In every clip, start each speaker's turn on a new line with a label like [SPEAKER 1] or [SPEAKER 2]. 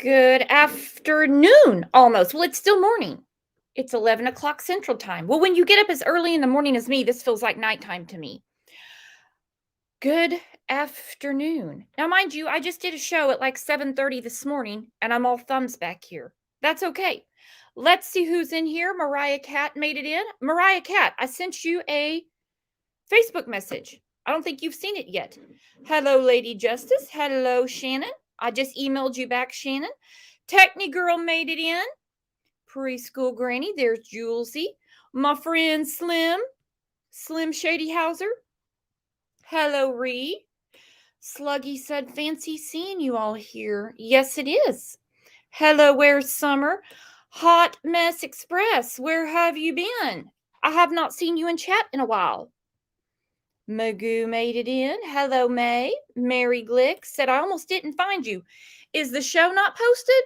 [SPEAKER 1] Good afternoon, almost. Well, it's still morning. It's 11 o'clock Central Time. Well, when you get up as early in the morning as me, this feels like nighttime to me. Good afternoon. Now, mind you, I just did a show at like 7:30 this morning, and I'm all thumbs back here. That's okay. Let's see who's in here. Mariah Cat made it in. Mariah Cat, I sent you a Facebook message. I don't think you've seen it yet. Hello, Lady Justice. Hello, Shannon. I just emailed you back, Shannon. Techni Girl made it in. Preschool Granny. There's Julesy. My friend Slim. Slim Shadyhauser. Hello, Ree. Sluggy said, fancy seeing you all here. Yes, it is. Hello, where's Summer? Hot Mess Express. Where have you been? I have not seen you in chat in a while. Magoo made it in. Hello, May. Mary Glick said, I almost didn't find you. Is the show not posted?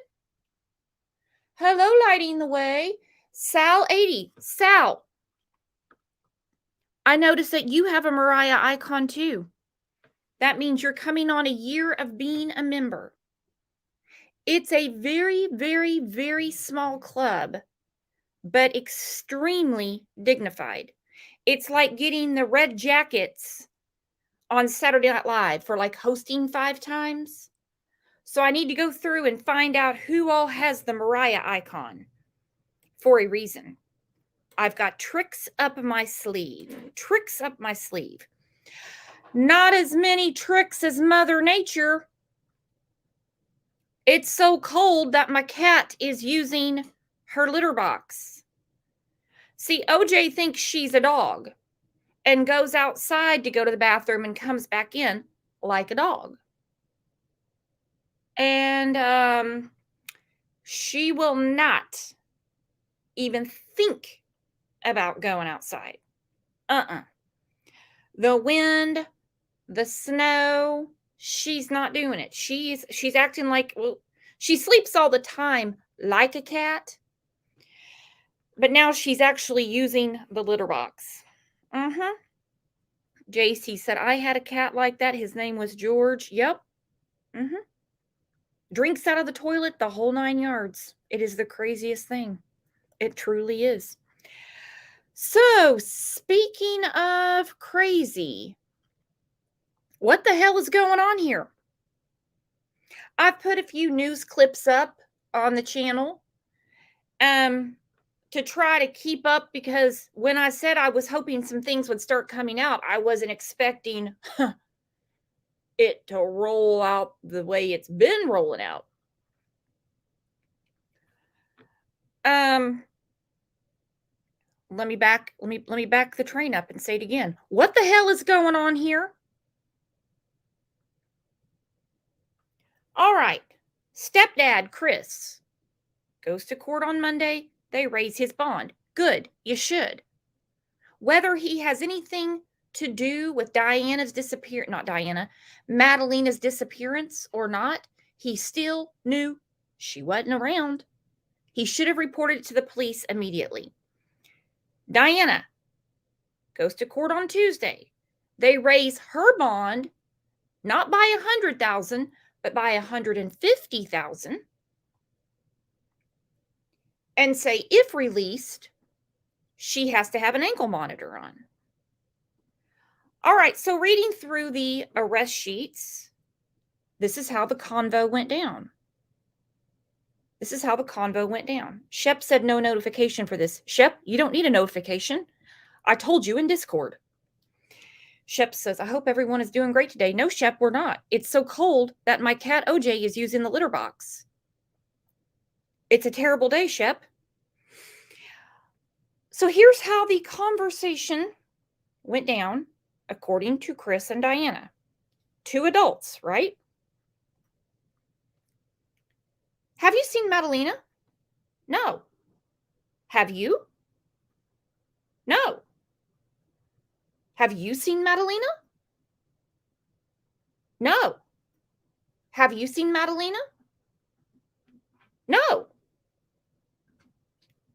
[SPEAKER 1] Hello, lighting the way. Sal80. Sal, I noticed that you have a Mariah icon too. That means you're coming on a year of being a member. It's a very, very, very small club, but extremely dignified. It's like getting the red jackets on Saturday Night Live for like hosting 5 times. So I need to go through and find out who all has the Mariah icon for a reason. I've got tricks up my sleeve. Tricks up my sleeve. Not as many tricks as Mother Nature. It's so cold that my cat is using her litter box. See, OJ thinks she's a dog and goes outside to go to the bathroom and comes back in like a dog. And she will not even think about going outside. The wind, the snow, she's not doing it. She's acting like, well, she sleeps all the time like a cat, but now she's actually using the litter box. JC said, I had a cat like that. His name was George. Yep. Drinks out of the toilet, the whole 9 yards. It is the craziest thing. It truly is. So, speaking of crazy, what the hell is going on here? I've put a few news clips up on the channel to try to keep up, because when I said I was hoping some things would start coming out, I wasn't expecting it to roll out the way it's been rolling out. Let me back the train up and say it again. What the hell is going on here? All right. Stepdad Chris goes to court on Monday. They raise his bond. Good. You should. Whether he has anything to do with Madalina's disappearance or not, he still knew she wasn't around. He should have reported it to the police immediately. Diana goes to court on Tuesday. They raise her bond, not by $100,000, but by $150,000, and say if released, she has to have an ankle monitor on. All right, so reading through the arrest sheets, this is how the convo went down. Shep said no notification for this. Shep, you don't need a notification. I told you in Discord. Shep says, I hope everyone is doing great today. No, Shep, we're not. It's so cold that my cat OJ is using the litter box. It's a terrible day, Shep. So here's how the conversation went down, according to Chris and Diana. 2 adults, right? Have you seen Madalina? No. Have you? No. Have you seen Madalina? No. Have you seen Madalina? No.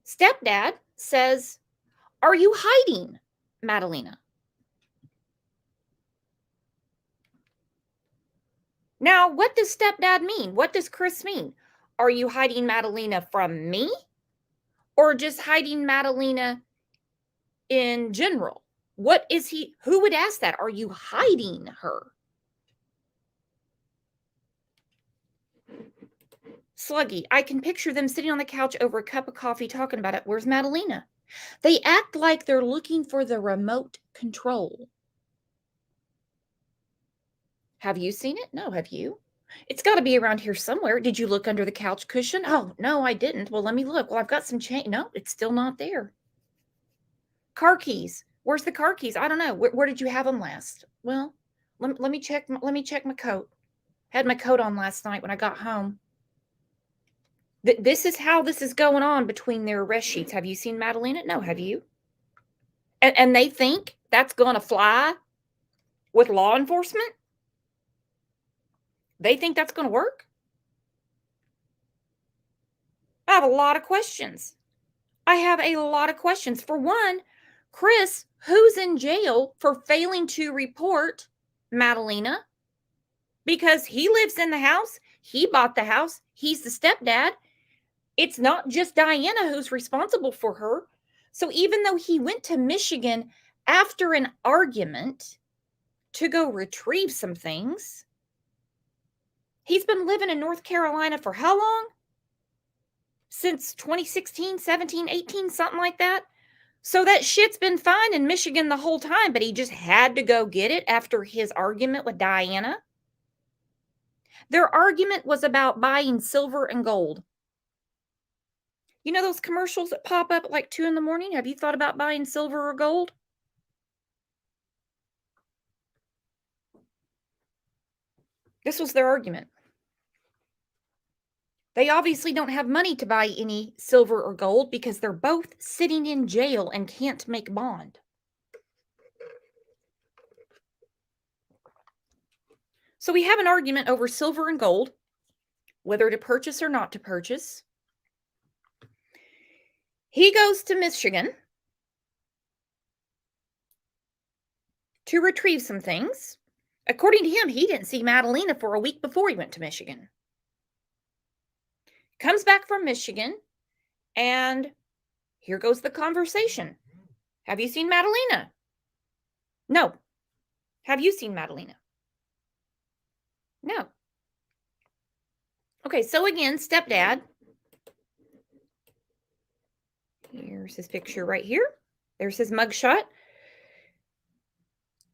[SPEAKER 1] Stepdad says, are you hiding Madalina? Now, what does stepdad mean? What does Chris mean? Are you hiding Madalina from me? Or just hiding Madalina in general? What is he? Who would ask that? Are you hiding her? Sluggy, I can picture them sitting on the couch over a cup of coffee talking about it. Where's Madalina? They act like they're looking for the remote control. Have you seen it? No, have you? It's got to be around here somewhere. Did you look under the couch cushion? Oh, no, I didn't. Well, let me look. Well, I've got some change. No, it's still not there. Car keys. Where's the car keys? I don't know. Where did you have them last? Well, let me check. Let me check my coat. Had my coat on last night when I got home. This is how this is going on between their arrest sheets. Have you seen Madalina? No, have you? And they think that's going to fly with law enforcement? They think that's going to work? I have a lot of questions. For one, Chris, who's in jail for failing to report Madalina, because he lives in the house, he bought the house, he's the stepdad. It's not just Diana who's responsible for her. So even though he went to Michigan after an argument to go retrieve some things, he's been living in North Carolina for how long? Since 2016, 17, 18, something like that. So that shit's been fine in Michigan the whole time, but he just had to go get it after his argument with Diana. Their argument was about buying silver and gold. You know those commercials that pop up at like 2 a.m? Have you thought about buying silver or gold? This was their argument. They obviously don't have money to buy any silver or gold because they're both sitting in jail and can't make bond. So we have an argument over silver and gold, whether to purchase or not to purchase. He goes to Michigan to retrieve some things. According to him, he didn't see Madalina for a week before he went to Michigan. Comes back from Michigan, and here goes the conversation. Have you seen Madalina? No. Have you seen Madalina? No. Okay, so again, stepdad. Here's his picture right here. There's his mugshot.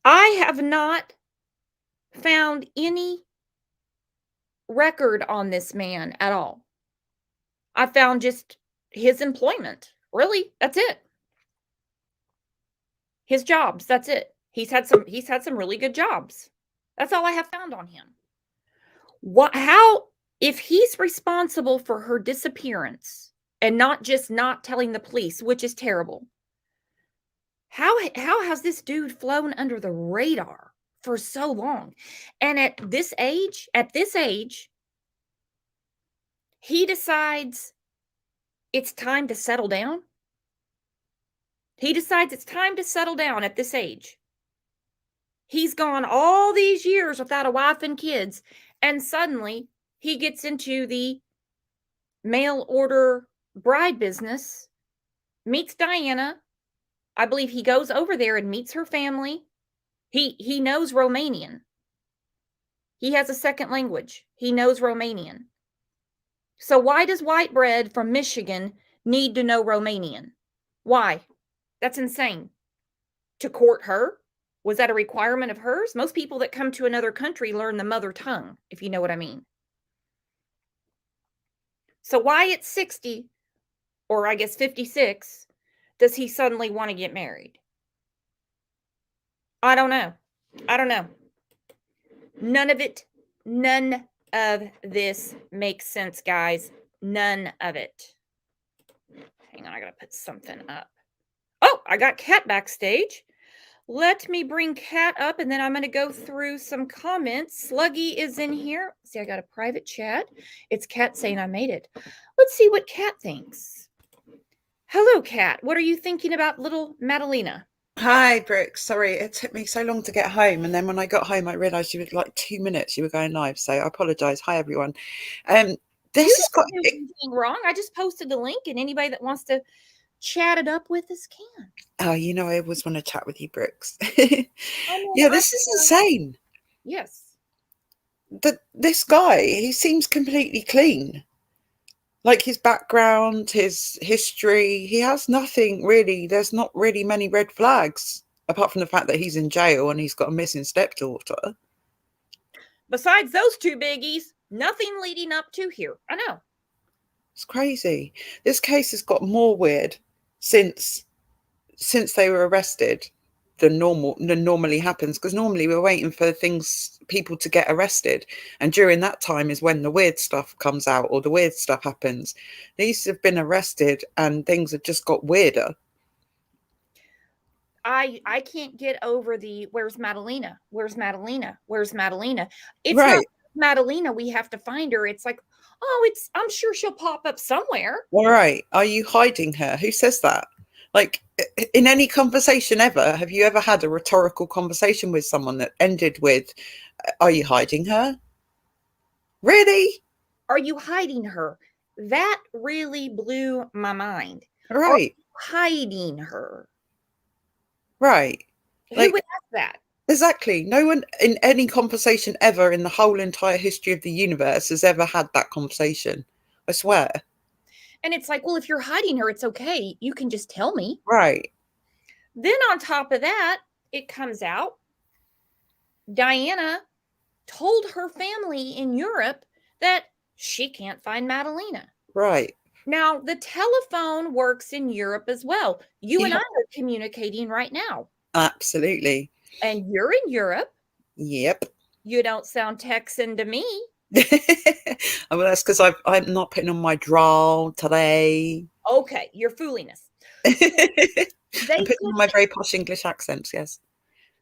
[SPEAKER 1] I have not found any record on this man at all. I found just his employment. Really, that's it. His jobs, that's it. He's had some really good jobs. That's all I have found on him. How, if he's responsible for her disappearance and not just not telling the police, which is terrible, how has this dude flown under the radar for so long? And at this age, he decides it's time to settle down. He decides it's time to settle down at this age. He's gone all these years without a wife and kids, and suddenly he gets into the mail order bride business, meets Diana. I believe he goes over there and meets her family. He knows Romanian. He has a second language. He knows Romanian. So why does white bread from Michigan need to know Romanian? Why? That's insane. To court her? Was that a requirement of hers? Most people that come to another country learn the mother tongue, if you know what I mean. So why at 60, or I guess 56, does he suddenly want to get married? I don't know. None of this makes sense, guys. None of it. Hang on, I gotta put something up. Oh, I got Kat backstage. Let me bring Kat up, and then I'm going to go through some comments. Sluggy is in here. See, I got a private chat. It's Kat saying I made it. Let's see what Kat thinks. Hello, Kat. What are you thinking about little Madalina?
[SPEAKER 2] Hi, Brooke. Sorry, it took me so long to get home. And then when I got home, I realised you were like 2 minutes you were going live. So I apologise. Hi, everyone.
[SPEAKER 1] You
[SPEAKER 2] This has got
[SPEAKER 1] didn't do anything wrong. I just posted the link, and anybody that wants to chat it up with us can.
[SPEAKER 2] oh, I always want to chat with you, Brooks.
[SPEAKER 1] I mean,
[SPEAKER 2] Yeah, this is insane.
[SPEAKER 1] yes.
[SPEAKER 2] This guy, he seems completely clean. Like his background, his history, he has nothing really. There's not really many red flags, apart from the fact that he's in jail and he's got a missing stepdaughter.
[SPEAKER 1] Besides those two biggies, nothing leading up to here. I know.
[SPEAKER 2] It's crazy. This case has got more weird since they were arrested than normally happens, because normally we're waiting for people to get arrested, and during that time is when the weird stuff comes out or the weird stuff happens. These have been arrested and things have just got weirder.
[SPEAKER 1] I can't get over the where's Madalina? Where's Madalina? Where's Madalina? It's not
[SPEAKER 2] Right.
[SPEAKER 1] Madalina, we have to find her. It's like, oh, I'm sure she'll pop up somewhere.
[SPEAKER 2] All right. Are you hiding her? Who says that? Like, in any conversation ever, have you ever had a rhetorical conversation with someone that ended with, are you hiding her? Really?
[SPEAKER 1] Are you hiding her? That really blew my mind. Are
[SPEAKER 2] Right.
[SPEAKER 1] you hiding her?
[SPEAKER 2] Right.
[SPEAKER 1] Who would ask that?
[SPEAKER 2] Exactly. No one in any conversation ever in the whole entire history of the universe has ever had that conversation. I swear.
[SPEAKER 1] And it's like, well, if you're hiding her, it's okay. You can just tell me.
[SPEAKER 2] Right.
[SPEAKER 1] Then on top of that, it comes out Diana told her family in Europe that she can't find Madalina.
[SPEAKER 2] Right.
[SPEAKER 1] Now, the telephone works in Europe as well. You and I are communicating right now.
[SPEAKER 2] Absolutely.
[SPEAKER 1] And you're in Europe.
[SPEAKER 2] Yep.
[SPEAKER 1] You don't sound Texan to me.
[SPEAKER 2] Well, that's because I'm not putting on my drawl today.
[SPEAKER 1] Okay, you're fooling us.
[SPEAKER 2] I'm putting on my very posh English accents, yes.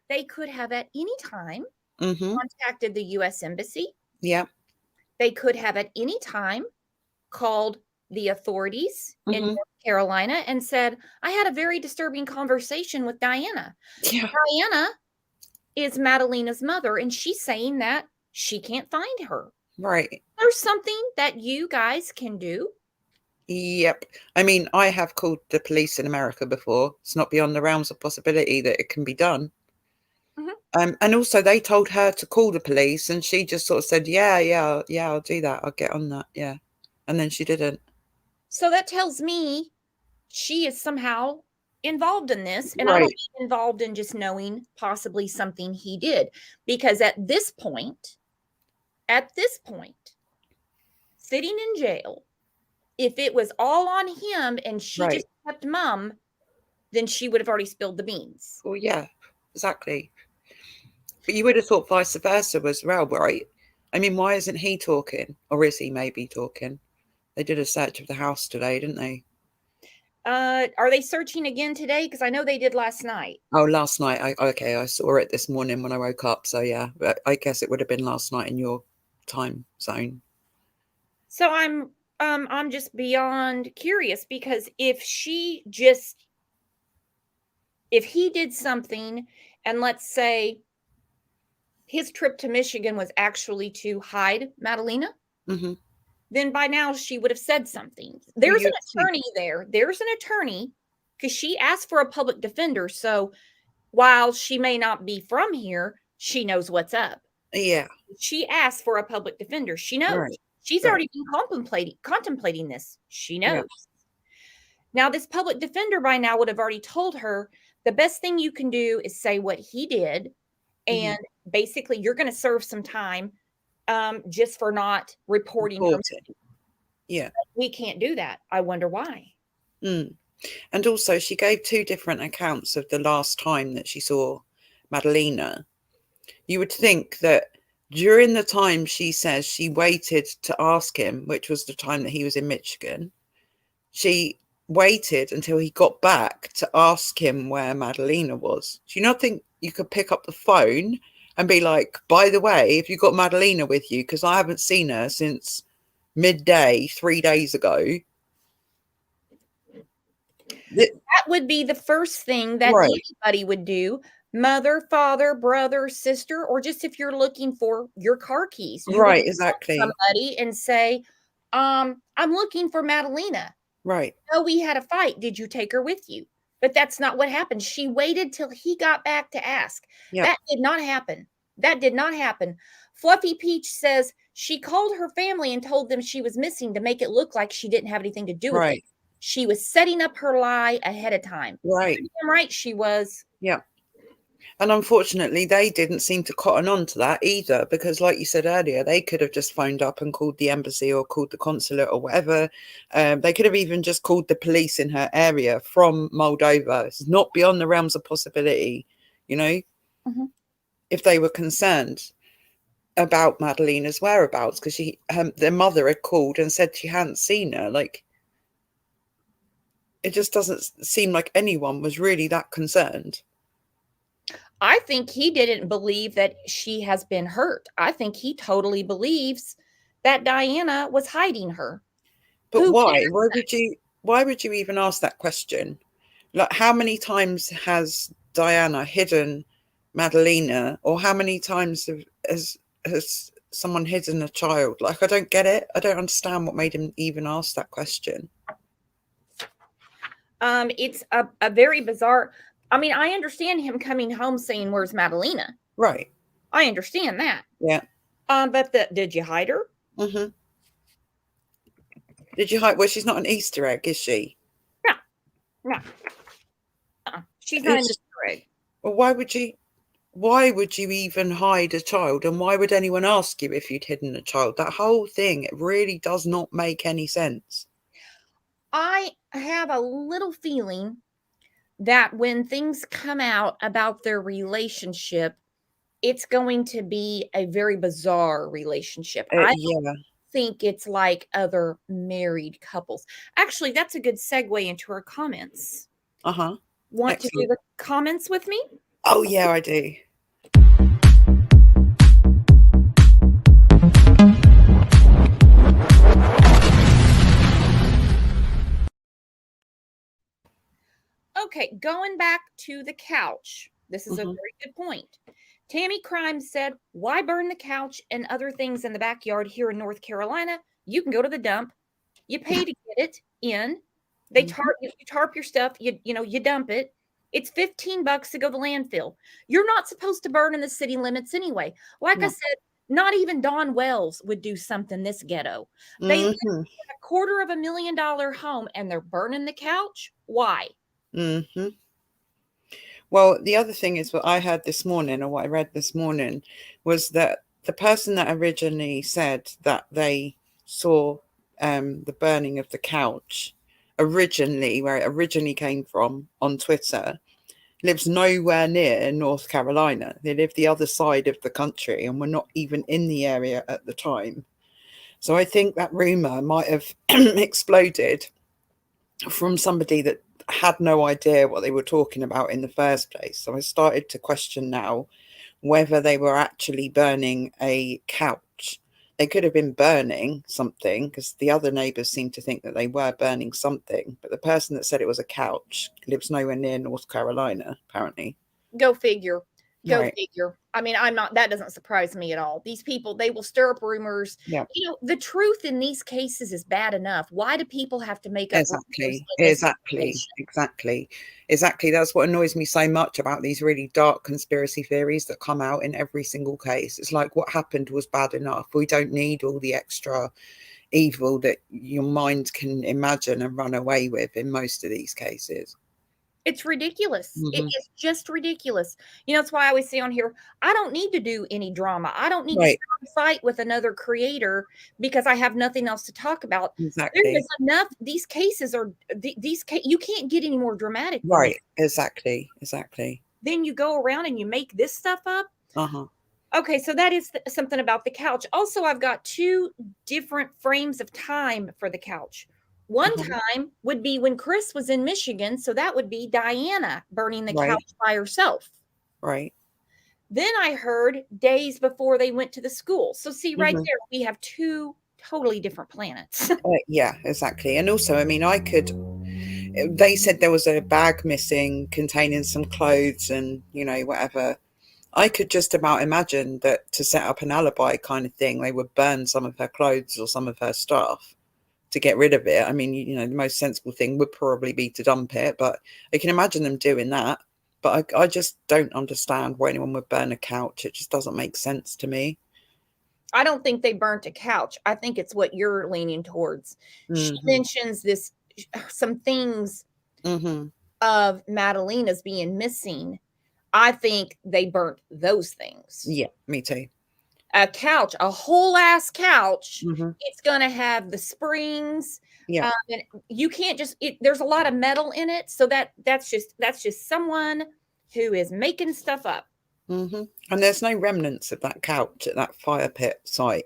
[SPEAKER 1] They could have at any time
[SPEAKER 2] Mm-hmm.
[SPEAKER 1] contacted the U.S. Embassy.
[SPEAKER 2] Yeah.
[SPEAKER 1] They could have at any time called the authorities in
[SPEAKER 2] Mm-hmm.
[SPEAKER 1] North Carolina and said, I had a very disturbing conversation with Diana.
[SPEAKER 2] Yeah.
[SPEAKER 1] Diana is Madalina's mother, and she's saying that she can't find her.
[SPEAKER 2] Right.
[SPEAKER 1] There's something that you guys can do.
[SPEAKER 2] Yep. I mean, I have called the police in America before. It's not beyond the realms of possibility that it can be done.
[SPEAKER 1] Mm-hmm.
[SPEAKER 2] And also they told her to call the police and she just sort of said, yeah, I'll do that. I'll get on that. Yeah. And then she didn't.
[SPEAKER 1] So that tells me she is somehow involved in this. And I
[SPEAKER 2] Right.
[SPEAKER 1] don't mean involved in just knowing possibly something he did. Because at this point, sitting in jail, if it was all on him and she
[SPEAKER 2] Right.
[SPEAKER 1] just kept mum, then she would have already spilled the beans.
[SPEAKER 2] Well, yeah, exactly. But you would have thought vice versa as well, right? I mean, why isn't he talking? Or is he maybe talking? They did a search of the house today, didn't they?
[SPEAKER 1] Are they searching again today? Because I know they did last night.
[SPEAKER 2] Oh, last night. I saw it this morning when I woke up. So yeah, but I guess it would have been last night in your time zone.
[SPEAKER 1] So I'm just beyond curious, because if he did something, and let's say his trip to Michigan was actually to hide Madalina,
[SPEAKER 2] Mm-hmm.
[SPEAKER 1] then by now she would have said something. There's an attorney there. There's an attorney, because she asked for a public defender. So while she may not be from here, she knows what's up.
[SPEAKER 2] Yeah.
[SPEAKER 1] She asked for a public defender. She knows.
[SPEAKER 2] Right.
[SPEAKER 1] She's already been contemplating this. She knows.
[SPEAKER 2] Yeah.
[SPEAKER 1] Now, this public defender by now would have already told her the best thing you can do is say what he did. And basically, you're going to serve some time just for not reporting.
[SPEAKER 2] Yeah.
[SPEAKER 1] We can't do that. I wonder why.
[SPEAKER 2] Mm. And also, she gave 2 different accounts of the last time that she saw Madalina. You would think that during the time she says she waited to ask him, which was the time that he was in Michigan, she waited until he got back to ask him where Madalina was. Do you not think you could pick up the phone and be like, by the way, have you got Madalina with you? Because I haven't seen her since midday 3 days ago.
[SPEAKER 1] That would be the first thing that anybody would do. Mother, father, brother, sister, or just if you're looking for your car keys.
[SPEAKER 2] Right, exactly.
[SPEAKER 1] Somebody and say, I'm looking for Madalina.
[SPEAKER 2] Right.
[SPEAKER 1] Oh, we had a fight. Did you take her with you? But that's not what happened. She waited till he got back to ask.
[SPEAKER 2] Yep.
[SPEAKER 1] That did not happen. That did not happen. Fluffy Peach says she called her family and told them she was missing to make it look like she didn't have anything to do with it.
[SPEAKER 2] Right.
[SPEAKER 1] She was setting up her lie ahead of time.
[SPEAKER 2] Right.
[SPEAKER 1] You're damn right she was.
[SPEAKER 2] Yep. And unfortunately, they didn't seem to cotton on to that either, because, like you said earlier, they could have just phoned up and called the embassy or called the consulate or whatever. They could have even just called the police in her area from Moldova. It's not beyond the realms of possibility, you know,
[SPEAKER 1] Mhm.
[SPEAKER 2] if they were concerned about Madalina's whereabouts, because their mother had called and said she hadn't seen her. Like, it just doesn't seem like anyone was really that concerned.
[SPEAKER 1] I think he didn't believe that she has been hurt. I think he totally believes that Diana was hiding her.
[SPEAKER 2] But
[SPEAKER 1] Who
[SPEAKER 2] why?
[SPEAKER 1] cares?
[SPEAKER 2] Why would you even ask that question? Like, how many times has Diana hidden Madalina, or how many times has someone hidden a child? Like, I don't get it. I don't understand what made him even ask that question.
[SPEAKER 1] It's a very bizarre. I mean, I understand him coming home saying, "Where's Madalina?"
[SPEAKER 2] Right.
[SPEAKER 1] I understand that.
[SPEAKER 2] Yeah.
[SPEAKER 1] But did you hide her?
[SPEAKER 2] Mm-hmm. Did you hide? Well, she's not an Easter egg, is she?
[SPEAKER 1] No, no. She's not an
[SPEAKER 2] It's,
[SPEAKER 1] Easter egg.
[SPEAKER 2] well, why would you even hide a child, and why would anyone ask you if you'd hidden a child? That whole thing, it really does not make any sense.
[SPEAKER 1] I have a little feeling that when things come out about their relationship, it's going to be a very bizarre relationship. I
[SPEAKER 2] Yeah.
[SPEAKER 1] think it's like other married couples. Actually, that's a good segue into our comments.
[SPEAKER 2] Uh-huh.
[SPEAKER 1] Want to do
[SPEAKER 2] Excellent.
[SPEAKER 1] the comments with me?
[SPEAKER 2] Oh yeah, I do.
[SPEAKER 1] Okay, going back to the couch. This is a
[SPEAKER 2] Mm-hmm.
[SPEAKER 1] very good point. Tammy Crime said, "Why burn the couch and other things in the backyard here in North Carolina? You can go to the dump. You pay to get it in. They
[SPEAKER 2] Mm-hmm.
[SPEAKER 1] you tarp your stuff, you dump it. It's $15 to go to the landfill. You're not supposed to burn in the city limits anyway. Like I
[SPEAKER 2] No.
[SPEAKER 1] said, not even Don Wells would do something this ghetto. They live
[SPEAKER 2] Mm-hmm.
[SPEAKER 1] in a $250,000 home and they're burning the couch. Why?"
[SPEAKER 2] Mm-hmm. Well, the other thing is what I heard this morning, or what I read this morning, was that the person that originally said that they saw the burning of the couch originally, where it originally came from on Twitter, lives nowhere near North Carolina. They live the other side of the country and were not even in the area at the time. So I think that rumor might have exploded from somebody that had no idea what they were talking about in the first place. So I started to question now whether they were actually burning a couch. They could have been burning something, because the other neighbours seemed to think that they were burning something. But the person that said it was a couch lives nowhere near North Carolina, apparently.
[SPEAKER 1] Go figure. Go
[SPEAKER 2] Right.
[SPEAKER 1] figure. I mean, I'm not that doesn't surprise me at all. These people, they will stir up rumors.
[SPEAKER 2] Yeah.
[SPEAKER 1] The truth in these cases is bad enough. Why do people have to make up rumors
[SPEAKER 2] Exactly,
[SPEAKER 1] in this
[SPEAKER 2] exactly,
[SPEAKER 1] situation?
[SPEAKER 2] exactly, exactly. That's what annoys me so much about these really dark conspiracy theories that come out in every single case. It's like, what happened was bad enough. We don't need all the extra evil that your mind can imagine and run away with in most of these cases.
[SPEAKER 1] It's ridiculous. It
[SPEAKER 2] Hmm.
[SPEAKER 1] is just ridiculous. That's why I always say on here, I don't need to do any drama. I don't need to
[SPEAKER 2] Right,
[SPEAKER 1] start a fight with another creator because I have nothing else to talk about. There is
[SPEAKER 2] exactly.
[SPEAKER 1] enough. These cases are you can't get any more dramatic than this.
[SPEAKER 2] Right, exactly, exactly.
[SPEAKER 1] Then you go around and you make this stuff up.
[SPEAKER 2] Uh-huh.
[SPEAKER 1] Okay, so that is something about the couch. Also, I've got two different frames of time for the couch. One
[SPEAKER 2] Uh-huh.
[SPEAKER 1] time would be when Chris was in Michigan, so that would be Diana burning the
[SPEAKER 2] Right,
[SPEAKER 1] couch by herself.
[SPEAKER 2] right.
[SPEAKER 1] Then I heard days before they went to the school. So see right
[SPEAKER 2] Hmm.
[SPEAKER 1] there, we have two totally different planets.
[SPEAKER 2] Yeah, exactly. And also, I mean, they said there was a bag missing containing some clothes and, whatever. I could just about imagine that to set up an alibi kind of thing, they would burn some of her clothes or some of her stuff. to get rid of it. I mean, you know, the most sensible thing would probably be to dump it, but I can imagine them doing that. But I just don't understand why anyone would burn a couch. It just doesn't make sense to me.
[SPEAKER 1] I don't think they burnt a couch. I think it's what you're leaning towards. She
[SPEAKER 2] Hmm.
[SPEAKER 1] mentions this some things
[SPEAKER 2] Hmm.
[SPEAKER 1] of Madalina's being missing. I think they burnt those things.
[SPEAKER 2] Yeah, me too.
[SPEAKER 1] A couch, a whole ass couch,
[SPEAKER 2] Hmm.
[SPEAKER 1] it's gonna have the springs.
[SPEAKER 2] Yeah.
[SPEAKER 1] And you can't just there's a lot of metal in it, so that's just someone who is making stuff up.
[SPEAKER 2] Hmm. And there's no remnants of that couch at that fire pit site.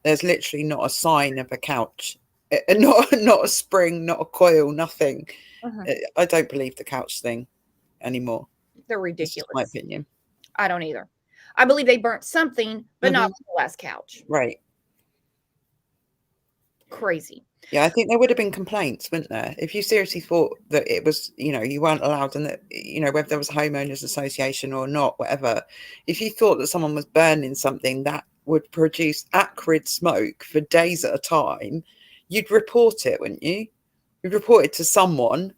[SPEAKER 2] There's literally not a sign of a couch, not a spring, not a coil, nothing.
[SPEAKER 1] Uh-huh.
[SPEAKER 2] I don't believe the couch thing anymore.
[SPEAKER 1] They're
[SPEAKER 2] It's just my
[SPEAKER 1] ridiculous.
[SPEAKER 2] opinion.
[SPEAKER 1] I don't either. I believe they burnt something, but not
[SPEAKER 2] Hmm.
[SPEAKER 1] the whole ass couch.
[SPEAKER 2] Right.
[SPEAKER 1] Crazy.
[SPEAKER 2] Yeah, I think there would have been complaints, wouldn't there? If you seriously thought that it was, you know, you weren't allowed, and that, you know, whether there was a homeowners association or not, whatever, if you thought that someone was burning something that would produce acrid smoke for days at a time, you'd report it, wouldn't you? You'd report it to someone.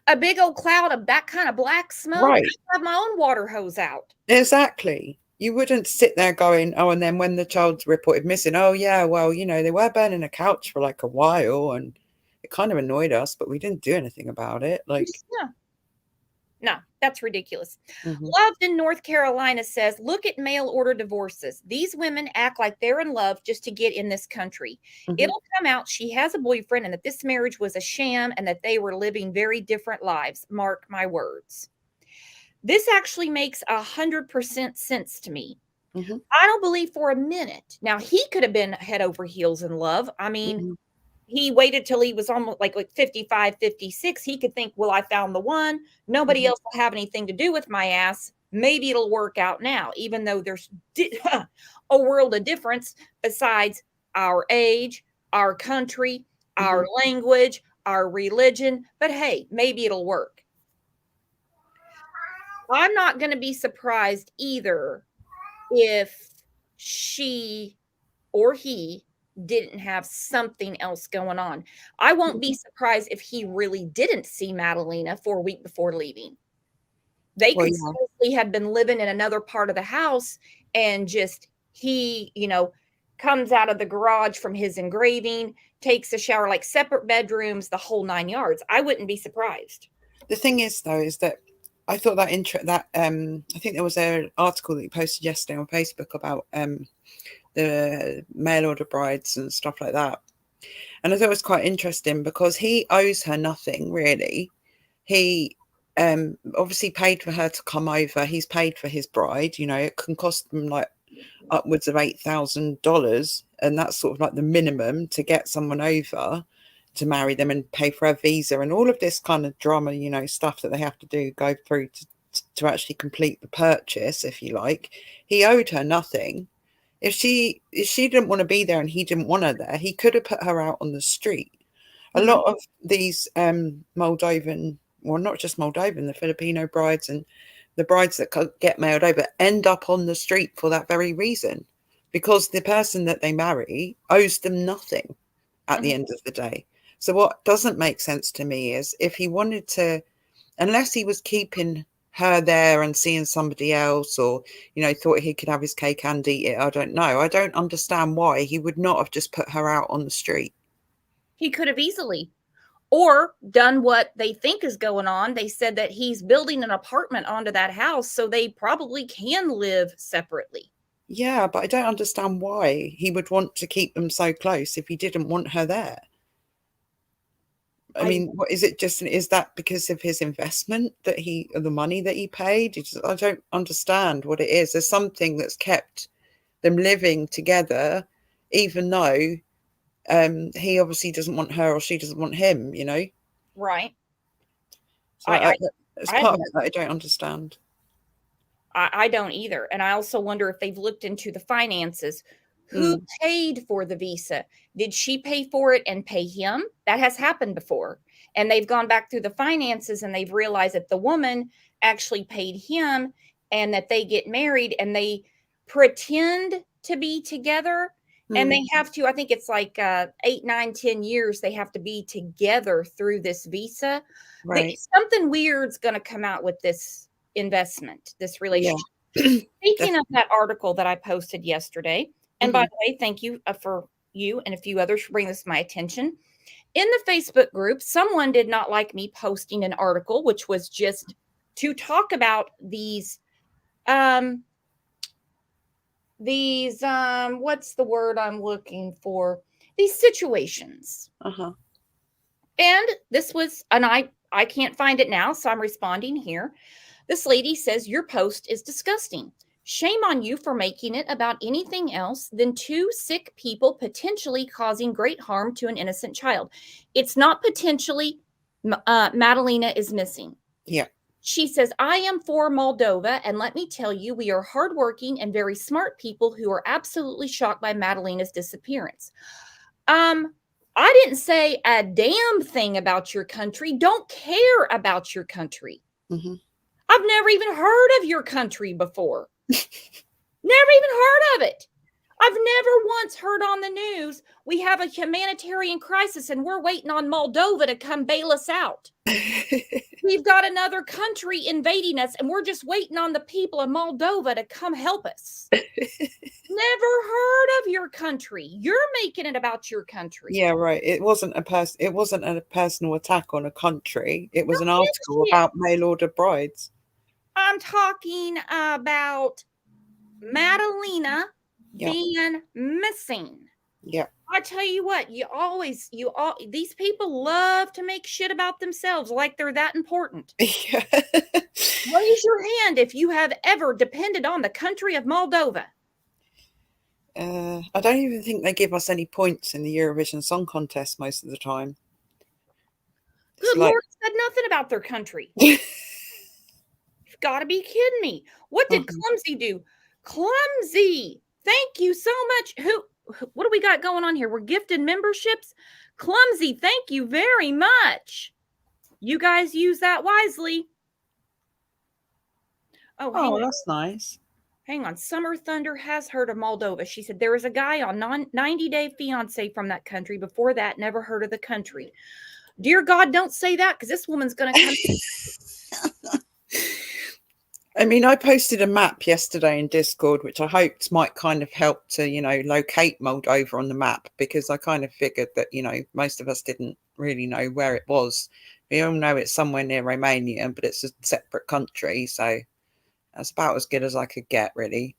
[SPEAKER 1] A big old cloud of that kind of black smoke.
[SPEAKER 2] Right.
[SPEAKER 1] I have my own water hose out.
[SPEAKER 2] Exactly. You wouldn't sit there going, oh, and then when the child's reported missing, oh, yeah, well, you know, they were burning a couch for like a while and it kind of annoyed us, but we didn't do anything about it. Like,
[SPEAKER 1] Yeah. No, that's ridiculous.
[SPEAKER 2] mhm,
[SPEAKER 1] Loved in North Carolina says, look at mail order divorces. These women act like they're in love just to get in this country.
[SPEAKER 2] mhm,
[SPEAKER 1] It'll come out she has a boyfriend and that this marriage was a sham and that they were living very different lives. Mark my words. This actually makes 100% sense to me.
[SPEAKER 2] mhm,
[SPEAKER 1] I don't believe for a minute. Now, he could have been head over heels in love. I mean,
[SPEAKER 2] mhm,
[SPEAKER 1] he waited till he was almost like 55, 56. He could think, well, I found the one. Nobody
[SPEAKER 2] mhm,
[SPEAKER 1] else will have anything to do with my ass. Maybe it'll work out now, even though there's a world of difference besides our age, our country, our
[SPEAKER 2] mhm.
[SPEAKER 1] language, our religion. But hey, maybe it'll work. I'm not going to be surprised either if she or he didn't have something else going on. I won't be surprised if he really didn't see Madalena for a week before leaving. They
[SPEAKER 2] Well,
[SPEAKER 1] could
[SPEAKER 2] yeah.
[SPEAKER 1] seriously have been living in another part of the house and just he, comes out of the garage from his engraving, takes a shower, like separate bedrooms, the whole 9 yards. I wouldn't be surprised.
[SPEAKER 2] The thing is, though, is that I thought that I think there was an article that you posted yesterday on Facebook about the mail order brides and stuff like that. And I thought it was quite interesting because he owes her nothing really. He obviously paid for her to come over. He's paid for his bride. You know, it can cost them like upwards of $8,000, and that's sort of like the minimum to get someone over to marry them and pay for a visa and all of this kind of drama, you know, stuff that they have to do, go through to actually complete the purchase, if you like. He owed her nothing. If she didn't want to be there and he didn't want her there, he could have put her out on the street. A
[SPEAKER 1] Mhm.
[SPEAKER 2] lot of these Moldovan, well, not just Moldovan, the Filipino brides and the brides that get mailed over end up on the street for that very reason, because the person that they marry owes them nothing at the
[SPEAKER 1] Mhm.
[SPEAKER 2] end of the day. So what doesn't make sense to me is if he wanted to, unless he was keeping her there and seeing somebody else, or, you know, thought he could have his cake and eat it. I don't know. I don't understand why he would not have just put her out on the street.
[SPEAKER 1] He could have easily or done what they think is going on. They said that he's building an apartment onto that house, so they probably can live separately.
[SPEAKER 2] Yeah, but I don't understand why he would want to keep them so close if he didn't want her there. I
[SPEAKER 1] I
[SPEAKER 2] mean, what is it? Just is that because of his investment that or the money that he paid? I don't understand what it is. There's something that's kept them living together, even though he obviously doesn't want her or she doesn't want him. You know,
[SPEAKER 1] right.
[SPEAKER 2] so
[SPEAKER 1] I I
[SPEAKER 2] it's
[SPEAKER 1] I have
[SPEAKER 2] part of
[SPEAKER 1] no
[SPEAKER 2] it that I don't understand.
[SPEAKER 1] I don't either. And I also wonder if they've looked into the finances. Who
[SPEAKER 2] Mm,
[SPEAKER 1] paid for the visa? Did she pay for it and pay him? That has happened before. And they've gone back through the finances and they've realized that the woman actually paid him and that they get married and they pretend to be together And they have to, I think it's like 8, 9, 10 years they have to be together through this visa.
[SPEAKER 2] Right.
[SPEAKER 1] Something weird's going to come out with this investment, this
[SPEAKER 2] Yeah.
[SPEAKER 1] relationship. Speaking of that article that I posted yesterday, and by the way, thank you for you and a few others for bringing this to my attention. In the Facebook group, someone did not like me posting an article, which was just to talk about these what's the word I'm looking for? These situations. And this was, and I can't find it now, so I'm responding here. This lady says, your post is disgusting. Shame on you for making it about anything else than two sick people potentially causing great harm to an innocent child. It's not potentially, Madalina is missing.
[SPEAKER 2] Yeah.
[SPEAKER 1] She says, I am for Moldova, and let me tell you, we are hardworking and very smart people who are absolutely shocked by Madalina's disappearance. I didn't say a damn thing about your country. Don't care about your country. I've never even heard of your country before. Never even heard of it. I've never once heard on the news we have a humanitarian crisis and we're waiting on Moldova to come bail us out. We've got another country invading us and we're just waiting on the people of Moldova to come help us. Never heard of your country. You're making it about your country.
[SPEAKER 2] Yeah, right. It wasn't a personal attack on a country. It was an article about mail order brides.
[SPEAKER 1] I'm talking about Madalina being missing.
[SPEAKER 2] Yeah.
[SPEAKER 1] I tell you what, these people love to make shit about themselves like they're that important.
[SPEAKER 2] Yeah.
[SPEAKER 1] Raise your hand if you have ever depended on the country of Moldova.
[SPEAKER 2] I don't even think they give us any points in the Eurovision Song Contest most of the time.
[SPEAKER 1] Good Lord, said nothing about their country. You've got to be kidding me. What did Clumsy do? Clumsy, thank you so much. What do we got going on here? We're gifted memberships. Clumsy, thank you very much. You guys use that wisely.
[SPEAKER 2] Oh, that's nice.
[SPEAKER 1] Hang on. Summer Thunder has heard of Moldova. She said there was a guy on 90 Day Fiance from that country. Before that, never heard of the country. Dear God, don't say that because this woman's going to come.
[SPEAKER 2] I mean, I posted a map yesterday in Discord, which I hoped might kind of help to, locate Moldova on the map, because I kind of figured that, most of us didn't really know where it was. We all know it's somewhere near Romania, but it's a separate country. So that's about as good as I could get, really.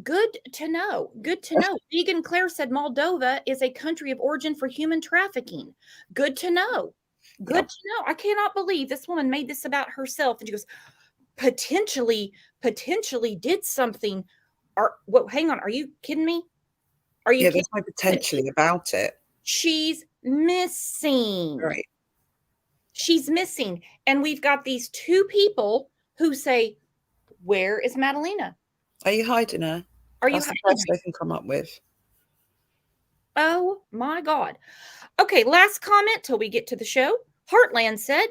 [SPEAKER 1] Good to know. Good to know. Vegan Claire said Moldova is a country of origin for human trafficking. Good to know. Good to know. I cannot believe this woman made this about herself. And she goes, potentially did something. Hang on. Are you kidding me? Are you kidding?
[SPEAKER 2] There's no potentially about it.
[SPEAKER 1] She's missing.
[SPEAKER 2] Right.
[SPEAKER 1] She's missing. And we've got these two people who say, where is Madalina?
[SPEAKER 2] Are you hiding her? That's the best I can come up with.
[SPEAKER 1] Oh my God. Okay, last comment till we get to the show. Heartland said,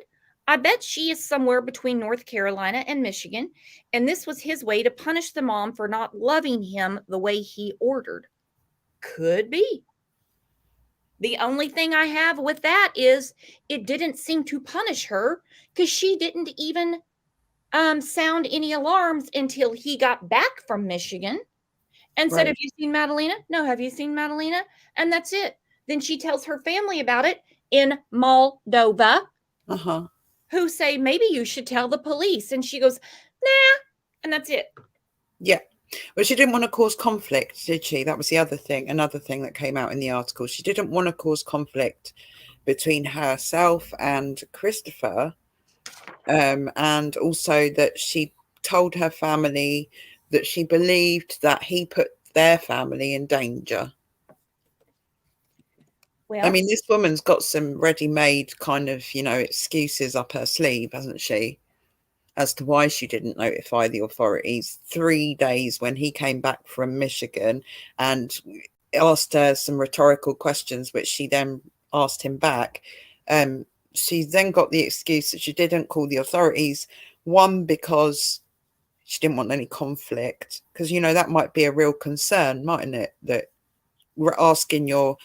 [SPEAKER 1] I bet she is somewhere between North Carolina and Michigan, and this was his way to punish the mom for not loving him the way he ordered. Could be. The only thing I have with that is it didn't seem to punish her because she didn't even sound any alarms until he got back from Michigan and said, have you seen Madalina? No, have you seen Madalina? And that's it. Then she tells her family about it in Moldova, who say, maybe you should tell the police. And she goes, nah, and that's it.
[SPEAKER 2] Yeah. Well, she didn't want to cause conflict, did she? That was the other thing, another thing that came out in the article. She didn't want to cause conflict between herself and Christopher. And also that she told her family that she believed that he put their family in danger. Well, I mean, this woman's got some ready-made kind of, excuses up her sleeve, hasn't she? As to why she didn't notify the authorities 3 days when he came back from Michigan and asked her some rhetorical questions, which she then asked him back. She then got the excuse that she didn't call the authorities, one, because She didn't want any conflict because, that might be a real concern, mightn't it? That we're asking your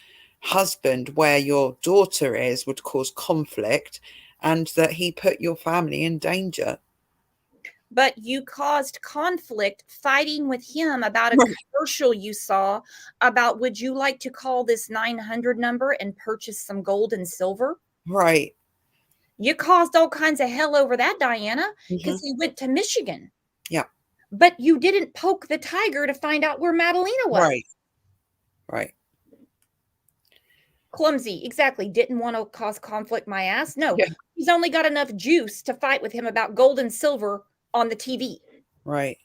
[SPEAKER 2] husband where your daughter is would cause conflict and that he put your family in danger.
[SPEAKER 1] But you caused conflict fighting with him about a
[SPEAKER 2] Right.
[SPEAKER 1] commercial you saw about, would you like to call this 900 number and purchase some gold and silver?
[SPEAKER 2] Right.
[SPEAKER 1] You caused all kinds of hell over that, Diana, because
[SPEAKER 2] Hmm.
[SPEAKER 1] he went to Michigan.
[SPEAKER 2] Yeah.
[SPEAKER 1] But you didn't poke the tiger to find out where Madalina was.
[SPEAKER 2] Right. Right.
[SPEAKER 1] Clumsy, exactly. Didn't want to cause conflict, my ass. No,
[SPEAKER 2] Yeah.
[SPEAKER 1] he's only got enough juice to fight with him about gold and silver on the TV.
[SPEAKER 2] Right.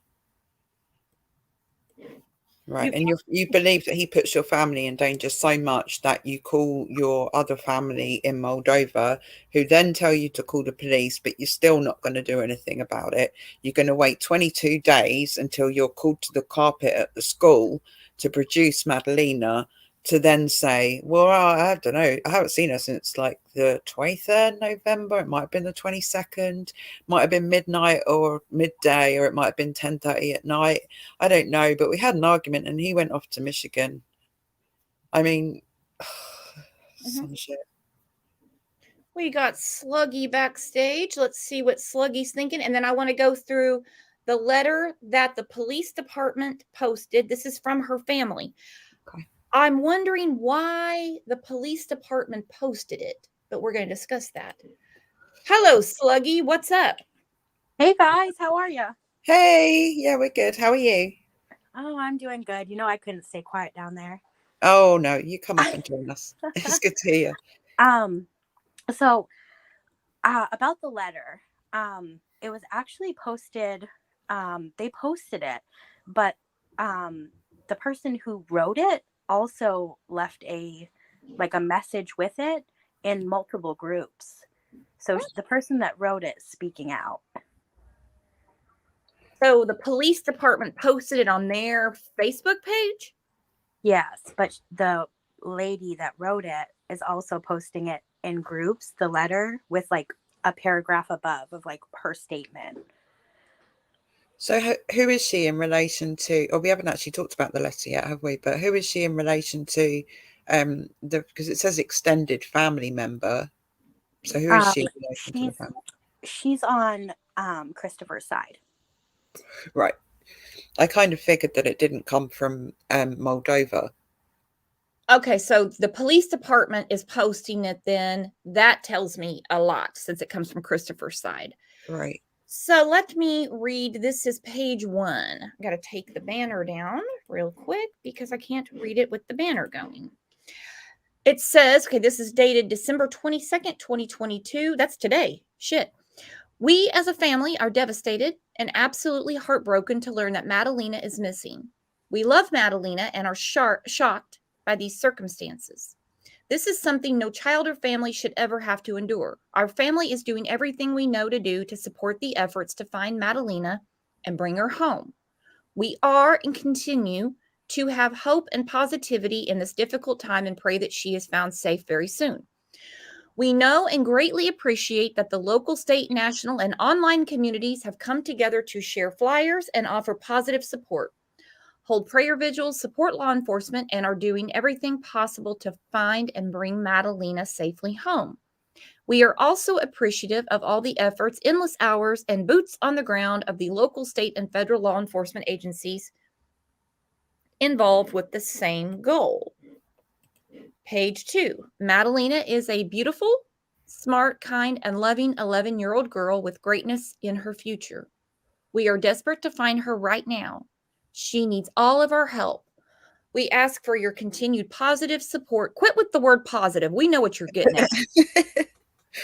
[SPEAKER 2] Right.
[SPEAKER 1] You
[SPEAKER 2] And you believe that he puts your family in danger so much that you call your other family in Moldova, who then tell you to call the police, but you're still not going to do anything about it. You're going to wait 22 days until you're called to the carpet at the school to produce Madalina, to then say, well, I don't know. I haven't seen her since like the 23rd November. It might have been the 22nd, might have been midnight or midday, or it might have been 10:30 at night. I don't know, but we had an argument and he went off to Michigan. I mean,
[SPEAKER 1] Mhm.
[SPEAKER 2] some shit.
[SPEAKER 1] We got Sluggy backstage. Let's see what Sluggy's thinking. And then I want to go through the letter that the police department posted. This is from her family.
[SPEAKER 2] Okay.
[SPEAKER 1] I'm wondering why the police department posted it, but we're going to discuss that. Hello, Sluggy. What's up?
[SPEAKER 3] Hey guys, how are you?
[SPEAKER 2] Hey, yeah, we're good. How are you?
[SPEAKER 3] Oh, I'm doing good. You know, I couldn't stay quiet down there.
[SPEAKER 2] Oh, no, you come up and join us. It's good to hear you.
[SPEAKER 3] So about the letter, it was actually posted. They posted it, but the person who wrote it also left a message with it in multiple groups. So the person that wrote it speaking out.
[SPEAKER 1] So the police department posted it on their Facebook page?
[SPEAKER 3] Yes, but the lady that wrote it is also posting it in groups, the letter with like a paragraph above of like her statement.
[SPEAKER 2] So who is she in relation to, or we haven't actually talked about the letter yet, have we? But who is she in relation to, because it says extended family member. So who is she in relation to the family?
[SPEAKER 3] She's on Christopher's side.
[SPEAKER 2] Right. I kind of figured that it didn't come from Moldova.
[SPEAKER 1] Okay, so the police department is posting it then. That tells me a lot since it comes from Christopher's side.
[SPEAKER 2] Right.
[SPEAKER 1] So let me read. This is page 1. I got to take the banner down real quick because I can't read it with the banner going. It says, okay, this is dated December 22nd, 2022. That's today. Shit. We as a family are devastated and absolutely heartbroken to learn that Madalina is missing. We love Madalina and are shocked by these circumstances. This is something no child or family should ever have to endure. Our family is doing everything we know to do to support the efforts to find Madalina and bring her home. We are and continue to have hope and positivity in this difficult time and pray that she is found safe very soon. We know and greatly appreciate that the local, state, national, and online communities have come together to share flyers and offer positive support, hold prayer vigils, support law enforcement, and are doing everything possible to find and bring Madalina safely home. We are also appreciative of all the efforts, endless hours, and boots on the ground of the local, state, and federal law enforcement agencies involved with the same goal. Page 2. Madalina is a beautiful, smart, kind, and loving 11-year-old girl with greatness in her future. We are desperate to find her right now. She needs all of our help. We ask for your continued positive support. Quit with the word positive. We know what you're getting at.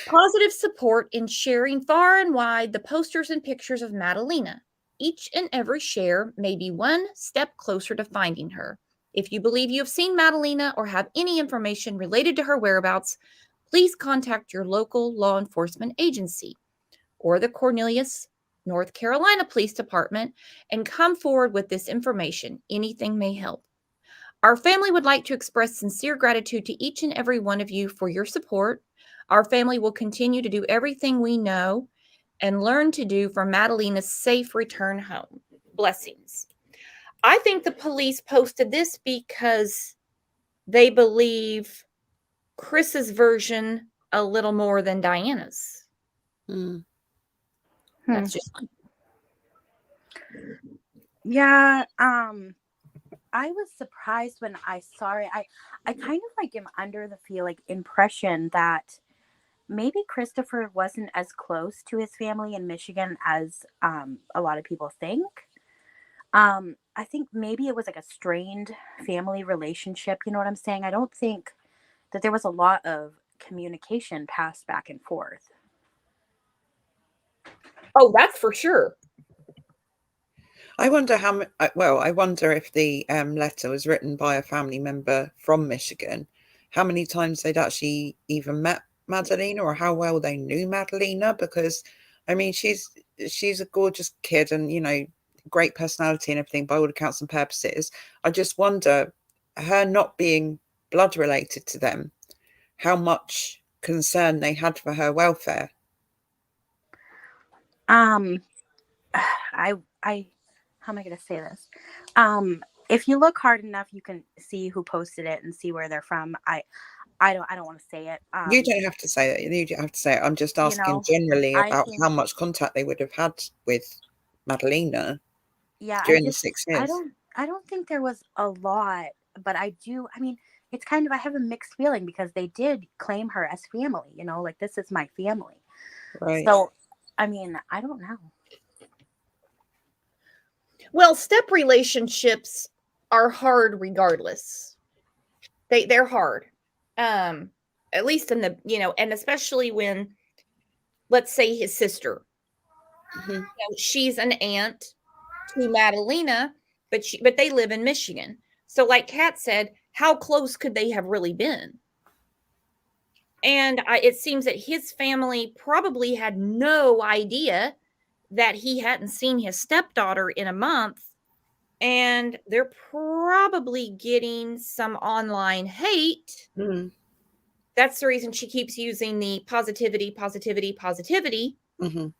[SPEAKER 1] Positive support in sharing far and wide the posters and pictures of Madalina. Each and every share may be one step closer to finding her. If you believe you have seen Madalina or have any information related to her whereabouts, please contact your local law enforcement agency or the Cornelius, North Carolina Police Department and come forward with this information. Anything may help. Our family would like to express sincere gratitude to each and every one of you for your support. Our family will continue to do everything we know and learn to do for Madalina's safe return home. Blessings. I think the police posted this because they believe Chris's version a little more than Diana's.
[SPEAKER 2] Mm.
[SPEAKER 1] That's just
[SPEAKER 3] Yeah, I was surprised when I saw it. I kind of like am under the impression that maybe Christopher wasn't as close to his family in Michigan as a lot of people think. I think maybe it was like a strained family relationship. You know what I'm saying? I don't think that there was a lot of communication passed back and forth.
[SPEAKER 1] oh, that's for sure.
[SPEAKER 2] I wonder I wonder if the letter was written by a family member from Michigan, how many times they'd actually even met Madalina or how well they knew Madalina, because I mean she's a gorgeous kid and great personality and everything by all accounts and purposes. I just wonder, her not being blood related to them, how much concern they had for her welfare.
[SPEAKER 3] Um, I how am I going to say this? If you look hard enough, you can see who posted it and see where they're from. I don't want to say it.
[SPEAKER 2] You don't have to say that. You don't have to say it. I'm just
[SPEAKER 3] You
[SPEAKER 2] asking
[SPEAKER 3] know,
[SPEAKER 2] generally
[SPEAKER 3] I
[SPEAKER 2] about
[SPEAKER 3] think,
[SPEAKER 2] how much contact they would have had with Madalina
[SPEAKER 3] yeah,
[SPEAKER 2] during the 6
[SPEAKER 3] I
[SPEAKER 2] years.
[SPEAKER 3] don't think there was a lot, but I mean, it's kind of, I have a mixed feeling because they did claim her as family, like this is my family.
[SPEAKER 2] Right.
[SPEAKER 3] So, I mean, I don't know.
[SPEAKER 1] Well, step relationships are hard regardless. They're hard. At least in the, and especially when, let's say, his sister,
[SPEAKER 2] Mhm.
[SPEAKER 1] she's an aunt to Madalina, but they live in Michigan. So like Kat said, how close could they have really been? And it seems that his family probably had no idea that he hadn't seen his stepdaughter in a month. And they're probably getting some online hate.
[SPEAKER 2] Mm.
[SPEAKER 1] That's the reason she keeps using the positivity, positivity, positivity.
[SPEAKER 2] Mhm.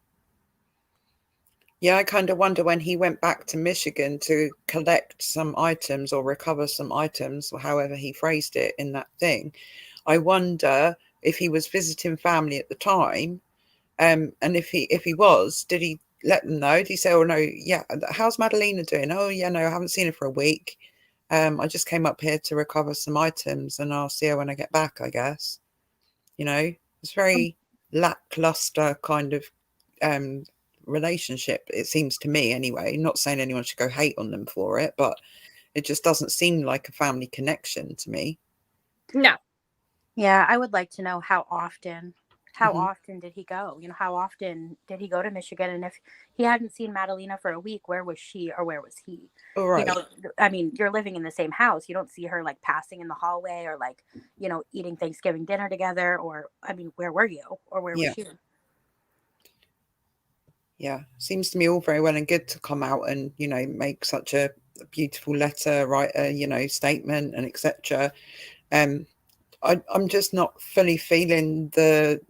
[SPEAKER 2] Yeah, I kind of wonder when he went back to Michigan to collect some items or recover some items, or however he phrased it in that thing. I wonder if he was visiting family at the time, and if he was, did he let them know? Did he say, "Oh no, yeah, how's Madalina doing? Oh yeah, no, I haven't seen her for a week. I just came up here to recover some items, and I'll see her when I get back, I guess." It's very lackluster kind of um, relationship, it seems to me anyway. Not saying anyone should go hate on them for it, but it just doesn't seem like a family connection to me.
[SPEAKER 1] No.
[SPEAKER 3] Yeah, I would like to know how
[SPEAKER 2] Hmm.
[SPEAKER 3] often did he go? How often did he go to Michigan? And if he hadn't seen Madalina for a week, where was she or where was he?
[SPEAKER 2] All
[SPEAKER 3] You
[SPEAKER 2] right.
[SPEAKER 3] know, I mean, you're living in the same house. You don't see her like passing in the hallway or like, eating Thanksgiving dinner together. Or, I mean, where were you or where was
[SPEAKER 2] Yeah.
[SPEAKER 3] she?
[SPEAKER 2] Yeah. Seems to me all very well and good to come out and, make such a beautiful letter, write a, statement and etc. Um, I'm just not fully feeling the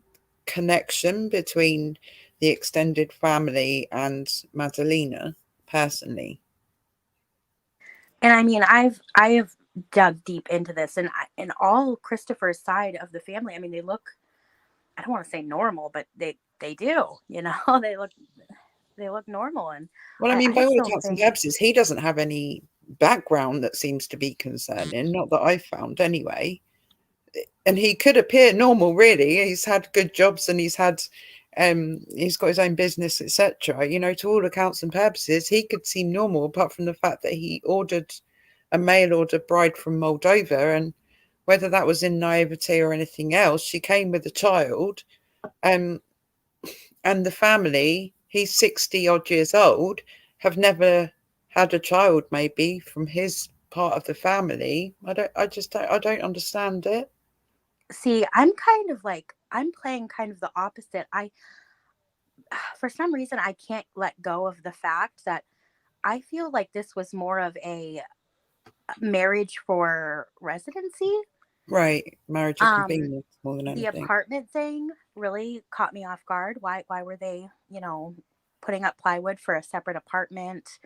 [SPEAKER 2] connection between the extended family and Madalina personally.
[SPEAKER 3] And I mean, I have dug deep into this, and all Christopher's side of the family. I mean, they look. I don't want to say normal, but they do. They look normal, and
[SPEAKER 2] Well, I
[SPEAKER 3] I
[SPEAKER 2] mean,
[SPEAKER 3] I
[SPEAKER 2] by
[SPEAKER 3] just
[SPEAKER 2] all
[SPEAKER 3] don't
[SPEAKER 2] accounts and
[SPEAKER 3] think.
[SPEAKER 2] purposes, he doesn't have any background that seems to be concerning, not that I've found anyway. And he could appear normal, really. He's had good jobs and he's got his own business, etc. To all accounts and purposes, he could seem normal, apart from the fact that he ordered a mail order bride from Moldova, and whether that was in naivety or anything else, she came with a child. Um, and the family, he's 60 odd years old, have never had a child maybe from his part of the family. I don't understand it.
[SPEAKER 3] See, I'm playing kind of the opposite. For some reason, I can't let go of the fact that I feel like this was more of a marriage for residency.
[SPEAKER 2] Right, marriage of
[SPEAKER 3] Um,
[SPEAKER 2] convenience more than
[SPEAKER 3] the
[SPEAKER 2] anything.
[SPEAKER 3] apartment thing really caught me off guard. Why were they putting up plywood for a separate apartment?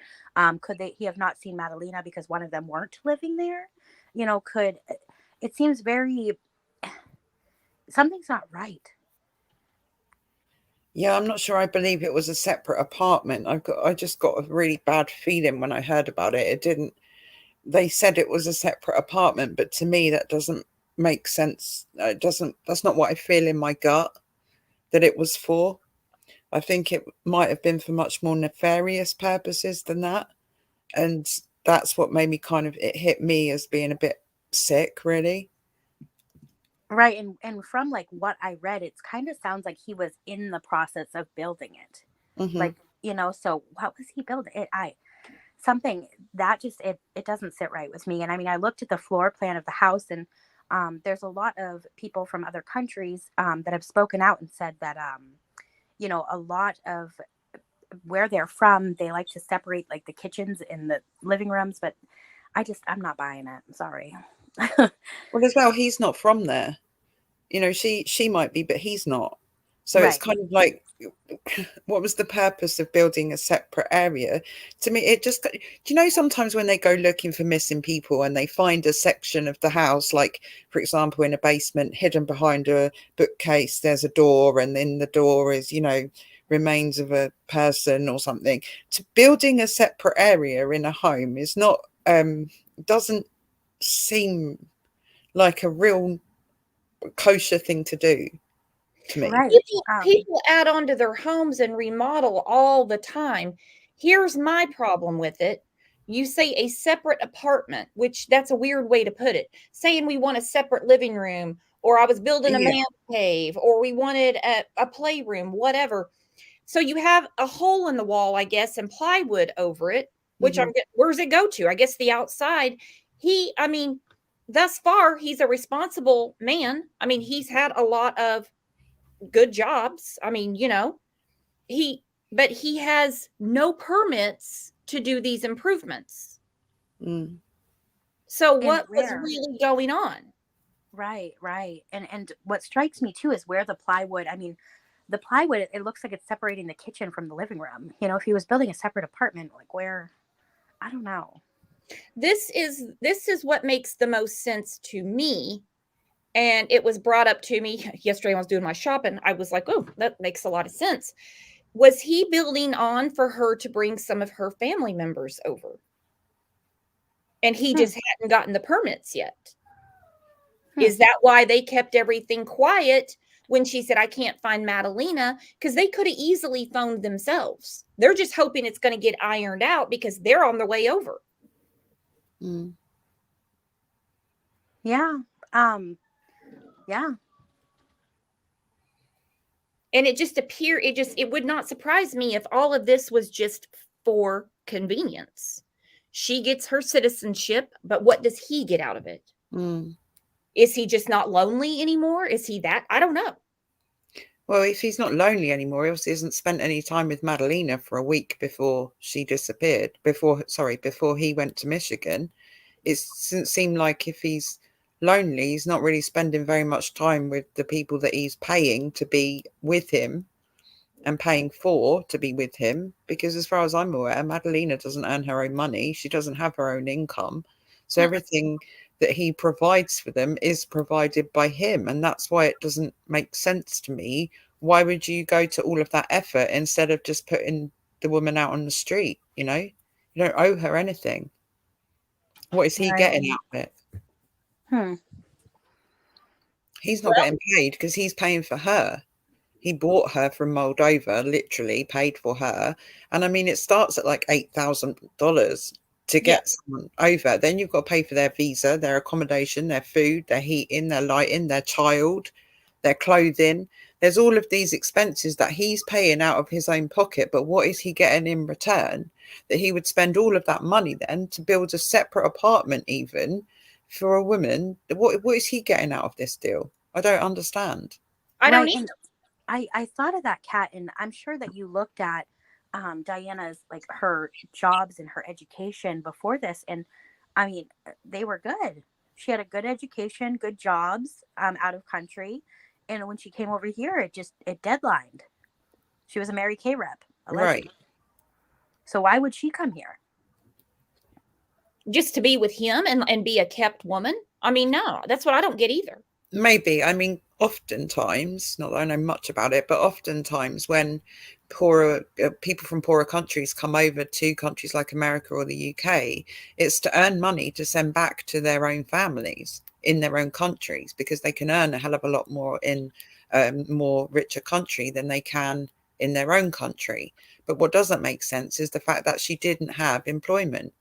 [SPEAKER 3] Could he have not seen Madalina because one of them weren't living there? It seems very, something's not right.
[SPEAKER 2] Yeah, I'm not sure I believe it was a separate apartment. I just got a really bad feeling when I heard about it. It didn't, they said it was a separate apartment, but to me that doesn't make sense. It doesn't, that's not what I feel in my gut that it was for. I think it might have been for much more nefarious purposes than that. And that's what made me kind of, it hit me as being a bit sick, really.
[SPEAKER 3] Right. And from like what I read, it's kind of sounds like he was in the process of building it.
[SPEAKER 2] Hmm.
[SPEAKER 3] Like, so what was he building? Something that just, it doesn't sit right with me. And I mean, I looked at the floor plan of the house, and there's a lot of people from other countries that have spoken out and said that, a lot of where they're from, they like to separate like the kitchens and the living rooms, but I'm not buying it. I'm sorry.
[SPEAKER 2] Well, as well, he's not from there. She might be, but he's not. So it's
[SPEAKER 3] Right.
[SPEAKER 2] kind of like, what was the purpose of building a separate area? To me, it just, do you know, sometimes when they go looking for missing people and they find a section of the house, like, for example, in a basement, hidden behind a bookcase, there's a door, and in the door is, remains of a person or something. To building a separate area in a home is not, doesn't seem like a real kosher thing to do to me.
[SPEAKER 3] Right.
[SPEAKER 1] People add on to their homes and remodel all the time. Here's my problem with it. You say a separate apartment, which that's a weird way to put it. Saying we want a separate living room, or I was building a
[SPEAKER 2] Yeah.
[SPEAKER 1] man cave, or we wanted a playroom, whatever. So you have a hole in the wall, I guess, and plywood over it, which
[SPEAKER 2] Hmm.
[SPEAKER 1] where's it go to? I guess the outside. I mean, thus far, he's a responsible man. I mean, he's had a lot of good jobs. I mean, he, but he has no permits to do these improvements.
[SPEAKER 2] Mm.
[SPEAKER 1] So
[SPEAKER 3] And
[SPEAKER 1] what was
[SPEAKER 3] where?
[SPEAKER 1] really going on?
[SPEAKER 3] Right. And what strikes me too is where the plywood, I mean, the plywood, it looks like it's separating the kitchen from the living room. If he was building a separate apartment, like where, I don't know.
[SPEAKER 1] This is what makes the most sense to me. And it was brought up to me yesterday when I was doing my shopping. I was like, oh, that makes a lot of sense. Was he building on for her to bring some of her family members over? And he
[SPEAKER 3] Hmm.
[SPEAKER 1] just hadn't gotten the permits yet.
[SPEAKER 3] Hmm.
[SPEAKER 1] Is that why they kept everything quiet when she said, I can't find Madalina? Because they could have easily phoned themselves. They're just hoping it's going to get ironed out because they're on their way over.
[SPEAKER 2] Mm.
[SPEAKER 3] Yeah. Yeah.
[SPEAKER 1] And it would not surprise me if all of this was just for convenience. She gets her citizenship, but what does he get out of it?
[SPEAKER 2] Mm.
[SPEAKER 1] Is he just not lonely anymore? Is he that? I don't know.
[SPEAKER 2] Well, if he's not lonely anymore, he obviously hasn't spent any time with Madalina for a week before she disappeared. Before he went to Michigan. It doesn't seem like if he's lonely, he's not really spending very much time with the people that he's paying to be with him and paying for to be with him. Because as far as I'm aware, Madalina doesn't earn her own money. She doesn't have her own income. So everything that he provides for them is provided by him. And that's why it doesn't make sense to me. Why would you go to all of that effort instead of just putting the woman out on the street? You don't owe her anything. What is he
[SPEAKER 3] Right.
[SPEAKER 2] getting out of it?
[SPEAKER 3] Hmm.
[SPEAKER 2] He's not
[SPEAKER 1] Well,
[SPEAKER 2] getting paid because he's paying for her. He bought her from Moldova, literally paid for her. And I mean, it starts at like $8,000 to
[SPEAKER 1] yeah.
[SPEAKER 2] get someone over. Then you've got to pay for their visa, their accommodation, their food, their heating, their lighting, their child, their clothing. There's all of these expenses that he's paying out of his own pocket. But what is he getting in return? That he would spend all of that money then to build a separate apartment, even for a woman. What is he getting out of this deal? I don't understand.
[SPEAKER 1] I don't
[SPEAKER 3] Right.
[SPEAKER 1] need
[SPEAKER 3] And I thought of that, Kat, and I'm sure that you looked at Diana's, like her jobs and her education before this. And I mean, they were good. She had a good education, good jobs out of country. And when she came over here, it deadlined. She was a Mary Kay rep, allegedly.
[SPEAKER 2] Right.
[SPEAKER 3] So why would she come here?
[SPEAKER 1] Just to be with him and be a kept woman? I mean, no, that's what I don't get either.
[SPEAKER 2] Maybe. I mean, oftentimes, not that I know much about it, but oftentimes when poorer people from poorer countries come over to countries like America or the UK, it's to earn money to send back to their own families in their own countries, because they can earn a hell of a lot more in a more richer country than they can in their own country. But what doesn't make sense is the fact that she didn't have employment.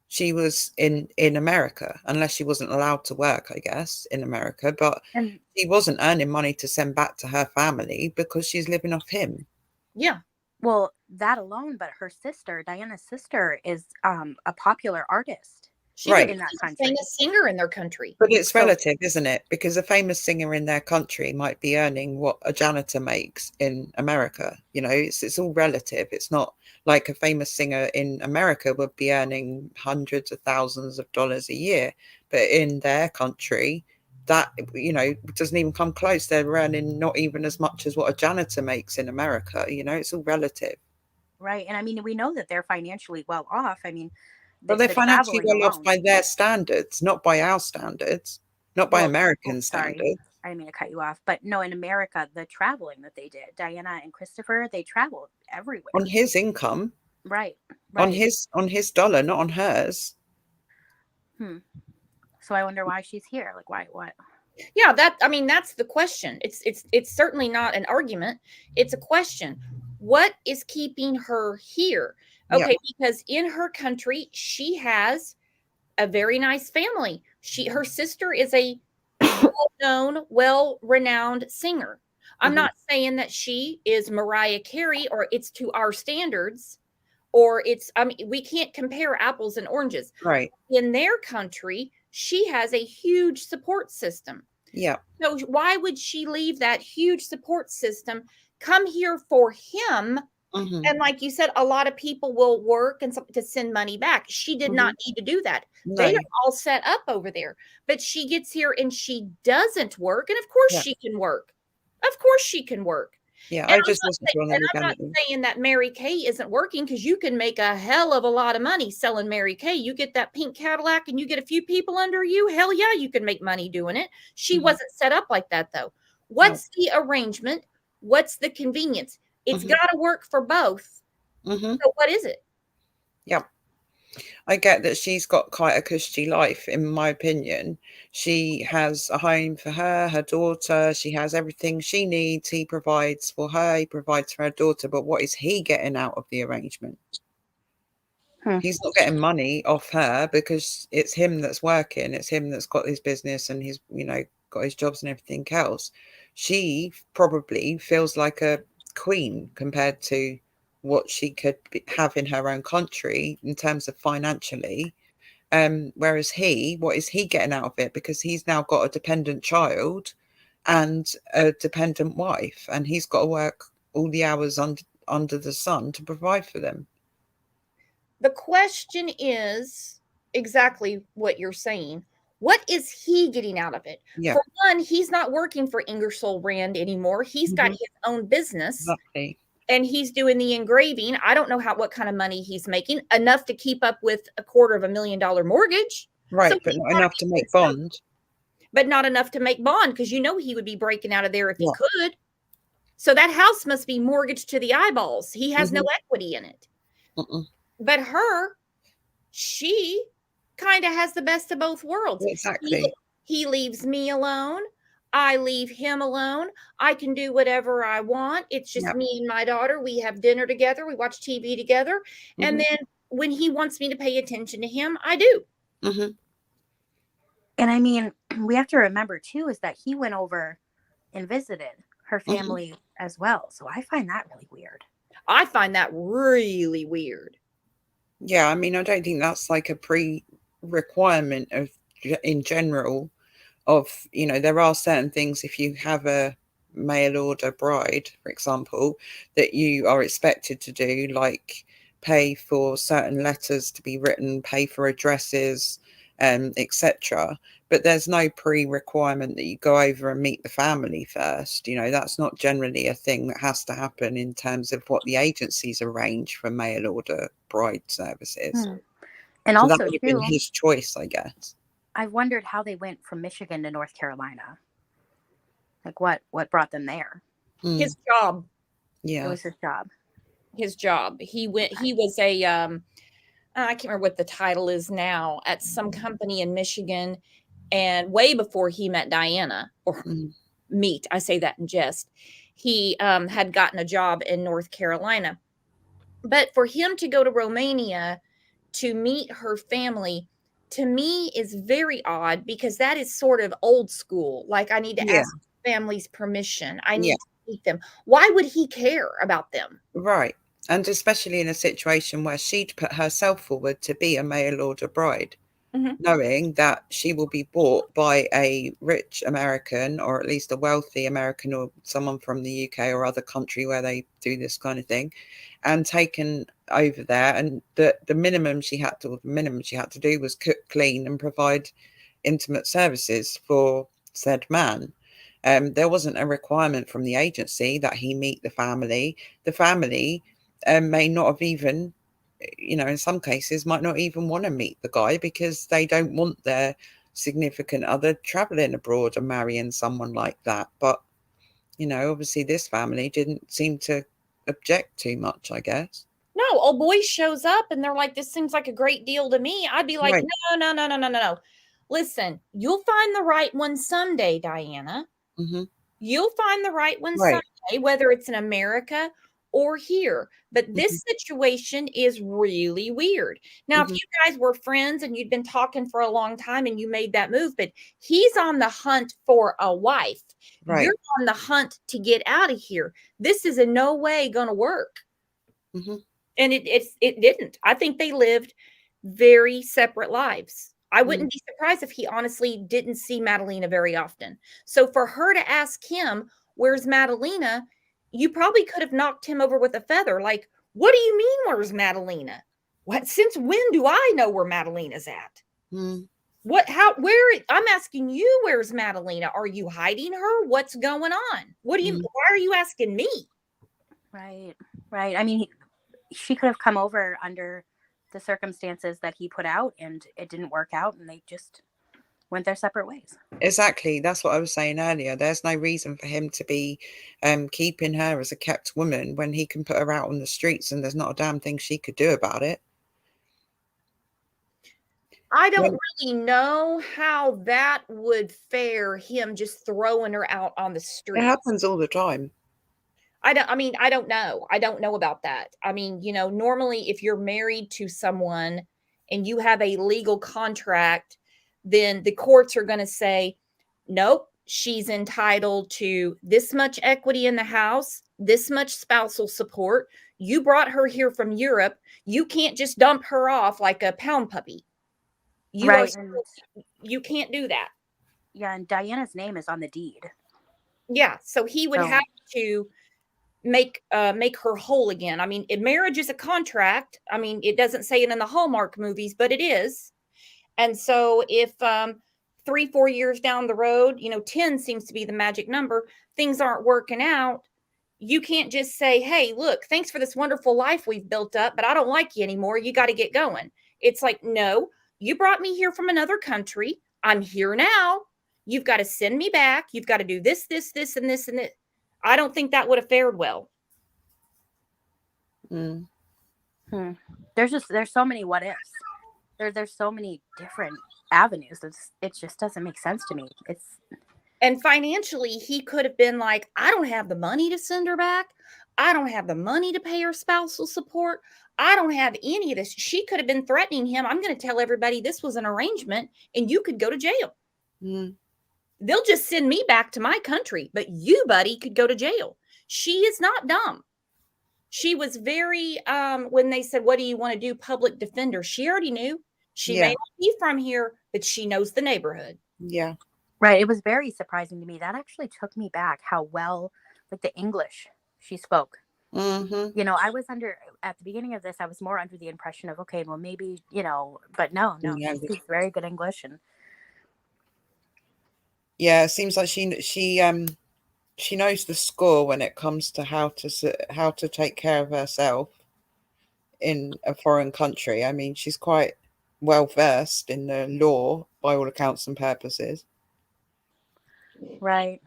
[SPEAKER 2] She was in America, unless she wasn't allowed to work, I guess, in America, but
[SPEAKER 3] And
[SPEAKER 2] she wasn't earning money to send back to her family because she's living off him.
[SPEAKER 1] Yeah.
[SPEAKER 3] well, that alone, but her sister, Diana's sister, is a popular artist
[SPEAKER 2] Right.
[SPEAKER 3] in that
[SPEAKER 1] She's a
[SPEAKER 3] country.
[SPEAKER 1] famous singer in their country.
[SPEAKER 2] But it's
[SPEAKER 3] So-
[SPEAKER 2] relative, isn't it? Because a famous singer in their country might be earning what a janitor makes in America. You know, it's all relative. It's not like a famous singer in America would be earning hundreds of thousands of dollars a year, but in their country, that, you know, doesn't even come close. They're earning not even as much as what a janitor makes in America. You know, it's all relative.
[SPEAKER 3] Right. And I mean, we know that they're financially well off. I mean,
[SPEAKER 2] Well, they're
[SPEAKER 3] the
[SPEAKER 2] financially
[SPEAKER 3] traveling
[SPEAKER 2] well off
[SPEAKER 3] alone.
[SPEAKER 2] by their standards, not by our standards, not by
[SPEAKER 3] Well,
[SPEAKER 2] American
[SPEAKER 3] sorry.
[SPEAKER 2] standards.
[SPEAKER 3] I didn't mean to cut you off, but no, in America, the traveling that they did, Diana and Christopher, they traveled everywhere.
[SPEAKER 2] On his income,
[SPEAKER 3] Right.
[SPEAKER 2] on
[SPEAKER 3] Right.
[SPEAKER 2] his dollar, not on hers.
[SPEAKER 3] So I wonder why she's here. Like, why? What?
[SPEAKER 1] Yeah, that's the question. It's certainly not an argument. It's a question. What is keeping her here?
[SPEAKER 2] Yeah.
[SPEAKER 1] Okay, because in her country, she has a very nice family. Her sister is a well-known, well-renowned singer. I'm
[SPEAKER 2] Mhm.
[SPEAKER 1] not saying that she is Mariah Carey or it's to our standards, or I mean, we can't compare apples and oranges.
[SPEAKER 2] Right.
[SPEAKER 1] In their country, she has a huge support system.
[SPEAKER 2] Yeah.
[SPEAKER 1] So why would she leave that huge support system, come here for him?
[SPEAKER 2] Mhm.
[SPEAKER 1] And like you said, a lot of people will work and to send money back. She did not need to do that. They
[SPEAKER 2] No.
[SPEAKER 1] are all set up over there. But she gets here and she doesn't work. And of course
[SPEAKER 2] Yeah.
[SPEAKER 1] she can work. Of course she can work.
[SPEAKER 2] Yeah,
[SPEAKER 1] And
[SPEAKER 2] I just wasn't sure on the
[SPEAKER 1] I'm not
[SPEAKER 2] legality.
[SPEAKER 1] saying that Mary Kay isn't working, because you can make a hell of a lot of money selling Mary Kay. You get that pink Cadillac and you get a few people under you. Hell yeah, you can make money doing it. She
[SPEAKER 2] Mhm.
[SPEAKER 1] wasn't set up like that, though. What's the arrangement? What's the convenience? It's
[SPEAKER 2] Mhm.
[SPEAKER 1] got to work for both.
[SPEAKER 2] Mhm.
[SPEAKER 1] So what is it?
[SPEAKER 2] Yeah. I get that she's got quite a cushy life, in my opinion. She has a home for her daughter. She has everything she needs. He provides for her. He provides for her daughter. But what is he getting out of the arrangement? He's not getting money off her, because it's him that's working. It's him that's got his business and he's, you know, got his jobs and everything else. She probably feels like a queen compared to what she could have in her own country in terms of financially. Whereas what is he getting out of it? Because he's now got a dependent child and a dependent wife, and he's got to work all the hours under the sun to provide for them.
[SPEAKER 1] The question is exactly what you're saying. What is he getting out of it?
[SPEAKER 2] Yeah.
[SPEAKER 1] For one, he's not working for Ingersoll Rand anymore. He's got his own business.
[SPEAKER 2] Exactly.
[SPEAKER 1] And he's doing the engraving. I don't know what kind of money he's making, enough to keep up with $250,000 mortgage.
[SPEAKER 2] Right,
[SPEAKER 1] So
[SPEAKER 2] but
[SPEAKER 1] he's
[SPEAKER 2] not
[SPEAKER 1] gotta
[SPEAKER 2] enough
[SPEAKER 1] be
[SPEAKER 2] to make
[SPEAKER 1] fixed up.
[SPEAKER 2] bond.
[SPEAKER 1] But not enough to make bond, because he would be breaking out of there if he
[SPEAKER 2] Yeah.
[SPEAKER 1] could. So that house must be mortgaged to the eyeballs. He has no equity in it. But she kind of has the best of both worlds.
[SPEAKER 2] Exactly.
[SPEAKER 1] He leaves me alone. I leave him alone. I can do whatever I want. It's just
[SPEAKER 2] Yep.
[SPEAKER 1] me and my daughter. We have dinner together. We watch TV together. And then when he wants me to pay attention to him, I do.
[SPEAKER 3] And I mean, we have to remember too, is that he went over and visited her family as well. So I find that really weird.
[SPEAKER 1] I find that really weird.
[SPEAKER 2] Yeah, I mean, I don't think that's like a pre-requirement in general of, you know, there are certain things, if you have a mail order bride, for example, that you are expected to do, like pay for certain letters to be written, pay for addresses, etc. But there's no pre-requirement that you go over and meet the family first. You know, that's not generally a thing that has to happen in terms of what the agencies arrange for mail order bride services.
[SPEAKER 3] And
[SPEAKER 2] So that
[SPEAKER 3] also,
[SPEAKER 2] would have
[SPEAKER 3] too,
[SPEAKER 2] been his choice, I guess.
[SPEAKER 3] I wondered how they went from Michigan to North Carolina. Like, what brought them there?
[SPEAKER 1] His job.
[SPEAKER 3] It
[SPEAKER 2] Yeah.
[SPEAKER 3] was his job.
[SPEAKER 1] His job. He was a I can't remember what the title is now, at some company in Michigan, and way before he met Diana, or meet, I say that in jest, he had gotten a job in North Carolina. But for him to go to Romania to meet her family, to me, is very odd, because that is sort of old school. Like, I need to
[SPEAKER 2] Yeah.
[SPEAKER 1] ask family's permission. I need
[SPEAKER 2] Yeah.
[SPEAKER 1] to meet them. Why would he care about them?
[SPEAKER 2] Right. And especially in a situation where she'd put herself forward to be a mail order bride, knowing that she will be bought by a rich American, or at least a wealthy American, or someone from the UK or other country where they do this kind of thing, and taken over there. And the minimum she had to do was cook, clean, and provide intimate services for said man. There wasn't a requirement from the agency that he meet the family. The family may not have even, you know, in some cases might not even want to meet the guy, because they don't want their significant other traveling abroad and marrying someone like that. But, you know, obviously this family didn't seem to object too much, I guess.
[SPEAKER 1] No, old boy shows up and they're like, this seems like a great deal to me. I'd be like,
[SPEAKER 2] Right.
[SPEAKER 1] no. Listen, you'll find the right one someday, Diana.
[SPEAKER 2] Mm-hmm.
[SPEAKER 1] You'll find the right one
[SPEAKER 2] Right.
[SPEAKER 1] someday, whether it's in America or here. But this situation is really weird. Now, if you guys were friends and you'd been talking for a long time and you made that move, but he's on the hunt for a wife.
[SPEAKER 2] Right.
[SPEAKER 1] You're on the hunt to get out of here. This is in no way going to work. And it didn't. I think they lived very separate lives. I wouldn't be surprised if he honestly didn't see Madalina very often. So for her to ask him, where's Madalina? You probably could have knocked him over with a feather. Like, what do you mean, where's Madalina? What? Since when do I know where Madalina's at? What? How? Where? I'm asking you, where's Madalina? Are you hiding her? What's going on? What do you? Why are you asking me?
[SPEAKER 3] Right. I mean, she could have come over under the circumstances that he put out, and it didn't work out, and they just went their separate ways.
[SPEAKER 2] Exactly. That's what I was saying earlier. There's no reason for him to be keeping her as a kept woman when he can put her out on the streets and there's not a damn thing she could do about it.
[SPEAKER 1] I don't really know how that would fare, him just throwing her out on the street.
[SPEAKER 2] It happens all the time.
[SPEAKER 1] I don't know. I don't know about that. I mean, you know, normally if you're married to someone and you have a legal contract, then the courts are going to say, nope, she's entitled to this much equity in the house, this much spousal support. You brought her here from Europe. You can't just dump her off like a pound puppy. You can't do that.
[SPEAKER 3] Yeah, and Diana's name is on the deed.
[SPEAKER 1] Yeah, so he would have to make her whole again. I mean, marriage is a contract. I mean, it doesn't say it in the Hallmark movies, but it is. And so if 3-4 years down the road, 10 seems to be the magic number, things aren't working out, you can't just say, hey, look, thanks for this wonderful life we've built up, but I don't like you anymore. You got to get going. It's like, no, you brought me here from another country. I'm here now. You've got to send me back. You've got to do this, and this, and this. I don't think that would have fared well.
[SPEAKER 3] There's so many what ifs. There's so many different avenues. It just doesn't make sense to me.
[SPEAKER 1] And financially, he could have been like, I don't have the money to send her back. I don't have the money to pay her spousal support. I don't have any of this. She could have been threatening him. I'm going to tell everybody this was an arrangement and you could go to jail. They'll just send me back to my country, but you, buddy, could go to jail. She is not dumb. She was very, when they said, what do you want to do? Public defender. She already knew. She may not be from here, but she knows the neighborhood.
[SPEAKER 2] Yeah.
[SPEAKER 3] Right. It was very surprising to me. That actually took me back how well, like, the English she spoke.
[SPEAKER 2] Mm-hmm.
[SPEAKER 3] You know, I was at the beginning of this, I was more under the impression of, okay, well, maybe, but no,
[SPEAKER 2] Yeah,
[SPEAKER 3] she speaks very good English. And
[SPEAKER 2] yeah. It seems like she knows the score when it comes to how to take care of herself in a foreign country. I mean, she's quite well versed in the law by all accounts and purposes.
[SPEAKER 3] right.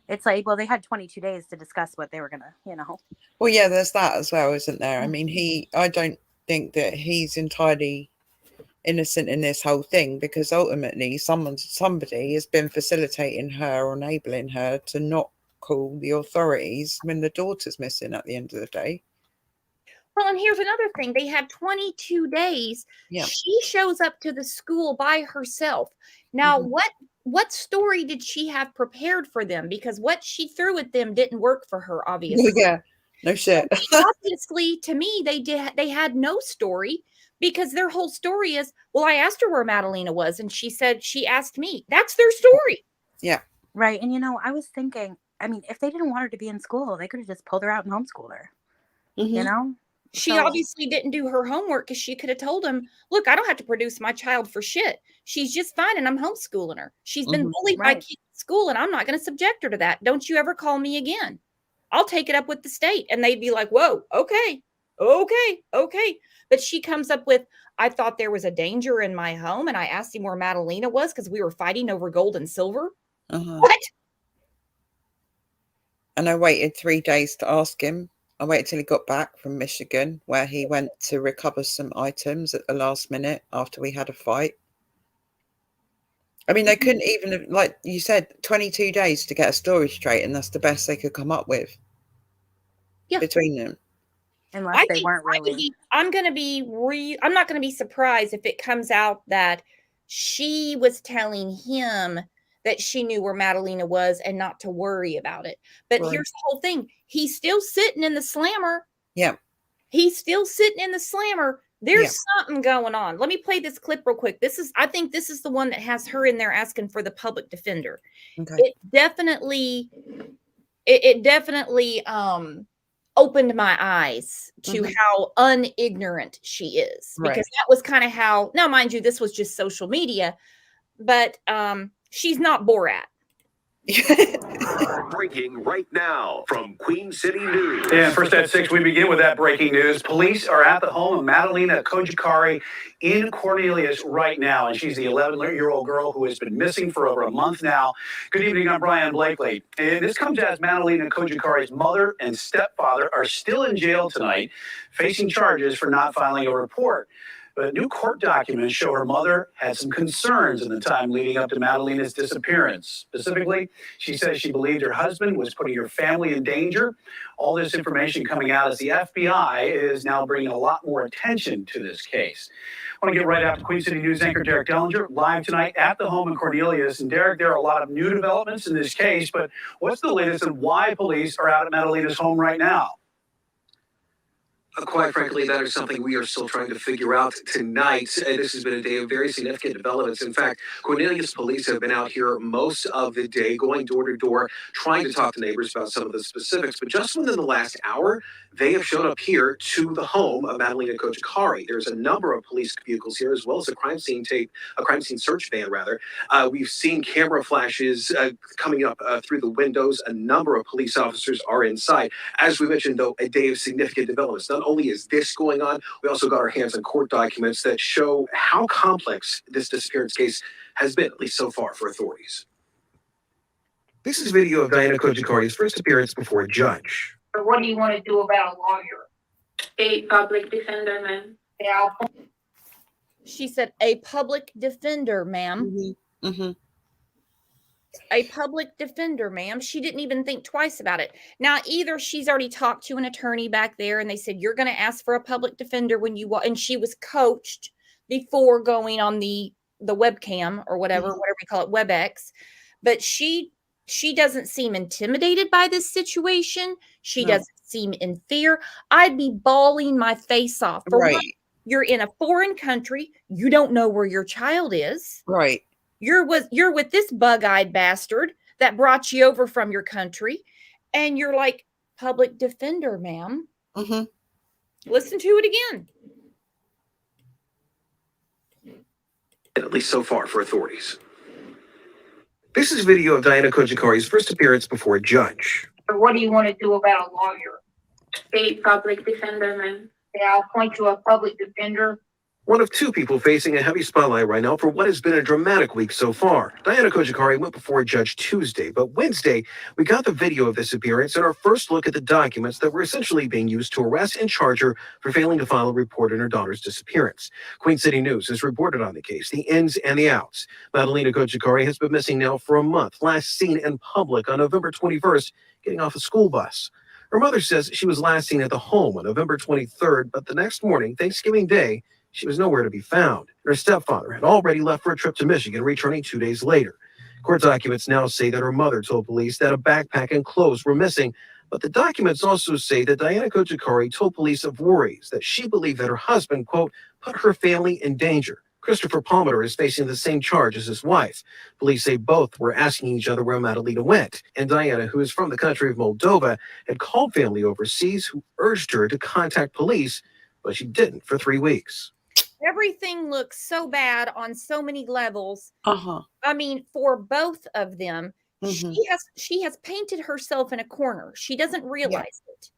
[SPEAKER 3] It's like, well, they had 22 days to discuss what they were going to.
[SPEAKER 2] Well, yeah, there's that as well, isn't there? I mean, I don't think that he's entirely innocent in this whole thing, because ultimately somebody has been facilitating her or enabling her to not call the authorities when the daughter's missing at the end of the day.
[SPEAKER 1] Well, and here's another thing. They had 22 days.
[SPEAKER 2] Yeah.
[SPEAKER 1] She shows up to the school by herself. Now,
[SPEAKER 2] Mhm.
[SPEAKER 1] what story did she have prepared for them? Because what she threw at them didn't work for her, obviously.
[SPEAKER 2] Yeah, no shit.
[SPEAKER 1] Obviously, to me, they had no story, because their whole story is, well, I asked her where Madalina was, and she said she asked me. That's their story.
[SPEAKER 2] Yeah.
[SPEAKER 3] Right. And, I was thinking, I mean, if they didn't want her to be in school, they could have just pulled her out and homeschooled her,
[SPEAKER 2] Mhm.
[SPEAKER 1] She obviously didn't do her homework, because she could have told him, look, I don't have to produce my child for shit. She's just fine, and I'm homeschooling her. She's been
[SPEAKER 2] Mhm.
[SPEAKER 1] bullied by
[SPEAKER 3] Right.
[SPEAKER 1] kids at school, and I'm not going to subject her to that. Don't you ever call me again. I'll take it up with the state. And they'd be like, whoa, okay, okay, okay. But she comes up with, I thought there was a danger in my home, and I asked him where Madalina was because we were fighting over gold and silver.
[SPEAKER 2] Uh-huh.
[SPEAKER 1] What?
[SPEAKER 2] And I waited 3 days to ask him. I waited till he got back from Michigan, where he went to recover some items at the last minute after we had a fight. I mean, they couldn't even, like you said, 22 days to get a story straight, and that's the best they could come up with.
[SPEAKER 1] Yeah.
[SPEAKER 2] Between them.
[SPEAKER 3] Unless they weren't really.
[SPEAKER 1] I'm not going to be surprised if it comes out that she was telling him that she knew where Madalina was and not to worry about it. But
[SPEAKER 2] Right.
[SPEAKER 1] here's the whole thing. He's still sitting in the slammer.
[SPEAKER 2] Yeah.
[SPEAKER 1] He's still sitting in the slammer. There's
[SPEAKER 2] Yeah.
[SPEAKER 1] something going on. Let me play this clip real quick. I think this is the one that has her in there asking for the public defender.
[SPEAKER 2] Okay.
[SPEAKER 1] It definitely opened my eyes to how unignorant she is, because
[SPEAKER 2] Right.
[SPEAKER 1] that was kind of how, now mind you, this was just social media, but she's not Borat.
[SPEAKER 4] Breaking right now from Queen City News.
[SPEAKER 5] And first at 6, we begin with that breaking news. Police are at the home of Madalina Cojocari in Cornelius right now, and she's the 11-year-old girl who has been missing for over a month now. Good evening, I'm Brian Blakely. And this comes as Madalina Cojocari's mother and stepfather are still in jail tonight, facing charges for not filing a report. But new court documents show her mother had some concerns in the time leading up to Madalina's disappearance. Specifically, she says she believed her husband was putting her family in danger. All this information coming out as the FBI is now bringing a lot more attention to this case. I want to get right out to Queen City News anchor Derek Dellinger, live tonight at the home in Cornelius. And Derek, there are a lot of new developments in this case, but what's the latest and why police are out at Madalina's home right now?
[SPEAKER 4] Quite frankly, that is something we are still trying to figure out tonight. This has been a day of very significant developments. In fact, Cornelius police have been out here most of the day, going door to door, trying to talk to neighbors about some of the specifics. But just within the last hour, they have shown up here to the home of Madalina Cojocari. There's a number of police vehicles here, as well as a crime scene search van, rather. We've seen camera flashes coming up through the windows. A number of police officers are inside. As we mentioned, though, a day of significant developments. Not only is this going on, we also got our hands on court documents that show how complex this disappearance case has been, at least so far, for authorities. This is video of Diana Cojocari's first appearance before a judge.
[SPEAKER 1] What do you want to do about a lawyer?
[SPEAKER 6] A public defender, ma'am.
[SPEAKER 1] Yeah. She said, a public defender, ma'am.
[SPEAKER 2] Mm-hmm. Mm-hmm.
[SPEAKER 1] A public defender, ma'am. She didn't even think twice about it. Now, either she's already talked to an attorney back there and they said, you're going to ask for a public defender when you and she was coached before going on the webcam or whatever you call it, WebEx. But she doesn't seem intimidated by this situation. She doesn't seem in fear. I'd be bawling my face off. For one, you're in a foreign country. You don't know where your child is.
[SPEAKER 2] Right.
[SPEAKER 1] You're with this bug-eyed bastard that brought you over from your country, and you're like, public defender, ma'am.
[SPEAKER 2] Mm-hmm.
[SPEAKER 1] Listen to it again.
[SPEAKER 4] At least so far for authorities. This is video of Diana Cojocari's first appearance before a judge.
[SPEAKER 6] What do you want to do about a lawyer? State public defender, ma'am. Yeah, I'll point to a public defender.
[SPEAKER 4] One of two people facing a heavy spotlight right now for what has been a dramatic week so far. Diana Cojocari went before a judge Tuesday, but Wednesday, we got the video of this appearance and our first look at the documents that were essentially being used to arrest and charge her for failing to file a report on her daughter's disappearance. Queen City News has reported on the case, the ins and the outs. Madalina Cojocari has been missing now for a month, last seen in public on November 21st, getting off a school bus. Her mother says she was last seen at the home on November 23rd, but the next morning, Thanksgiving Day, she was nowhere to be found. Her stepfather had already left for a trip to Michigan, returning 2 days later. Court documents now say that her mother told police that a backpack and clothes were missing, but the documents also say that Diana Cojocari told police of worries that she believed that her husband, quote, put her family in danger. Christopher Palmer is facing the same charge as his wife. Police say both were asking each other where Madalina went, and Diana, who is from the country of Moldova, had called family overseas who urged her to contact police, but she didn't for 3 weeks.
[SPEAKER 1] Everything looks so bad on so many levels.
[SPEAKER 2] Uh-huh.
[SPEAKER 1] I mean, for both of them,
[SPEAKER 2] Mhm.
[SPEAKER 1] she has painted herself in a corner. She doesn't realize it.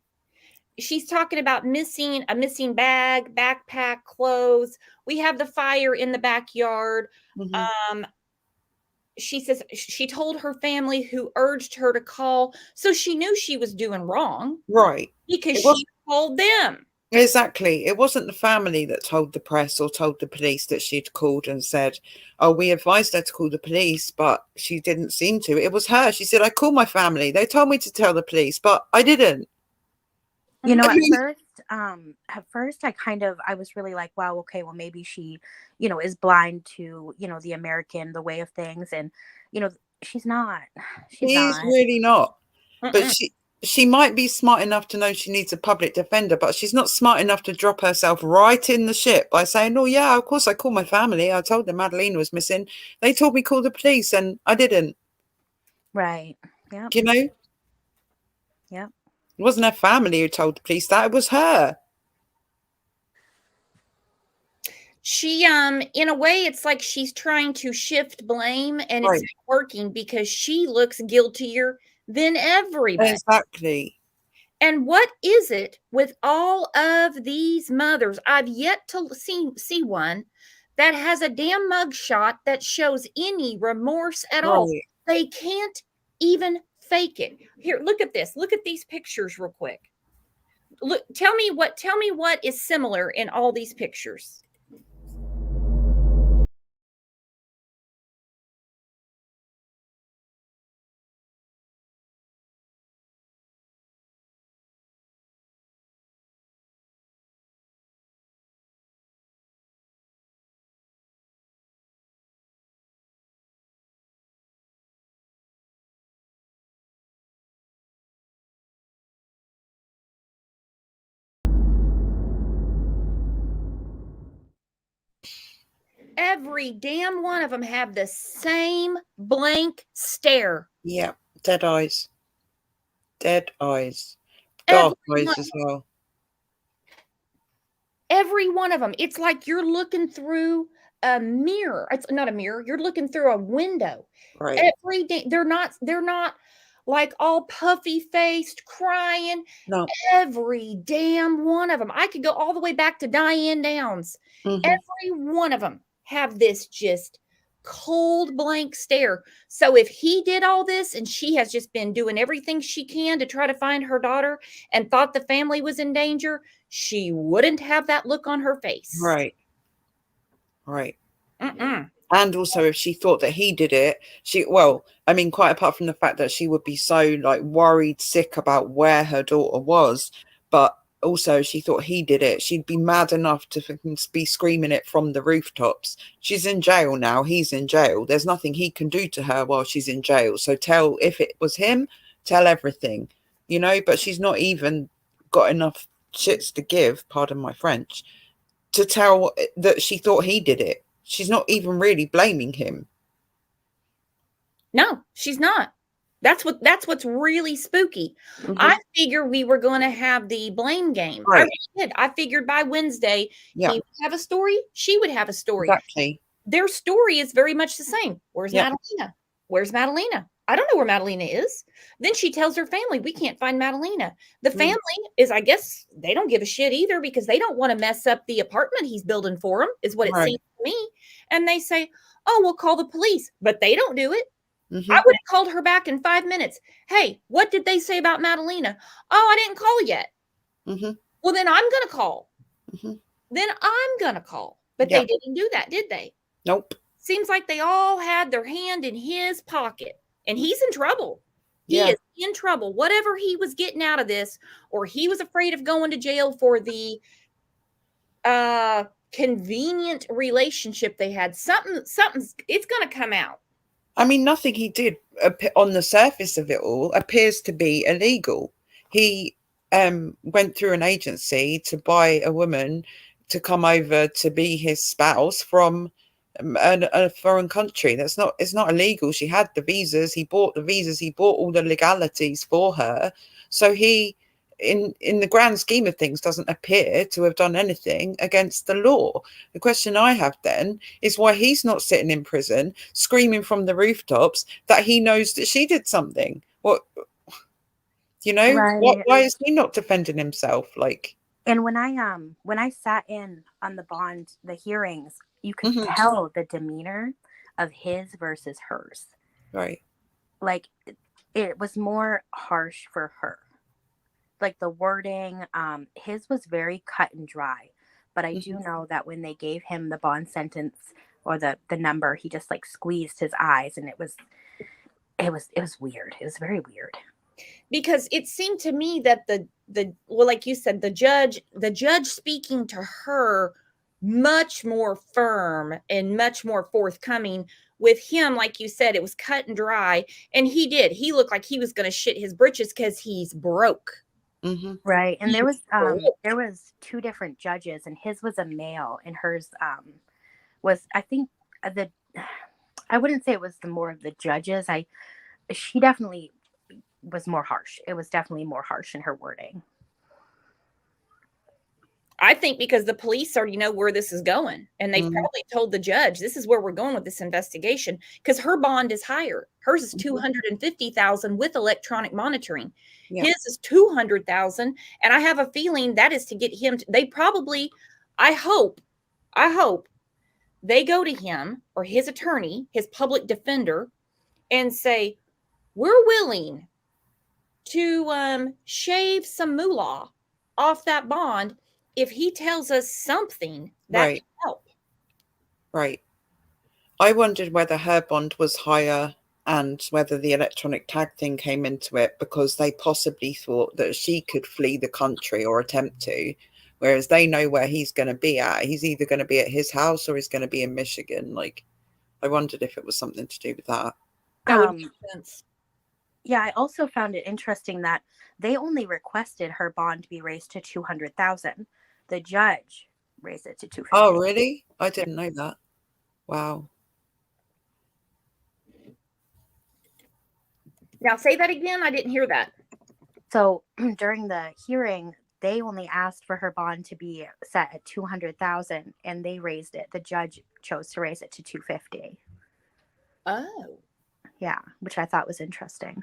[SPEAKER 1] She's talking about a missing bag, backpack, clothes. We have the fire in the backyard.
[SPEAKER 2] Mhm.
[SPEAKER 1] She says she told her family, who urged her to call, so she knew she was doing wrong
[SPEAKER 2] Right.
[SPEAKER 1] because
[SPEAKER 2] It
[SPEAKER 1] she
[SPEAKER 2] wasn't
[SPEAKER 1] told them.
[SPEAKER 2] exactly. It wasn't the family that told the press or told the police that she'd called and said, "Oh, we advised her to call the police, but she didn't seem to." It was her. She said, "I called my family. They told me to tell the police, but I didn't."
[SPEAKER 3] You know,
[SPEAKER 2] I mean,
[SPEAKER 3] at first I was really like, wow, okay, well maybe she, is blind to, the American, the way of things. And, she's not. She's
[SPEAKER 2] she's
[SPEAKER 3] not.
[SPEAKER 2] really not. But
[SPEAKER 1] Mm-mm.
[SPEAKER 2] she might be smart enough to know she needs a public defender, but she's not smart enough to drop herself right in the ship by saying, "Oh yeah, of course I called my family. I told them Madalena was missing. They told me call the police and I didn't."
[SPEAKER 3] Right. Yep.
[SPEAKER 2] You know?
[SPEAKER 3] Yep.
[SPEAKER 2] It wasn't her family who told the police that, it was her.
[SPEAKER 1] She in a way, it's like she's trying to shift blame, and it's
[SPEAKER 2] Right.
[SPEAKER 1] not working because she looks guiltier than everybody.
[SPEAKER 2] Exactly.
[SPEAKER 1] And what is it with all of these mothers? I've yet to see one that has a damn mugshot that shows any remorse at all.
[SPEAKER 2] Right.
[SPEAKER 1] They can't even fake it. Here, look at this. Look at these pictures real quick. Look, tell me what is similar in all these pictures. Every damn one of them have the same blank stare.
[SPEAKER 2] Yeah. Dead eyes. Dead eyes. Dark
[SPEAKER 1] Every
[SPEAKER 2] eyes as well.
[SPEAKER 1] Every one of them. It's like you're looking through a mirror. It's not a mirror. You're looking through a window.
[SPEAKER 2] Right.
[SPEAKER 1] Every day they're not like all puffy faced crying.
[SPEAKER 2] No.
[SPEAKER 1] Every damn one of them. I could go all the way back to Diane Downs.
[SPEAKER 2] Mhm.
[SPEAKER 1] Every one of them have this just cold blank stare. So if he did all this and she has just been doing everything she can to try to find her daughter and thought the family was in danger, she wouldn't have that look on her face.
[SPEAKER 2] Right. Right.
[SPEAKER 1] Mm-mm.
[SPEAKER 2] And also, if she thought that he did it, quite apart from the fact that she would be so like worried, sick about where her daughter was, but also she thought he did it, she'd be mad enough to be screaming it from the rooftops. She's in jail now. He's in jail. There's nothing he can do to her while she's in jail. So if it was him, tell everything, but she's not even got enough shits to give, pardon my French, to tell that she thought he did it. She's not even really blaming him.
[SPEAKER 1] No, she's not. That's what's really spooky.
[SPEAKER 2] Mhm.
[SPEAKER 1] I figured we were going to have the blame game. I
[SPEAKER 2] Right.
[SPEAKER 1] really did. I figured by Wednesday
[SPEAKER 2] Yeah,
[SPEAKER 1] he would have a story, she would have a story.
[SPEAKER 2] exactly.
[SPEAKER 1] Their story is very much the same. Where's
[SPEAKER 2] Yep.
[SPEAKER 1] Madalina? Where's Madalina? I don't know where Madalina is. Then she tells her family, we can't find Madalina. The
[SPEAKER 2] Mm.
[SPEAKER 1] family is, I guess, they don't give a shit either because they don't want to mess up the apartment he's building for them, is what it
[SPEAKER 2] Right.
[SPEAKER 1] seems to me. And they say, oh, we'll call the police. But they don't do it. I
[SPEAKER 2] Mhm.
[SPEAKER 1] would have called her back in 5 minutes. Hey, what did they say about Madalina? Oh, I didn't call yet.
[SPEAKER 2] Mhm.
[SPEAKER 1] Well, then I'm going to call.
[SPEAKER 2] Mhm.
[SPEAKER 1] Then I'm going to call. But
[SPEAKER 2] Yep.
[SPEAKER 1] they didn't do that, did they?
[SPEAKER 2] Nope.
[SPEAKER 1] Seems like they all had their hand in his pocket. And he's in trouble. He
[SPEAKER 2] Yeah.
[SPEAKER 1] is in trouble. Whatever he was getting out of this, or he was afraid of going to jail for the convenient relationship they had. Something's it's going to come out.
[SPEAKER 2] I mean, nothing he did on the surface of it all appears to be illegal. He went through an agency to buy a woman to come over to be his spouse from a foreign country. It's not illegal. She had the visas. He bought the visas. He bought all the legalities for her. So he, in the grand scheme of things, doesn't appear to have done anything against the law. The question I have then is why he's not sitting in prison screaming from the rooftops that he knows that she did something. What,
[SPEAKER 3] Right.
[SPEAKER 2] why is he not defending himself? Like,
[SPEAKER 3] And when I sat in on the hearings, you could
[SPEAKER 2] Mhm.
[SPEAKER 3] tell the demeanor of his versus hers.
[SPEAKER 2] right.
[SPEAKER 3] Like it was more harsh for her. Like the wording, his was very cut and dry. But I do know that when they gave him the bond sentence or the number, he just like squeezed his eyes, and it was weird. It was very weird.
[SPEAKER 1] Because it seemed to me that the well, like you said, the judge speaking to her much more firm and much more forthcoming. With him, like you said, it was cut and dry, and he looked like he was going to shit his britches because he's broke.
[SPEAKER 2] Mm-hmm.
[SPEAKER 3] Right. And there was
[SPEAKER 1] broke.
[SPEAKER 3] 2 different judges, and his was a male, and hers was, I think, I wouldn't say it was the more of the judges. She definitely was more harsh. It was definitely more harsh in her wording.
[SPEAKER 1] I think because the police already know where this is going, and they probably told the judge, this is where we're going with this investigation, because her bond is higher. Hers is $250,000 with electronic monitoring.
[SPEAKER 2] Yeah.
[SPEAKER 1] His is $200,000, and I have a feeling that is to get him. They probably, I hope, they go to him or his attorney, his public defender, and say, we're willing to shave some moolah off that bond if he tells us something that can help.
[SPEAKER 2] Right. I wondered whether her bond was higher and whether the electronic tag thing came into it because they possibly thought that she could flee the country or attempt to, whereas they know where he's going to be at. He's either going to be at his house or he's going to be in Michigan. Like, I wondered if it was something to do with that.
[SPEAKER 1] That would make sense.
[SPEAKER 3] Yeah, I also found it interesting that they only requested her bond be raised to $200,000. The judge raised it to $250,000.
[SPEAKER 2] Oh, really? I didn't know that. Wow.
[SPEAKER 1] Now say that again. I didn't hear that.
[SPEAKER 3] So during the hearing, they only asked for her bond to be set at $200,000, and they raised it. The judge chose to raise it to $250,000.
[SPEAKER 1] Oh,
[SPEAKER 3] yeah, which I thought was interesting.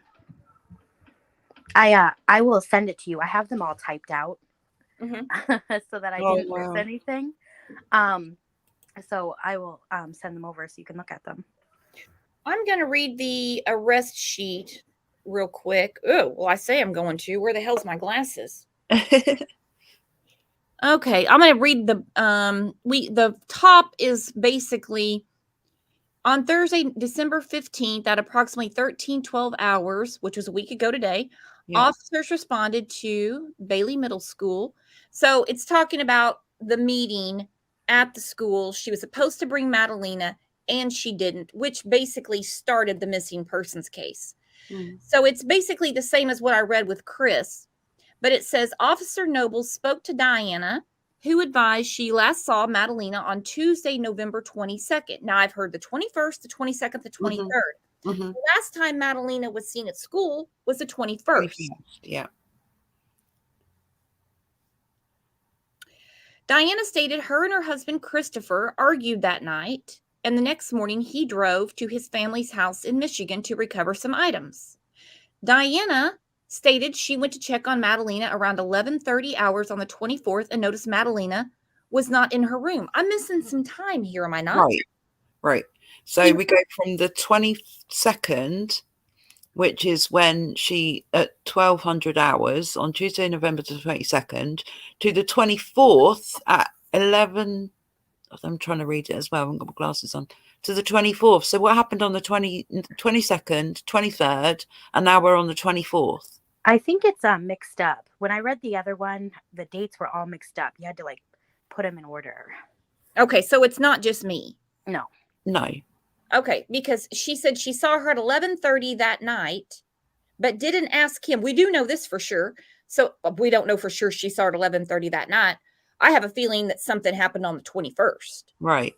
[SPEAKER 3] I will send it to you. I have them all typed out so that I didn't miss anything. So I will send them over so you can look at them.
[SPEAKER 1] I'm going to read the arrest sheet real quick. Oh, well, I say I'm going to. Where the hell's my glasses? Okay, I'm going to read the top is basically on Thursday, December 15th at approximately 13:12 hours, which was a week ago today. Yeah. Officers responded to Bailey Middle School. So it's talking about the meeting at the school. She was supposed to bring Madalina and she didn't, which basically started the missing persons case. So it's basically the same as what I read with Chris, but it says Officer Noble spoke to Diana, who advised she last saw Madalina on Tuesday, November 22nd. Now I've heard the 21st, the 22nd, the 23rd.
[SPEAKER 2] Mhm.
[SPEAKER 1] The last time Madalina was seen at school was the 21st.
[SPEAKER 2] Yeah.
[SPEAKER 1] Diana stated her and her husband Christopher argued that night, and the next morning he drove to his family's house in Michigan to recover some items. Diana stated she went to check on Madalina around 11:30 hours on the 24th and noticed Madalina was not in her room. I'm missing some time here, am I not?
[SPEAKER 2] Right. So we go from the 22nd, which is when she, at 1200 hours on Tuesday, November the 22nd, to the 24th at 11. I'm trying to read it as well. I haven't got my glasses on. To the 24th. So what happened on the 22nd, 23rd, and now we're on the 24th?
[SPEAKER 3] I think it's mixed up. When I read the other one, the dates were all mixed up. You had to like put them in order.
[SPEAKER 1] Okay, so it's not just me.
[SPEAKER 3] No.
[SPEAKER 1] Okay, because she said she saw her at 11:30 that night, but didn't ask him. We do know this for sure. So we don't know for sure she saw her at 11:30 that night. I have a feeling that something happened on the 21st.
[SPEAKER 2] Right.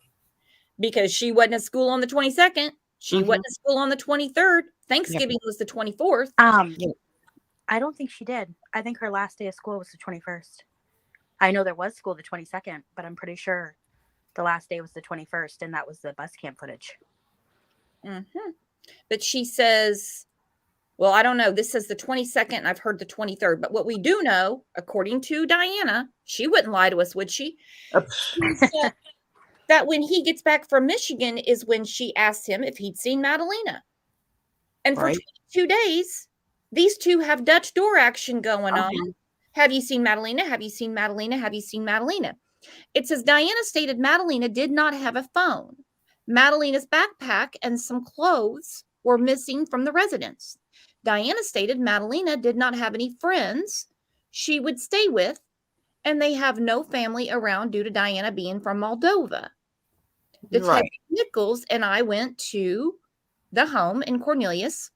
[SPEAKER 1] Because she wasn't at school on the 22nd. She wasn't at school on the 23rd. Thanksgiving was the 24th.
[SPEAKER 3] I don't think she did. I think her last day of school was the 21st. I know there was school the 22nd, but I'm pretty sure the last day was the 21st, and that was the bus camp footage.
[SPEAKER 1] But she says, well, I don't know. This says the 22nd, and I've heard the 23rd. But what we do know, according to Diana, she wouldn't lie to us, would she? She said that when he gets back from Michigan is when she asked him if he'd seen Madalina. And for 22 days, these two have Dutch door action going on. Have you seen Madalina? Have you seen Madalina? Have you seen Madalina? It says Diana stated Madalina did not have a phone. Madalina's backpack and some clothes were missing from the residence. Diana stated Madalina did not have any friends she would stay with, and they have no family around due to Diana being from Moldova. Detective Nichols and I went to the home in Cornelius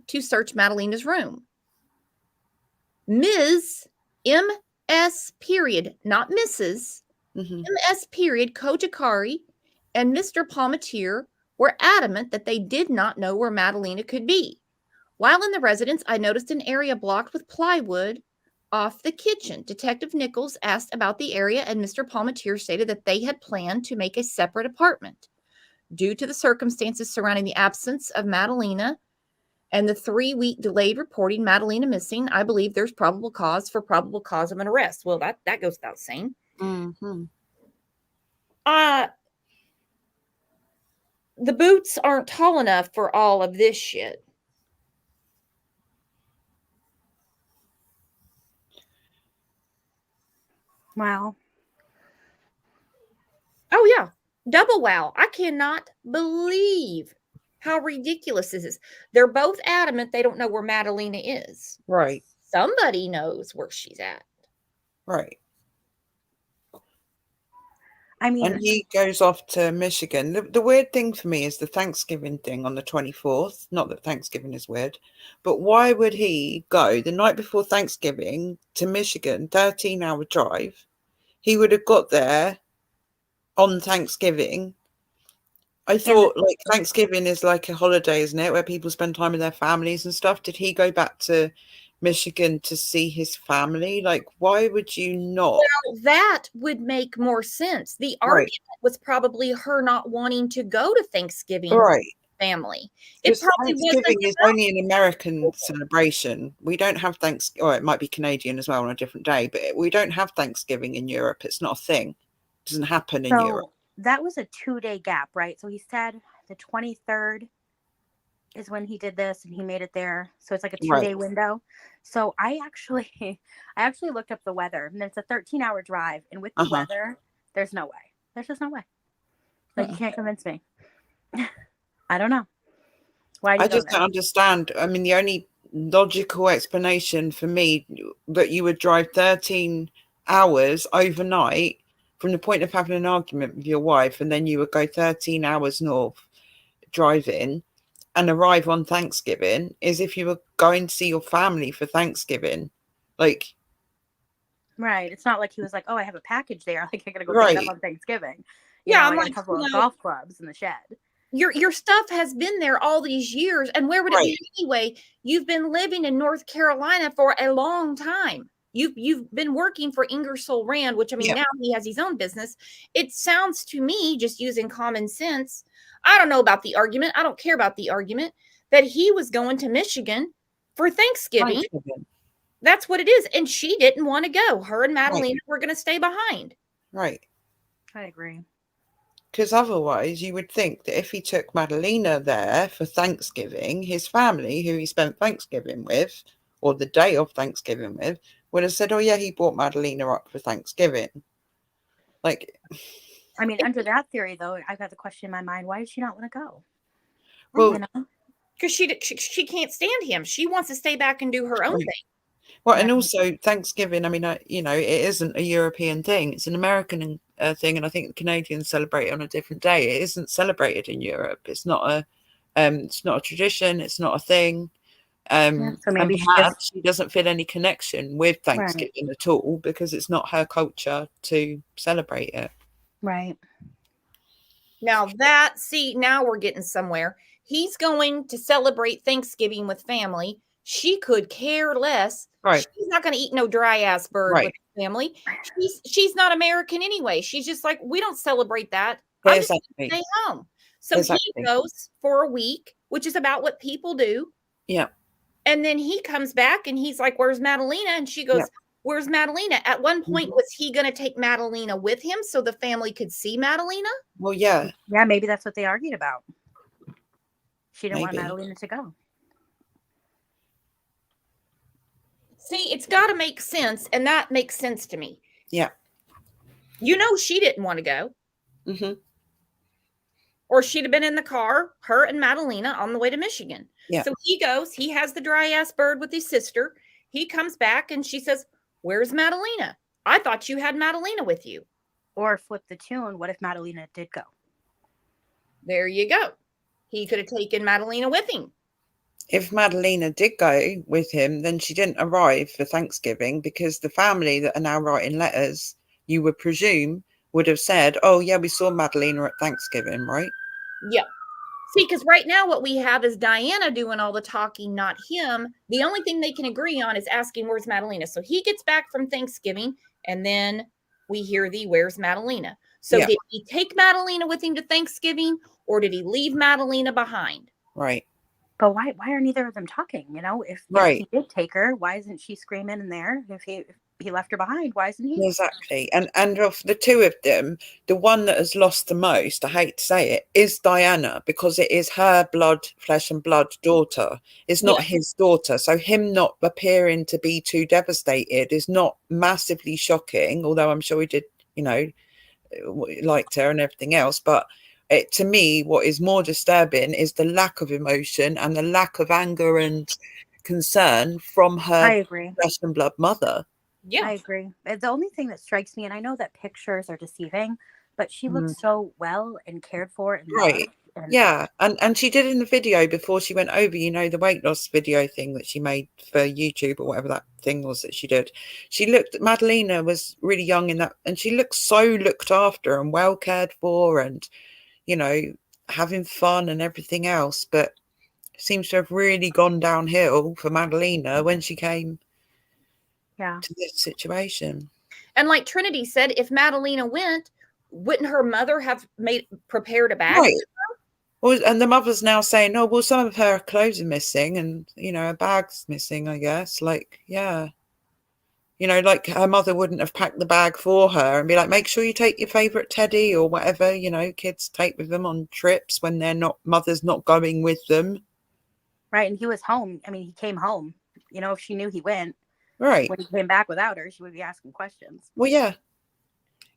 [SPEAKER 1] to search Madalina's room. Ms. M.S. period, not Mrs. M.S. period Cojocari and Mr. Palmatier were adamant that they did not know where Madalina could be. While in the residence, I noticed an area blocked with plywood off the kitchen. Detective Nichols asked about the area, and Mr. Palmatier stated that they had planned to make a separate apartment. Due to the circumstances surrounding the absence of Madalina and the 3-week delayed reporting Madalina missing, I believe there's probable cause of an arrest. Well, that goes without saying. The boots aren't tall enough for all of this shit.
[SPEAKER 3] Wow.
[SPEAKER 1] Oh, yeah. Double wow. I cannot believe how ridiculous this is. They're both adamant they don't know where Madalina is.
[SPEAKER 2] Right.
[SPEAKER 1] Somebody knows where she's at.
[SPEAKER 2] Right.
[SPEAKER 3] I mean,
[SPEAKER 2] and he goes off to Michigan. The weird thing for me is the Thanksgiving thing on the 24th. Not that Thanksgiving is weird, but why would he go the night before Thanksgiving to Michigan, 13-hour drive? He would have got there on Thanksgiving. I thought like Thanksgiving is like a holiday, isn't it? Where people spend time with their families and stuff. Did he go back to Michigan to see his family? Like, why would you not?
[SPEAKER 1] Well, that would make more sense. The argument was probably her not wanting to go to Thanksgiving with family. It probably
[SPEAKER 2] Thanksgiving is only an American celebration. We don't have Thanksgiving, or it might be Canadian as well on a different day, but we don't have Thanksgiving in Europe. It's not a thing. It doesn't happen in Europe.
[SPEAKER 3] That was a 2-day gap, right? So he said the 23rd is when he did this and he made it there. So it's like a 2-day window. So I actually looked up the weather, and it's a 13-hour drive. And with the weather, there's no way. There's just no way. Like, you can't convince me. I don't know. Why?
[SPEAKER 2] I just don't understand. I mean, the only logical explanation for me that you would drive 13 hours overnight from the point of having an argument with your wife, and then you would go 13 hours north driving and arrive on Thanksgiving is if you were going to see your family for Thanksgiving. Like,
[SPEAKER 3] right. It's not like he was like, oh, I have a package there. Like, I gotta go pick it up on Thanksgiving. You know, I got a couple of golf clubs in the shed.
[SPEAKER 1] Your stuff has been there all these years, and where would it
[SPEAKER 2] Right.
[SPEAKER 1] be anyway? You've been living in North Carolina for a long time. You've been working for Ingersoll Rand, which I mean,
[SPEAKER 2] Yeah.
[SPEAKER 1] now he has his own business. It sounds to me, just using common sense, I don't know about the argument. I don't care about the argument that he was going to Michigan for Thanksgiving.
[SPEAKER 2] Thanksgiving.
[SPEAKER 1] That's what it is. And she didn't want to go. Her and
[SPEAKER 2] Right.
[SPEAKER 1] Madalina were going to stay behind.
[SPEAKER 2] Right.
[SPEAKER 3] I agree.
[SPEAKER 2] Because otherwise, you would think that if he took Madalina there for Thanksgiving, his family, who he spent Thanksgiving with, or the day of Thanksgiving with, would have said, oh, yeah, he brought Madalina up for Thanksgiving. Like,
[SPEAKER 3] I mean, under that theory, though, I've got the question in my mind: why did she not want to go?
[SPEAKER 2] well,
[SPEAKER 3] You know?
[SPEAKER 1] Because she can't stand him. She wants to stay back and do her own
[SPEAKER 2] Right.
[SPEAKER 1] thing.
[SPEAKER 2] well, and
[SPEAKER 3] Yeah.
[SPEAKER 2] also Thanksgiving, I mean, you know, it isn't a European thing. It's an American thing. And I think the Canadians celebrate it on a different day. It isn't celebrated in Europe. It's not a tradition. It's not a thing.
[SPEAKER 3] So
[SPEAKER 2] And
[SPEAKER 3] maybe she
[SPEAKER 2] perhaps she doesn't feel any connection with
[SPEAKER 3] Right.
[SPEAKER 2] Thanksgiving at all because it's not her culture to celebrate it.
[SPEAKER 3] Right.
[SPEAKER 1] Now now we're getting somewhere. He's going to celebrate Thanksgiving with family. She could care less.
[SPEAKER 2] Right.
[SPEAKER 1] She's not going to eat no dry ass bird
[SPEAKER 2] Right.
[SPEAKER 1] with family. She's not American anyway. She's just like, we don't celebrate that. I'm just
[SPEAKER 2] Exactly.
[SPEAKER 1] going to stay home. So
[SPEAKER 2] Exactly.
[SPEAKER 1] he goes for a week, which is about what people do.
[SPEAKER 2] Yeah.
[SPEAKER 1] And then he comes back and he's like, where's Madalina? And she goes,
[SPEAKER 2] Yeah.
[SPEAKER 1] where's Madalina? At one point,
[SPEAKER 2] Mhm.
[SPEAKER 1] was he going to take Madalina with him so the family could see Madalina?
[SPEAKER 2] Well, yeah.
[SPEAKER 3] Yeah, maybe that's what they argued about. She didn't want
[SPEAKER 2] Maybe.
[SPEAKER 3] Madalina to go.
[SPEAKER 1] See, it's got to make sense, and that makes sense to me.
[SPEAKER 2] Yeah.
[SPEAKER 1] You know, she didn't want to go,
[SPEAKER 2] hmm
[SPEAKER 1] or she'd have been in the car, her and Madalina, on the way to Michigan.
[SPEAKER 2] Yeah.
[SPEAKER 1] So he goes, he has the dry ass bird with his sister. He comes back and she says, where's Madalina? I thought you had Madalina with you.
[SPEAKER 3] Or flip the tune: what if Madalina did go?
[SPEAKER 1] There you go. He could have taken Madalina with him.
[SPEAKER 2] If Madalina did go with him, then she didn't arrive for Thanksgiving because the family that are now writing letters, you would presume, would have said, oh, yeah, we saw Madalina at Thanksgiving, right?
[SPEAKER 1] Yep. See, because right now what we have is Diana doing all the talking, not him. The only thing they can agree on is asking, where's Madalina? So he gets back from Thanksgiving, and then we hear the where's Madalina? So
[SPEAKER 2] Yeah.
[SPEAKER 1] did he take Madalina with him to Thanksgiving, or did he leave Madalina behind?
[SPEAKER 2] Right.
[SPEAKER 3] But why are neither of them talking? You know, if
[SPEAKER 2] Right.
[SPEAKER 3] he did take her, why isn't she screaming in there? If he left her behind, why isn't he?
[SPEAKER 2] Exactly. And of the two of them, the one that has lost the most, I hate to say it, is Diana, because it is her blood, flesh and blood daughter. It's not his daughter. So him not appearing to be too devastated is not massively shocking, although I'm sure he did, you know, liked her and everything else. But to me, what is more disturbing is the lack of emotion and the lack of anger and concern from her
[SPEAKER 3] I agree.
[SPEAKER 2] flesh and blood mother.
[SPEAKER 1] Yeah.
[SPEAKER 3] I agree. The only thing that strikes me, and I know that pictures are deceiving, but she looks so well and cared for and
[SPEAKER 2] Right.
[SPEAKER 3] loved. And
[SPEAKER 2] Yeah. And she did in the video before she went over, you know, the weight loss video thing that she made for YouTube or whatever that thing was that she did. She looked, Madalina was really young in that, and she looked so looked after and well cared for and, you know, having fun and everything else. But seems to have really gone downhill for Madalina when she came to this situation.
[SPEAKER 1] And like Trinity said, if Madalina went, wouldn't her mother have prepared a bag?
[SPEAKER 2] Right. Well, and the mother's now saying, oh, well, some of her clothes are missing and, you know, her bag's missing, I guess. Like, yeah. You know, like her mother wouldn't have packed the bag for her and be like, make sure you take your favorite teddy or whatever, you know, kids take with them on trips when mother's not going with them.
[SPEAKER 3] Right. And he was home. I mean, he came home. You know, if she knew he went,
[SPEAKER 2] right,
[SPEAKER 3] when he came back without her, she would be asking questions.
[SPEAKER 2] Well, yeah.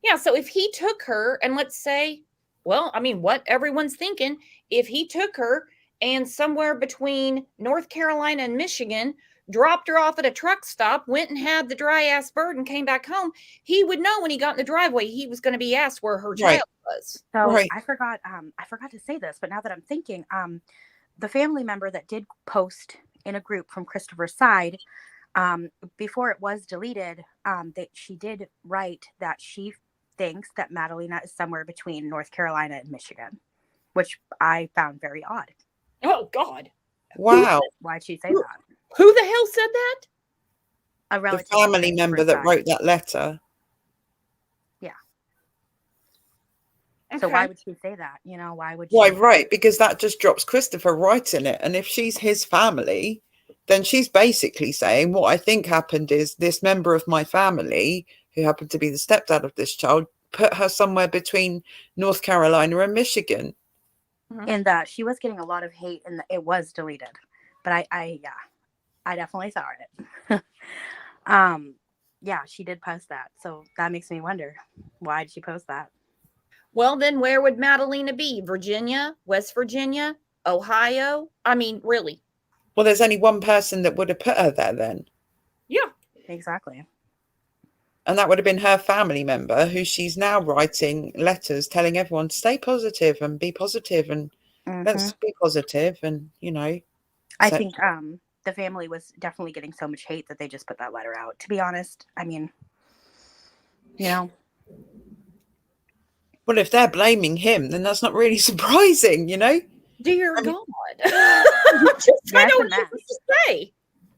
[SPEAKER 1] Yeah. So if he took her, and let's say, well, I mean, what everyone's thinking, if he took her and somewhere between North Carolina and Michigan, dropped her off at a truck stop, went and had the dry ass bird and came back home, he would know when he got in the driveway, he was going to be asked where her child was.
[SPEAKER 3] So
[SPEAKER 2] Right.
[SPEAKER 3] I forgot to say this, but now that I'm thinking, the family member that did post in a group from Christopher's side, before it was deleted, that she did write that she thinks that Madalina is somewhere between North Carolina and Michigan. which I found very odd.
[SPEAKER 1] Oh, God.
[SPEAKER 2] Wow.
[SPEAKER 3] Why'd she say
[SPEAKER 1] Who-
[SPEAKER 3] that?
[SPEAKER 1] Who the hell said that?
[SPEAKER 3] A
[SPEAKER 2] The
[SPEAKER 3] relative on
[SPEAKER 2] family member that
[SPEAKER 3] Christopher's
[SPEAKER 2] wrote that letter.
[SPEAKER 3] side. So
[SPEAKER 1] Okay.
[SPEAKER 3] why would she say that? You know, why would
[SPEAKER 2] Why,
[SPEAKER 3] she?
[SPEAKER 2] right, because that just drops Christopher right in it. And if she's his family, then she's basically saying what I think happened is this member of my family, who happened to be the stepdad of this child, put her somewhere between North Carolina and Michigan.
[SPEAKER 3] And she was getting a lot of hate, and it was deleted. But I definitely saw it. Yeah, she did post that. So that makes me wonder, why did she post that?
[SPEAKER 1] Well, then where would Madalina be? Virginia, West Virginia, Ohio? I mean, really?
[SPEAKER 2] Well, there's only one person that would have put her there then.
[SPEAKER 1] Yeah.
[SPEAKER 3] Exactly.
[SPEAKER 2] And that would have been her family member, who she's now writing letters telling everyone to stay positive and be positive and let's be positive. And, you know,
[SPEAKER 3] I think the family was definitely getting so much hate that they just put that letter out, to be honest. I mean, you know.
[SPEAKER 2] Well, if they're blaming him, then that's not really surprising, you know?
[SPEAKER 1] Dear
[SPEAKER 2] I mean-
[SPEAKER 1] God. I don't know what to say.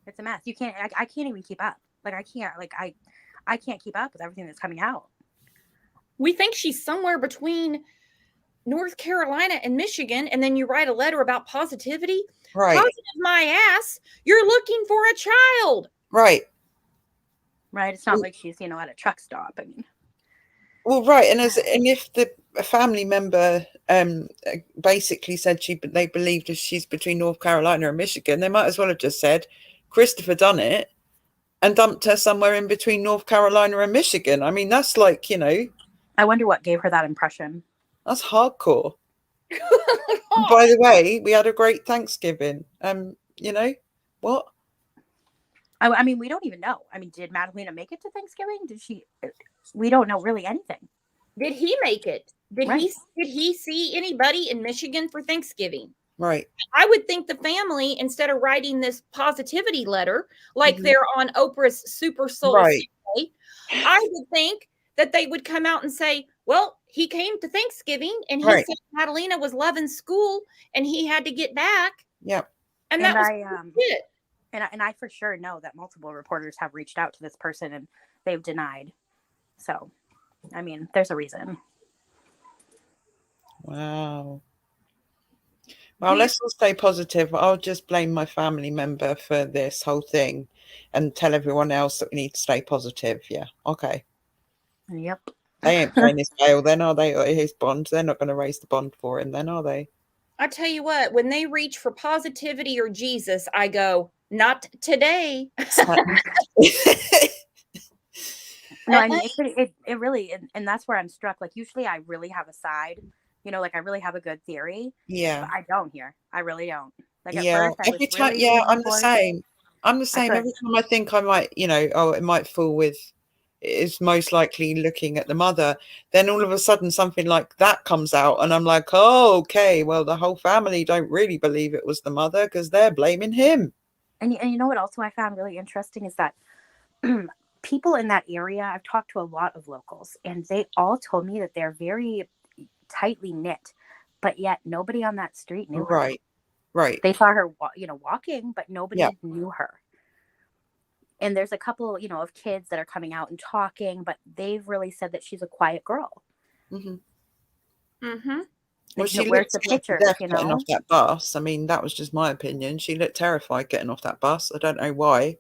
[SPEAKER 3] It's a mess. You can't, I can't even keep up. Like, I can't keep up with everything that's coming out.
[SPEAKER 1] We think she's somewhere between North Carolina and Michigan, and then you write a letter about positivity.
[SPEAKER 2] Right.
[SPEAKER 1] Positive my ass. You're looking for a child.
[SPEAKER 2] Right.
[SPEAKER 3] Right? It's not like she's, at a truck stop. I mean,
[SPEAKER 2] Well, right. And if the family member basically said they believed if she's between North Carolina and Michigan, they might as well have just said Christopher done it and dumped her somewhere in between North Carolina and Michigan. I mean, that's like,
[SPEAKER 3] I wonder what gave her that impression.
[SPEAKER 2] That's hardcore. By the way, we had a great Thanksgiving. What?
[SPEAKER 3] I mean, we don't even know. I mean, did Madalina make it to Thanksgiving? Did she? We don't know really anything.
[SPEAKER 1] Did he make it? Did
[SPEAKER 3] Right.
[SPEAKER 1] he see anybody in Michigan for Thanksgiving?
[SPEAKER 2] Right.
[SPEAKER 1] I would think the family, instead of writing this positivity letter like they're on Oprah's Super Soul Sunday, I would think that they would come out and say, well, he came to Thanksgiving and he said Madalina was loving school and he had to get back.
[SPEAKER 2] Yeah.
[SPEAKER 1] And that was it.
[SPEAKER 3] And I for sure know that multiple reporters have reached out to this person and they've denied. So, I mean, there's a reason.
[SPEAKER 2] Wow. Well, let's all stay positive. I'll just blame my family member for this whole thing and tell everyone else that we need to stay positive. Yeah. Okay.
[SPEAKER 3] Yep.
[SPEAKER 2] They ain't paying his bail then, are they? Or his bond. They're not going to raise the bond for him then, are they?
[SPEAKER 1] I tell you what, when they reach for positivity or Jesus, I go, not today.
[SPEAKER 3] No, I mean, it really, and that's where I'm struck. Like, usually I really have a side, like I really have a good theory.
[SPEAKER 2] Yeah.
[SPEAKER 3] But I don't here. I really don't. Like, at
[SPEAKER 2] Yeah.
[SPEAKER 3] first,
[SPEAKER 2] Every time, I'm the same. I'm the same. Every time I think I might, it might fall with, it's most likely looking at the mother. Then all of a sudden something like that comes out and I'm like, oh, okay, well, the whole family don't really believe it was the mother because they're blaming him.
[SPEAKER 3] And you know what also I found really interesting is that people in that area, I've talked to a lot of locals and they all told me that they're very tightly knit, but yet nobody on that street knew her.
[SPEAKER 2] Right.
[SPEAKER 3] They saw her, walking, but nobody knew her. And there's a couple, of kids that are coming out and talking, but they've really said that she's a quiet girl.
[SPEAKER 2] Well, she
[SPEAKER 3] where's
[SPEAKER 2] looked
[SPEAKER 3] the picture?
[SPEAKER 2] getting off that bus. I mean, that was just my opinion. She looked terrified getting off that bus. I don't know why.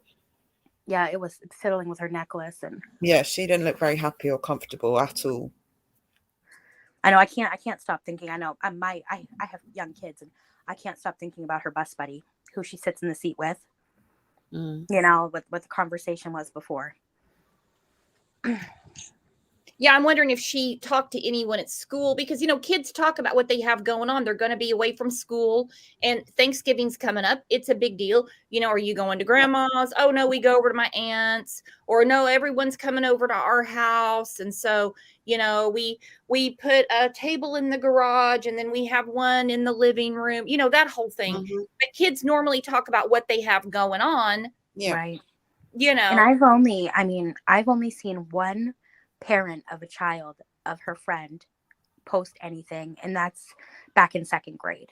[SPEAKER 3] Yeah, it was fiddling with her necklace, and
[SPEAKER 2] she didn't look very happy or comfortable at all.
[SPEAKER 3] I know I can't stop thinking. I know I have young kids, and I can't stop thinking about her bus buddy, who she sits in the seat with. What the conversation was before.
[SPEAKER 1] Yeah, I'm wondering if she talked to anyone at school because, kids talk about what they have going on. They're going to be away from school and Thanksgiving's coming up. It's a big deal. Are you going to grandma's? Oh, no, we go over to my aunt's, or no, everyone's coming over to our house. And so, we put a table in the garage and then we have one in the living room, that whole thing. But kids normally talk about what they have going on.
[SPEAKER 2] Yeah.
[SPEAKER 3] Right.
[SPEAKER 1] And
[SPEAKER 3] I've only seen one parent of a child of her friend post anything, and that's back in 2nd grade.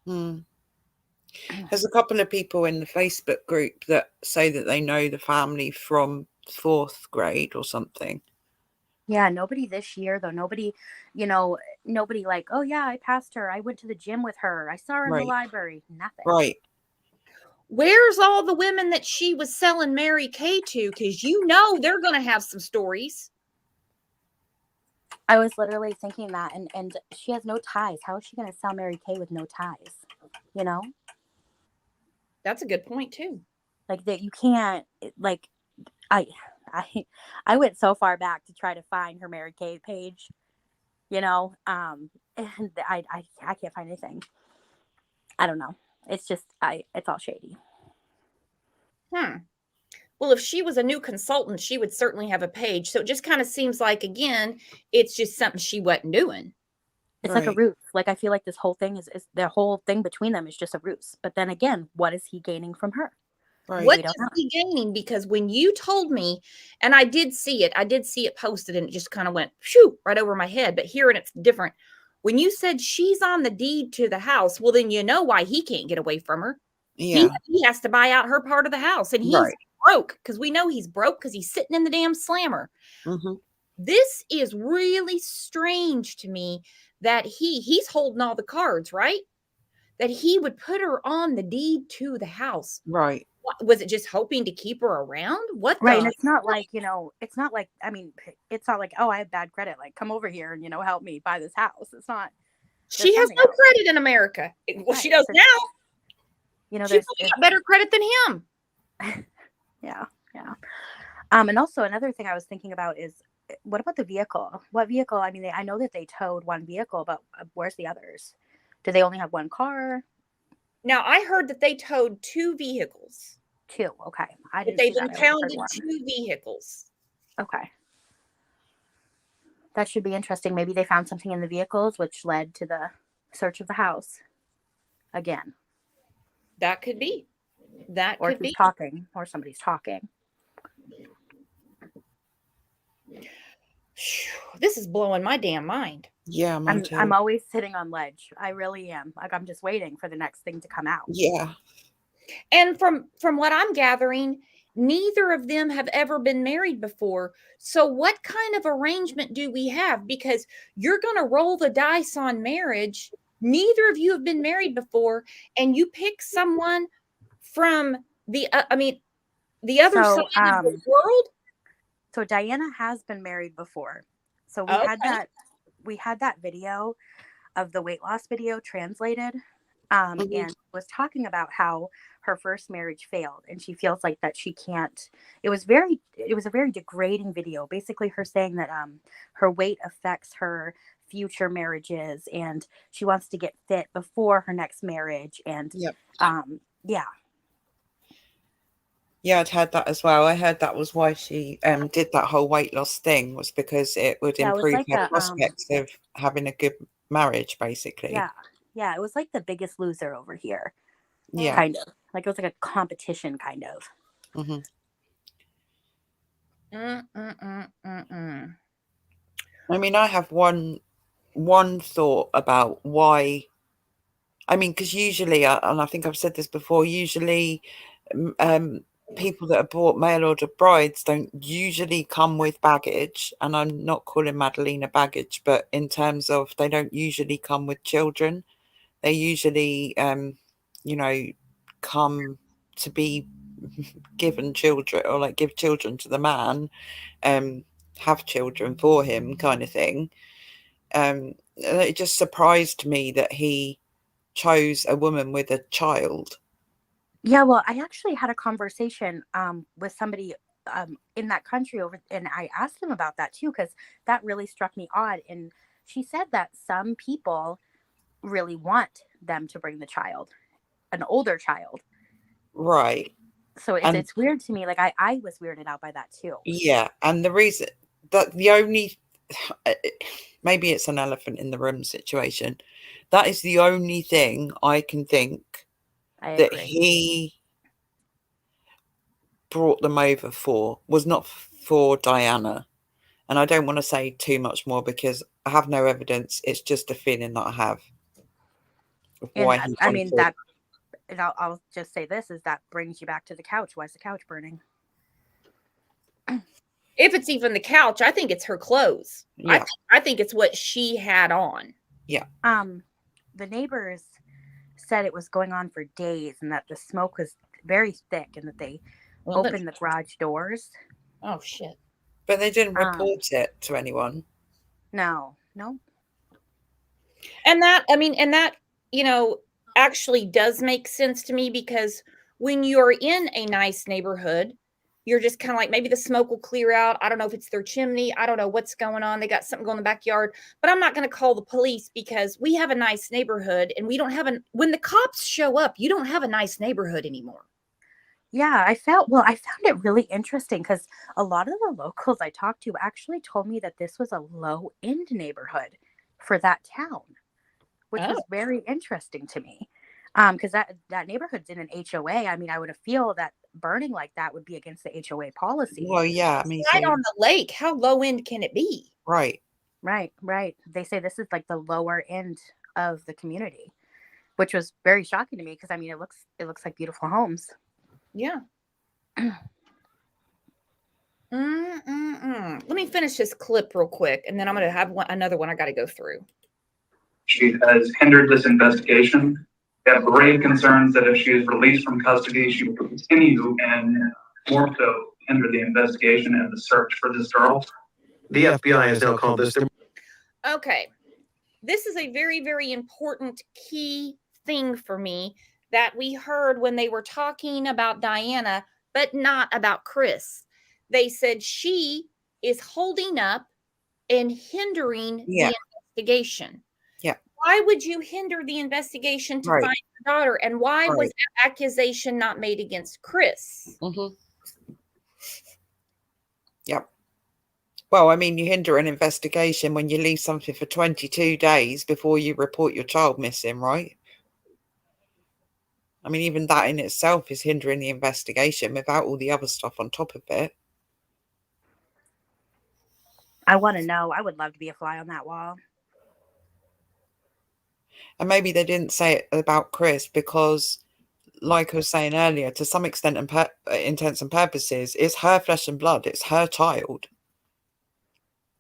[SPEAKER 2] There's a couple of people in the Facebook group that say that they know the family from 4th grade or something.
[SPEAKER 3] Yeah, nobody this year though. Nobody, nobody like, oh yeah, I passed her. I went to the gym with her. I saw her in the
[SPEAKER 2] Right.
[SPEAKER 3] library. Nothing.
[SPEAKER 2] Right.
[SPEAKER 1] Where's all the women that she was selling Mary Kay to? Because they're going to have some stories.
[SPEAKER 3] I was literally thinking that, and she has no ties. How is she going to sell Mary Kay with no ties?
[SPEAKER 1] That's a good point too.
[SPEAKER 3] Like that, you can't. Like, I went so far back to try to find her Mary Kay page, and I can't find anything. I don't know. It's just it's all shady.
[SPEAKER 1] Well, if she was a new consultant, she would certainly have a page. So it just kind of seems like, again, it's just something she wasn't doing.
[SPEAKER 3] It's like a ruse. Like, I feel like this whole thing is the whole thing between them is just a ruse. But then again, what is he gaining from her?
[SPEAKER 2] Right.
[SPEAKER 1] What is he gaining? Because when you told me, and I did see it posted, and it just kind of went shoo right over my head. But hearing it's different. When you said she's on the deed to the house, well, then you know why he can't get away from her.
[SPEAKER 2] Yeah.
[SPEAKER 1] He has to buy out her part of the house, and he's broke, because we know he's broke because he's sitting in the damn slammer. This is really strange to me that he's holding all the cards, right? That he would put her on the deed to the house.
[SPEAKER 2] Right.
[SPEAKER 1] What, was it just hoping to keep her around? What?
[SPEAKER 3] Right. And it's not like, it's not like, I mean, it's not like, oh, I have bad credit. Like, come over here and, help me buy this house. It's not.
[SPEAKER 1] She has no credit in America. Well, she does now. She's got better credit than him.
[SPEAKER 3] Yeah. And also another thing I was thinking about is, what about the vehicle? What vehicle? I mean, I know that they towed one vehicle, but where's the others? Do they only have one car?
[SPEAKER 1] Now, I heard that they towed 2 vehicles.
[SPEAKER 3] 2, okay. I didn't.
[SPEAKER 1] They've impounded 2 vehicles.
[SPEAKER 3] Okay. That should be interesting. Maybe they found something in the vehicles, which led to the search of the house again.
[SPEAKER 1] That could be.
[SPEAKER 3] Or he's talking, or somebody's talking.
[SPEAKER 1] This is blowing my damn mind.
[SPEAKER 2] Yeah, mine too.
[SPEAKER 3] I'm always sitting on ledge. I really am. Like, I'm just waiting for the next thing to come out.
[SPEAKER 2] Yeah.
[SPEAKER 1] And from what I'm gathering, neither of them have ever been married before. So what kind of arrangement do we have? Because you're going to roll the dice on marriage. Neither of you have been married before, and you pick someone from the other side of the world.
[SPEAKER 3] So Diana has been married before. So we had that video of the weight loss video translated, and was talking about how her first marriage failed, and she feels like that she can't. It was a very degrading video. Basically, her saying that her weight affects her future marriages, and she wants to get fit before her next marriage. And
[SPEAKER 2] Yeah, I'd heard that as well. I heard that was why she did that whole weight loss thing, was because it would improve her prospects of having a good marriage, basically.
[SPEAKER 3] Yeah, it was like The Biggest Loser over here.
[SPEAKER 2] Yeah.
[SPEAKER 3] Kind of. Like, it was like a competition, kind of.
[SPEAKER 2] I mean, I have one thought about why. I mean, because usually, and I think I've said this before, usually people that are bought mail order brides don't usually come with baggage. And I'm not calling Madalina baggage, but in terms of, they don't usually come with children. They usually, come to be given children, or like give children to the man, have children for him, kind of thing. It just surprised me that he chose a woman with a child.
[SPEAKER 3] Yeah, well, I actually had a conversation with somebody in that country and I asked them about that too, because that really struck me odd. And she said that some people really want them to bring the child, an older child.
[SPEAKER 2] Right.
[SPEAKER 3] So it's weird to me. Like, I was weirded out by that too.
[SPEAKER 2] Yeah, and the reason that maybe it's an elephant in the room situation. That is the only thing I can think that he brought them over for, was not for Diana. And I don't want to say too much more because I have no evidence. It's just a feeling that I have of why
[SPEAKER 3] And
[SPEAKER 2] he
[SPEAKER 3] I mean,
[SPEAKER 2] wanted.
[SPEAKER 3] that, and I'll just say this, is that brings you back to the couch. Why is the couch burning?
[SPEAKER 1] If it's even the couch, I think it's her clothes.
[SPEAKER 2] Yeah.
[SPEAKER 1] I think it's what she had on.
[SPEAKER 2] Yeah.
[SPEAKER 3] The neighbors said it was going on for days and that the smoke was very thick and that they opened the garage doors.
[SPEAKER 1] Oh, shit.
[SPEAKER 2] But they didn't report it to anyone.
[SPEAKER 3] No.
[SPEAKER 1] And that, I mean, and that, you know, actually does make sense to me, because when you're in a nice neighborhood, you're just kind of like, maybe the smoke will clear out. I don't know if it's their chimney. I don't know what's going on. They got something going in the backyard, but I'm not going to call the police because we have a nice neighborhood and we don't have when the cops show up, you don't have a nice neighborhood anymore.
[SPEAKER 3] Yeah, I found it really interesting because a lot of the locals I talked to actually told me that this was a low-end neighborhood for that town, which was very interesting to me. Because that neighborhood's in an HOA. I mean, I would feel that burning like that would be against the HOA policy.
[SPEAKER 2] Well, yeah, I mean,
[SPEAKER 1] right on the lake. How low end can it be?
[SPEAKER 2] Right.
[SPEAKER 3] They say this is like the lower end of the community, which was very shocking to me because I mean, it looks like beautiful homes.
[SPEAKER 1] Yeah. Let me finish this clip real quick, and then I'm going to have another one I got to go through.
[SPEAKER 7] She has hindered this investigation. They have grave concerns that if she is released from custody, she will continue and more so hinder the investigation and the search for this girl.
[SPEAKER 4] The FBI has now called this.
[SPEAKER 1] Okay. This is a very, very important key thing for me that we heard when they were talking about Diana, but not about Chris. They said she is holding up and hindering the investigation.
[SPEAKER 2] Yeah.
[SPEAKER 1] Why would you hinder the investigation to find your daughter? And why was that accusation not made against Chris?
[SPEAKER 2] Yep. Well, I mean, you hinder an investigation when you leave something for 22 days before you report your child missing, right? I mean, even that in itself is hindering the investigation without all the other stuff on top of it.
[SPEAKER 3] I want to know. I would love to be a fly on that wall.
[SPEAKER 2] And maybe they didn't say it about Chris because, like I was saying earlier, to some extent and intents and purposes, it's her flesh and blood. It's her child.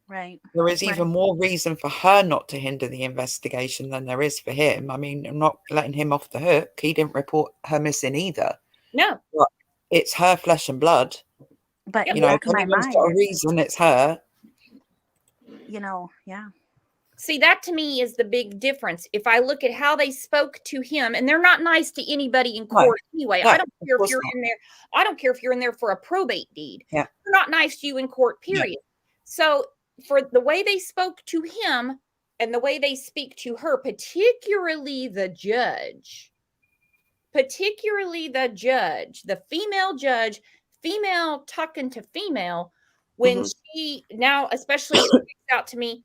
[SPEAKER 3] Right.
[SPEAKER 2] There is even more reason for her not to hinder the investigation than there is for him. I mean, I'm not letting him off the hook. He didn't report her missing either.
[SPEAKER 1] No.
[SPEAKER 2] But it's her flesh and blood.
[SPEAKER 3] But
[SPEAKER 2] you know, if anyone's got a reason, it's her.
[SPEAKER 3] You know, yeah.
[SPEAKER 1] See, that to me is the big difference. If I look at how they spoke to him, and they're not nice to anybody in court anyway. I don't care if you're in there. I don't care if you're in there for a probate deed.
[SPEAKER 2] Yeah.
[SPEAKER 1] They're not nice to you in court, period. Yeah. So for the way they spoke to him and the way they speak to her, particularly the judge, the female judge, female talking to female, when she now especially sticks out to me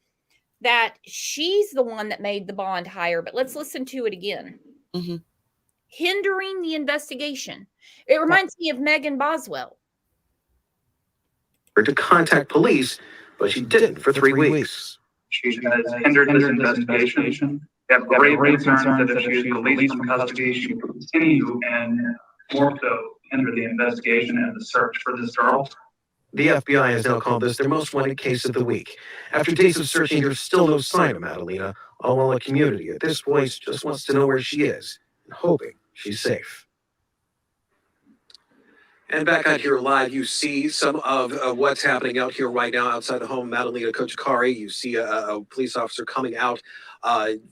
[SPEAKER 1] that she's the one that made the bond higher. But let's listen to it again. Hindering the investigation. It reminds me of Megan Boswell.
[SPEAKER 4] To contact police, but she didn't for 3 weeks.
[SPEAKER 7] She has hindered this investigation. They have grave concerns that if she is released from custody, she will continue and more so hinder the investigation and the search for this girl.
[SPEAKER 4] The FBI has now called this their most wanted case of the week. After days of searching, there's still no sign of Madalina, all while the community at this point just wants to know where she is and hoping she's safe. And back out here live, you see some of what's happening out here right now outside the home, Madalina Cojocari. You see a police officer coming out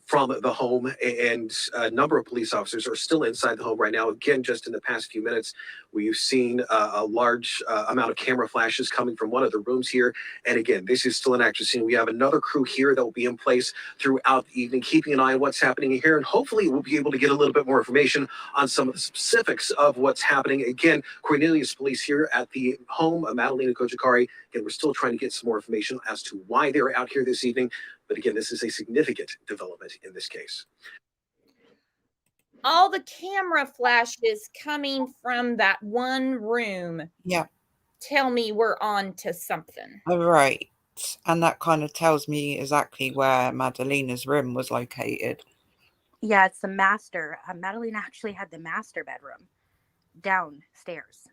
[SPEAKER 4] from the home, and a number of police officers are still inside the home right now. Again, just in the past few minutes, we've seen a large amount of camera flashes coming from one of the rooms here. And again, this is still an active scene. We have another crew here that will be in place throughout the evening, keeping an eye on what's happening here. And hopefully we'll be able to get a little bit more information on some of the specifics of what's happening. Again, Cornelius police here at the home of Madalina Cojocari. Again, we're still trying to get some more information as to why they're out here this evening. But again, this is a significant development in this case.
[SPEAKER 1] All the camera flashes coming from that one room.
[SPEAKER 2] Yeah.
[SPEAKER 1] Tell me we're on to something.
[SPEAKER 2] All right. And that kind of tells me exactly where Madalina's room was located.
[SPEAKER 3] Yeah, it's the master. Madalina actually had the master bedroom downstairs.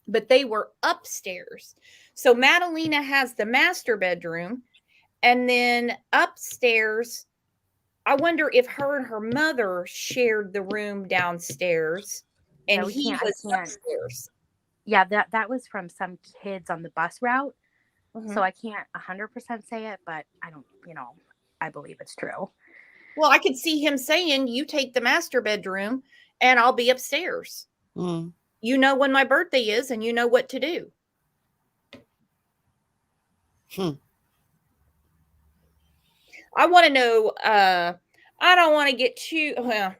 [SPEAKER 1] But they were upstairs. So Madalina has the master bedroom, and then upstairs, I wonder if her and her mother shared the room downstairs and
[SPEAKER 3] Yeah,
[SPEAKER 1] he
[SPEAKER 3] I
[SPEAKER 1] was
[SPEAKER 3] can't.
[SPEAKER 1] upstairs.
[SPEAKER 3] Yeah, that was from some kids on the bus route.
[SPEAKER 1] Mhm.
[SPEAKER 3] So I can't 100% say it, but I don't, I believe it's true.
[SPEAKER 1] Well, I could see him saying, "You take the master bedroom and I'll be upstairs.
[SPEAKER 2] Mm.
[SPEAKER 1] You know when my birthday is and you know what to do." I want to know, I don't want to get too, well,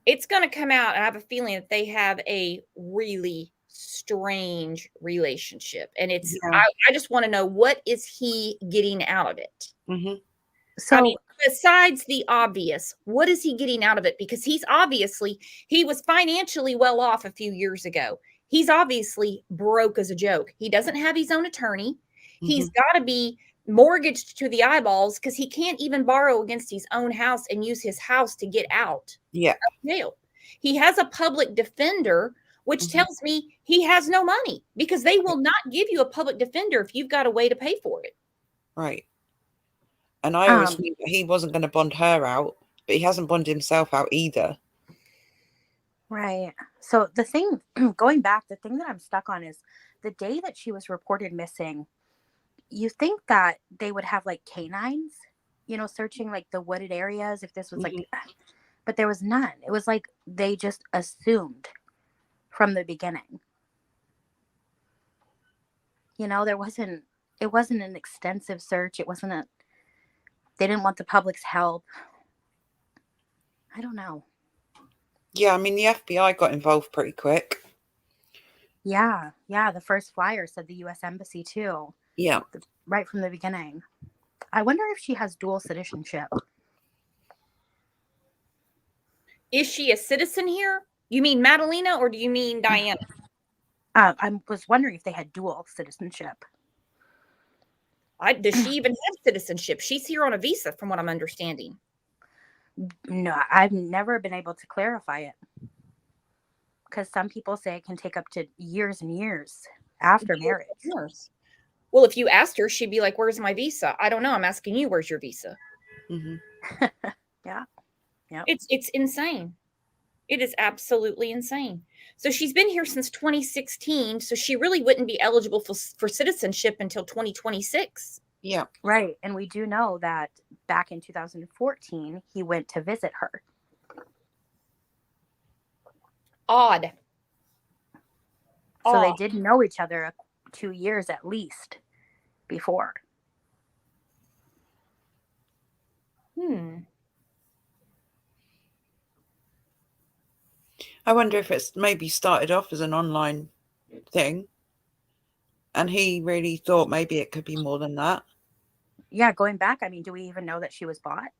[SPEAKER 1] it's going to come out. And I have a feeling that they have a really strange relationship. And it's,
[SPEAKER 2] Yeah.
[SPEAKER 1] I just want to know, what is he getting out of it?
[SPEAKER 2] Mm-hmm.
[SPEAKER 3] So,
[SPEAKER 1] I mean, besides the obvious, what is he getting out of it? Because he was financially well off a few years ago. He's obviously broke as a joke. He doesn't have his own attorney. He's got to be mortgaged to the eyeballs because he can't even borrow against his own house and use his house to get out
[SPEAKER 2] Yeah.
[SPEAKER 1] of jail. He has a public defender, which tells me he has no money because they will not give you a public defender if you've got a way to pay for it.
[SPEAKER 2] Right. And I always knew that he wasn't going to bond her out, but he hasn't bonded himself out either.
[SPEAKER 3] right. So the thing, going back, the thing that I'm stuck on is the day that she was reported missing, you think that they would have like canines, searching like the wooded areas if this was like, but there was none. It was like they just assumed from the beginning. It wasn't an extensive search. They didn't want the public's help. I don't know.
[SPEAKER 2] Yeah, I mean, the FBI got involved pretty quick.
[SPEAKER 3] Yeah. The first flyer said the U.S. Embassy too.
[SPEAKER 2] Yeah.
[SPEAKER 3] Right from the beginning. I wonder if she has dual citizenship.
[SPEAKER 1] Is she a citizen here? You mean Madalina, or do you mean Diana?
[SPEAKER 3] I was wondering if they had dual citizenship.
[SPEAKER 1] Does she even have citizenship? She's here on a visa, from what I'm understanding.
[SPEAKER 3] No, I've never been able to clarify it. Because some people say it can take up to years and years after marriage.
[SPEAKER 1] Well, if you asked her, she'd be like, "Where's my visa?" I don't know. I'm asking you, where's your visa?
[SPEAKER 3] Yeah.
[SPEAKER 1] It's insane. It is absolutely insane. So she's been here since 2016. So she really wouldn't be eligible for citizenship until 2026.
[SPEAKER 2] Yeah.
[SPEAKER 3] Right. And we do know that back in 2014, he went to visit her.
[SPEAKER 1] Odd.
[SPEAKER 3] So they did know each other 2 years at least before.
[SPEAKER 2] I wonder if it's maybe started off as an online thing and he really thought maybe it could be more than that.
[SPEAKER 3] Yeah, going back, I mean, do we even know that she was bought?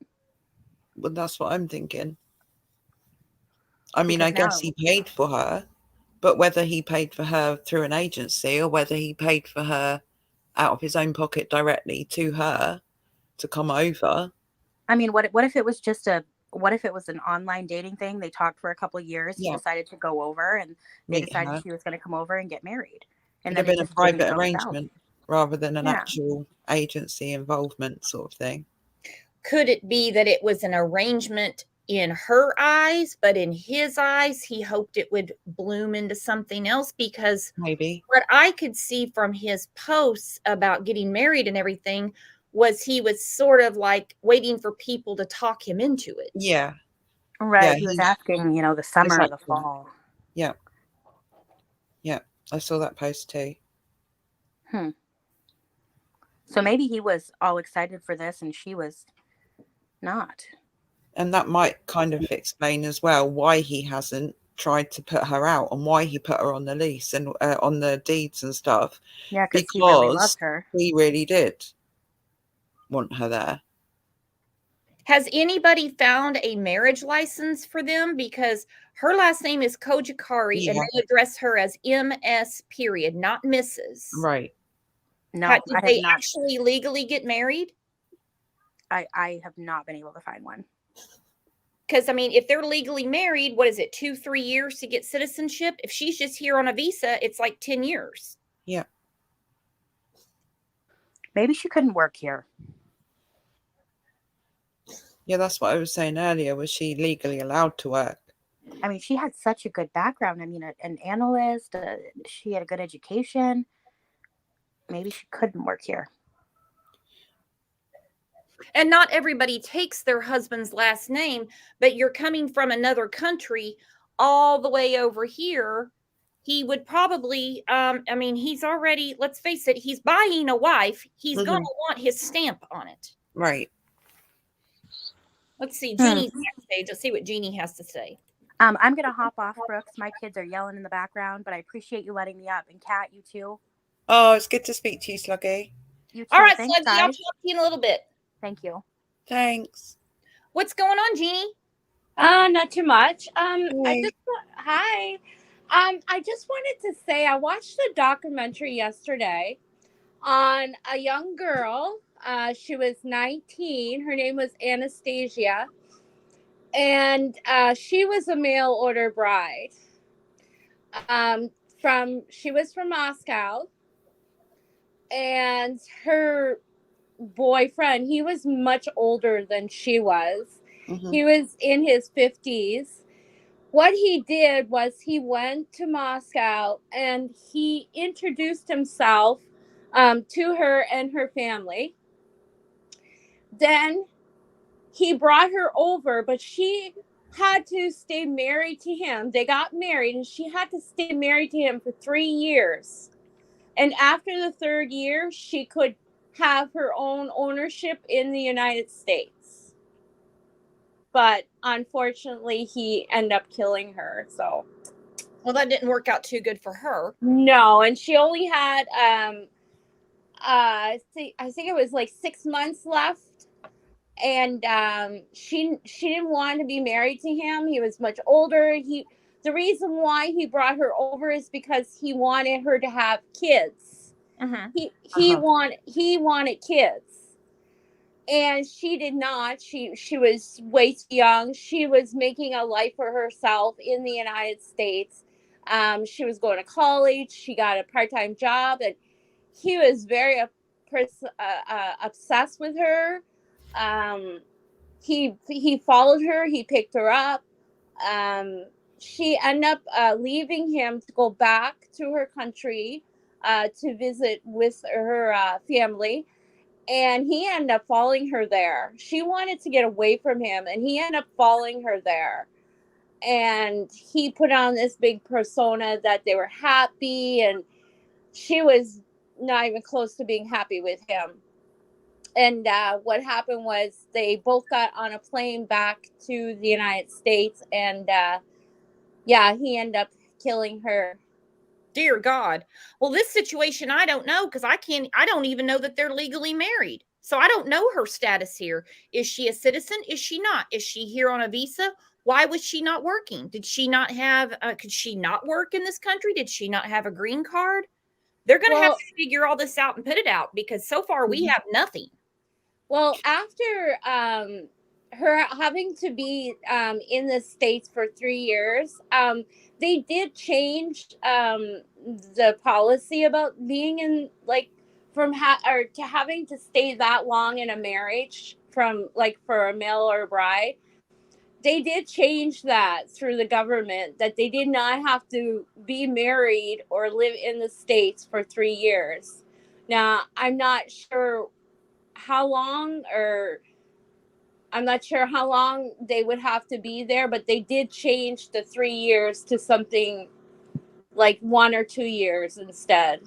[SPEAKER 2] Well, that's what I'm thinking. I mean, I guess he paid for her, but whether he paid for her through an agency or whether he paid for her out of his own pocket directly to her to come over.
[SPEAKER 3] I mean, what if it was what if it was an online dating thing? They talked for a couple of years. He decided to go over and they decided she was going to come over and get married. And
[SPEAKER 2] it'd have been a private arrangement rather than an actual agency involvement sort of thing.
[SPEAKER 1] Could it be that it was an arrangement in her eyes, but in his eyes, he hoped it would bloom into something else? Because
[SPEAKER 2] maybe
[SPEAKER 1] what I could see from his posts about getting married and everything was he was sort of like waiting for people to talk him into it.
[SPEAKER 2] Yeah.
[SPEAKER 3] Right. Yeah, he was asking, the summer or the fall.
[SPEAKER 2] Yeah. Yeah. I saw that post too.
[SPEAKER 3] So maybe he was all excited for this and she was not.
[SPEAKER 2] And that might kind of explain as well why he hasn't tried to put her out and why he put her on the lease and on the deeds and stuff.
[SPEAKER 3] Yeah, because he really loved her.
[SPEAKER 2] He really did want her there.
[SPEAKER 1] Has anybody found a marriage license for them? Because her last name is Cojocari and they address her as MS period, not Mrs.
[SPEAKER 2] Right.
[SPEAKER 3] No,
[SPEAKER 1] Did
[SPEAKER 3] I have
[SPEAKER 1] they
[SPEAKER 3] not.
[SPEAKER 1] actually legally get married?
[SPEAKER 3] I have not been able to find one.
[SPEAKER 1] Because, I mean, if they're legally married, what is it, 2-3 years to get citizenship? If she's just here on a visa, it's like 10 years.
[SPEAKER 2] Yeah.
[SPEAKER 3] Maybe she couldn't work here.
[SPEAKER 2] Yeah, that's what I was saying earlier. Was she legally allowed to work?
[SPEAKER 3] I mean, she had such a good background. I mean, an analyst, she had a good education. Maybe she couldn't work here.
[SPEAKER 1] And not everybody takes their husband's last name, but you're coming from another country all the way over here. He would probably, I mean, he's already, let's face it, he's buying a wife. He's going to want his stamp on it.
[SPEAKER 2] Right.
[SPEAKER 1] Let's see, Jeannie's backstage. Let's see what Jeannie has to say.
[SPEAKER 3] I'm going to hop off, Brooks. My kids are yelling in the background, but I appreciate you letting me up. And Kat, you too.
[SPEAKER 2] Oh, it's good to speak to you, Sluggy.
[SPEAKER 3] You too.
[SPEAKER 1] All right,
[SPEAKER 3] Thanks,
[SPEAKER 1] Sluggy, I'll
[SPEAKER 3] guys.
[SPEAKER 1] talk to you in a little bit.
[SPEAKER 3] Thank you.
[SPEAKER 2] Thanks.
[SPEAKER 1] What's going on, Jeannie?
[SPEAKER 8] Not too much.
[SPEAKER 2] Hey.
[SPEAKER 8] Hi. I just wanted to say I watched a documentary yesterday on a young girl. She was 19. Her name was Anastasia. And she was a mail order bride. She was from Moscow. And her boyfriend, he was much older than she was. He was in his 50s. What he did was he went to Moscow and he introduced himself to her and her family. Then he brought her over, but she had to stay married to him. They got married and she had to stay married to him for 3 years. And after the 3rd year, she could have her own ownership in the United States. But unfortunately, he ended up killing her. So,
[SPEAKER 1] well, that didn't work out too good for her.
[SPEAKER 8] No, and she only had I think it was like 6 months left, and she didn't want to be married to him. He was much older. The reason why he brought her over is because he wanted her to have kids. He wanted kids. And she did not. She was way too young. She was making a life for herself in the United States. She was going to college. She got a part-time job, and he was very obsessed with her. He followed her. He picked her up. She ended up leaving him to go back to her country to visit with her family. And he ended up following her there. She wanted to get away from him, and he ended up following her there. And he put on this big persona that they were happy, and she was not even close to being happy with him. And what happened was they both got on a plane back to the United States, and he ended up killing her.
[SPEAKER 1] Dear God. Well, this situation, I don't know, because I don't even know that they're legally married. So I don't know her status here. Is she a citizen? Is she not? Is she here on a visa? Why was she not working? Did she not have, could she not work in this country? Did she not have a green card? They're going to have to figure all this out and put it out, because so far we have nothing.
[SPEAKER 8] Well, after her having to be in the States for 3 years, they did change the policy about being in, like, to having to stay that long in a marriage from, like, for a male or a bride. They did change that through the government, that they did not have to be married or live in the States for 3 years. Now, I'm not sure how long they would have to be there, but they did change the 3 years to something like 1 or 2 years instead.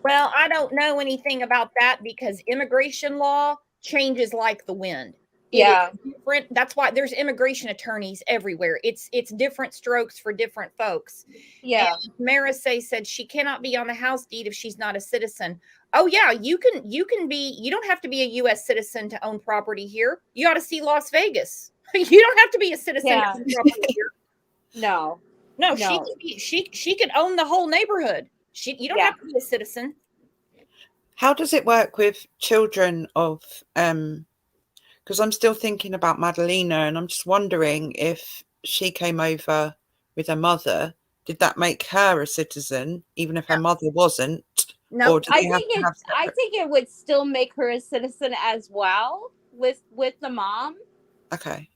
[SPEAKER 1] Well, I don't know anything about that, because immigration law changes like the wind.
[SPEAKER 8] Yeah.
[SPEAKER 1] Different. That's why there's immigration attorneys everywhere. It's different strokes for different folks.
[SPEAKER 8] Yeah.
[SPEAKER 1] And Marisay said she cannot be on the house deed if she's not a citizen. Oh yeah, you can be, you don't have to be a US citizen to own property here. You ought to see Las Vegas. You don't have to be a citizen to own property here.
[SPEAKER 8] No.
[SPEAKER 1] She could own the whole neighborhood. You don't have to be a citizen.
[SPEAKER 2] How does it work with children of because I'm still thinking about Madalina, and I'm just wondering if she came over with her mother, did that make her a citizen, even if her mother wasn't?
[SPEAKER 1] No,
[SPEAKER 2] Or do they have to have
[SPEAKER 8] I think it would still make her a citizen as well with the mom.
[SPEAKER 2] Okay.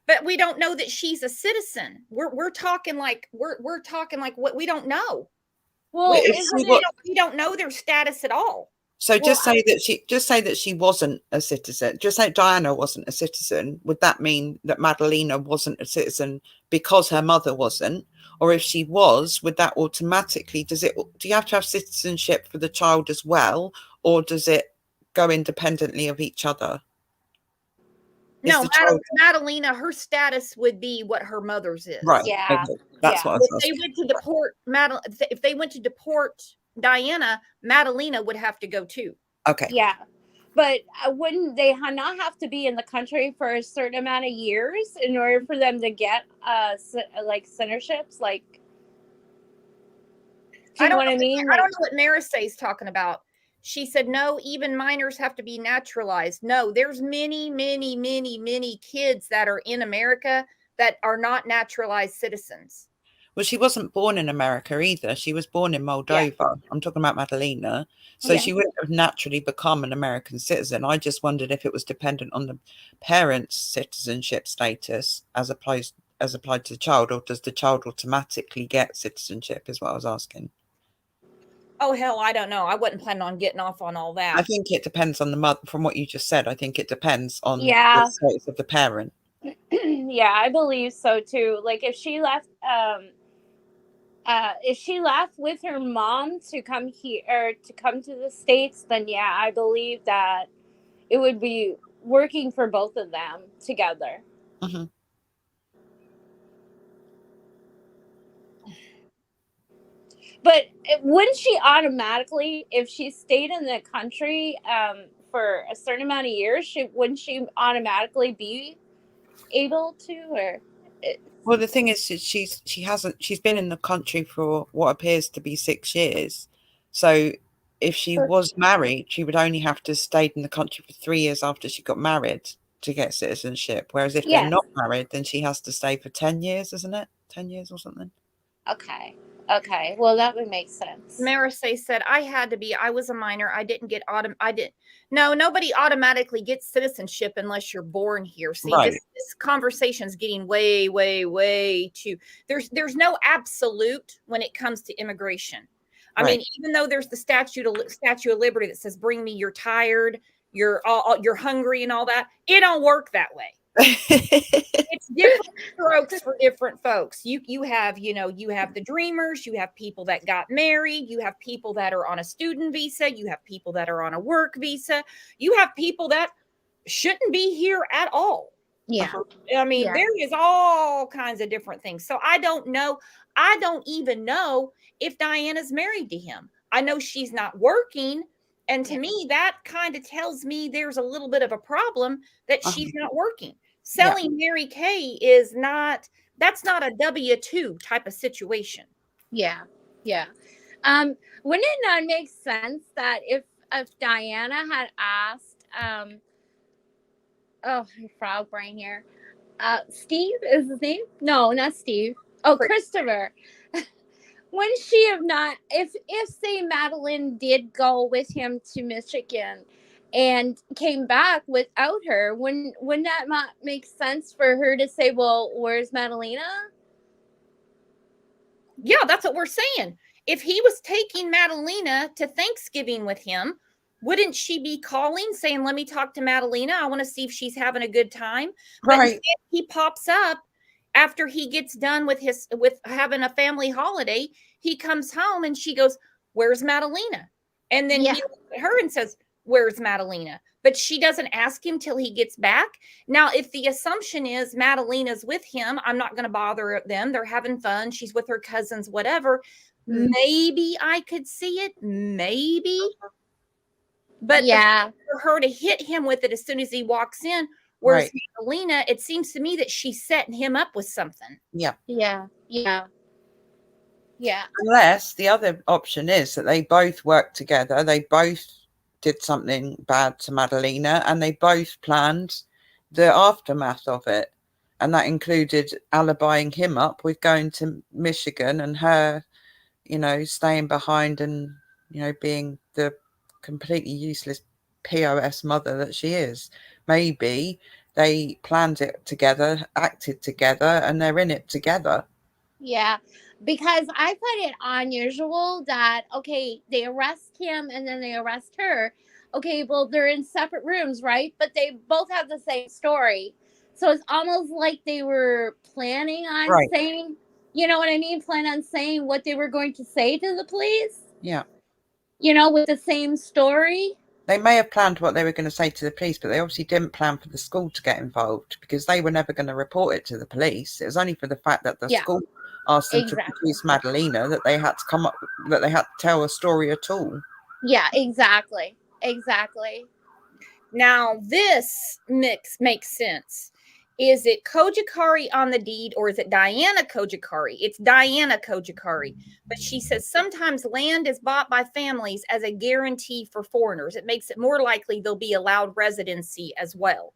[SPEAKER 1] But we don't know that she's a citizen. We're talking like we're talking like what we don't know.
[SPEAKER 8] Well,
[SPEAKER 1] we don't know their status at all.
[SPEAKER 2] So just say that she wasn't a citizen. Just say Diana wasn't a citizen. Would that mean that Madalina wasn't a citizen because her mother wasn't? Or if she was, would that automatically, do you have to have citizenship for the child as well? Or does it go independently of each other?
[SPEAKER 1] No, Madalina, her status would be what her mother's is.
[SPEAKER 2] Right.
[SPEAKER 8] Yeah.
[SPEAKER 2] Okay. That's what I was asking.
[SPEAKER 1] If they went to deport if they went to deport Diana, Madalina would have to go too.
[SPEAKER 2] Okay.
[SPEAKER 8] Yeah. But wouldn't they not have to be in the country for a certain amount of years in order for them to get like citizenships? Like, do you know what I mean?
[SPEAKER 1] I don't know what Marisay's talking about. She said, no, even minors have to be naturalized. No, there's many, many, many, many kids that are in America that are not naturalized citizens.
[SPEAKER 2] Well, she wasn't born in America either. She was born in Moldova. Yeah. I'm talking about Madalina. So she wouldn't have naturally become an American citizen. I just wondered if it was dependent on the parents' citizenship status as applied to the child, or does the child automatically get citizenship, is what I was asking.
[SPEAKER 1] Oh, hell, I don't know. I wasn't planning on getting off on all that.
[SPEAKER 2] I think it depends on the mother. From what you just said, I think it depends on the status of the parent.
[SPEAKER 8] Yeah, I believe so too. Like if she left with her mom to come here or to come to the States, then yeah, I believe that it would be working for both of them together.
[SPEAKER 2] Mm-hmm.
[SPEAKER 8] But wouldn't she automatically, if she stayed in the country for a certain amount of years, wouldn't she automatically be able to? Or
[SPEAKER 2] well, the thing is, she's been in the country for what appears to be 6 years. So if she was married, she would only have to stay in the country for 3 years after she got married to get citizenship. Whereas if they're not married, then she has to stay for 10 years, isn't it? 10 years or something.
[SPEAKER 8] Okay. Well, that would make sense.
[SPEAKER 1] Marisay said, I was a minor. No, nobody automatically gets citizenship unless you're born here. See, this conversation's getting way, way, way too, there's no absolute when it comes to immigration. I mean, even though there's the Statue of Liberty that says, bring me, you're tired, you're hungry and all that, it don't work that way. It's different strokes for different folks. You have the dreamers, you have people that got married, you have people that are on a student visa, you have people that are on a work visa, you have people that shouldn't be here at all.
[SPEAKER 8] Yeah.
[SPEAKER 1] I mean, there is all kinds of different things. So I don't know. I don't even know if Diana's married to him. I know she's not working. And to me, that kind of tells me there's a little bit of a problem that she's not working. Selling Mary Kay that's not a W-2 type of situation.
[SPEAKER 8] Yeah. Wouldn't it not make sense that if Diana had asked, frog brain here, Steve is his name? No, not Steve. Oh, Christopher. Wouldn't she have not, if say Madeline did go with him to Michigan and came back without her, wouldn't that not make sense for her to say, well, where's Madalina?
[SPEAKER 1] Yeah, that's what we're saying. If he was taking Madalina to Thanksgiving with him, wouldn't she be calling saying, let me talk to Madalina, I want to see if she's having a good time? But instead he pops up after he gets done with having a family holiday. He comes home and she goes, where's Madalina? And then he looks at her and says, where's Madalina? But she doesn't ask him till he gets back. Now, if the assumption is Madalina's with him, I'm not going to bother them. They're having fun. She's with her cousins, whatever. Maybe I could see it. Maybe. But for her to hit him with it as soon as he walks in, whereas Madalina, it seems to me that she's setting him up with something.
[SPEAKER 8] Yeah. Yeah.
[SPEAKER 2] Unless the other option is that they both worked together, they both did something bad to Madalina, and they both planned the aftermath of it. And that included alibying him up with going to Michigan and her, staying behind and, being the completely useless POS mother that she is. Maybe they planned it together, acted together, and they're in it together.
[SPEAKER 8] Yeah, because I find it unusual that, okay, they arrest him and then they arrest her. Okay, well, they're in separate rooms, right? But they both have the same story. So it's almost like they were planning on
[SPEAKER 2] Right.
[SPEAKER 8] saying, you know what I mean? Plan on saying what they were going to say to the police,
[SPEAKER 2] Yeah.
[SPEAKER 8] with the same story.
[SPEAKER 2] They may have planned what they were going to say to the police, but they obviously didn't plan for the school to get involved, because they were never going to report it to the police. It was only for the fact that the school asked them to produce Madalina that they had to that they had to tell a story at all.
[SPEAKER 8] Yeah, exactly. Exactly.
[SPEAKER 1] Now, this makes sense. Is it Cojocari on the deed, or is it Diana Cojocari? It's Diana Cojocari. But she says sometimes land is bought by families as a guarantee for foreigners. It makes it more likely they'll be allowed residency as well.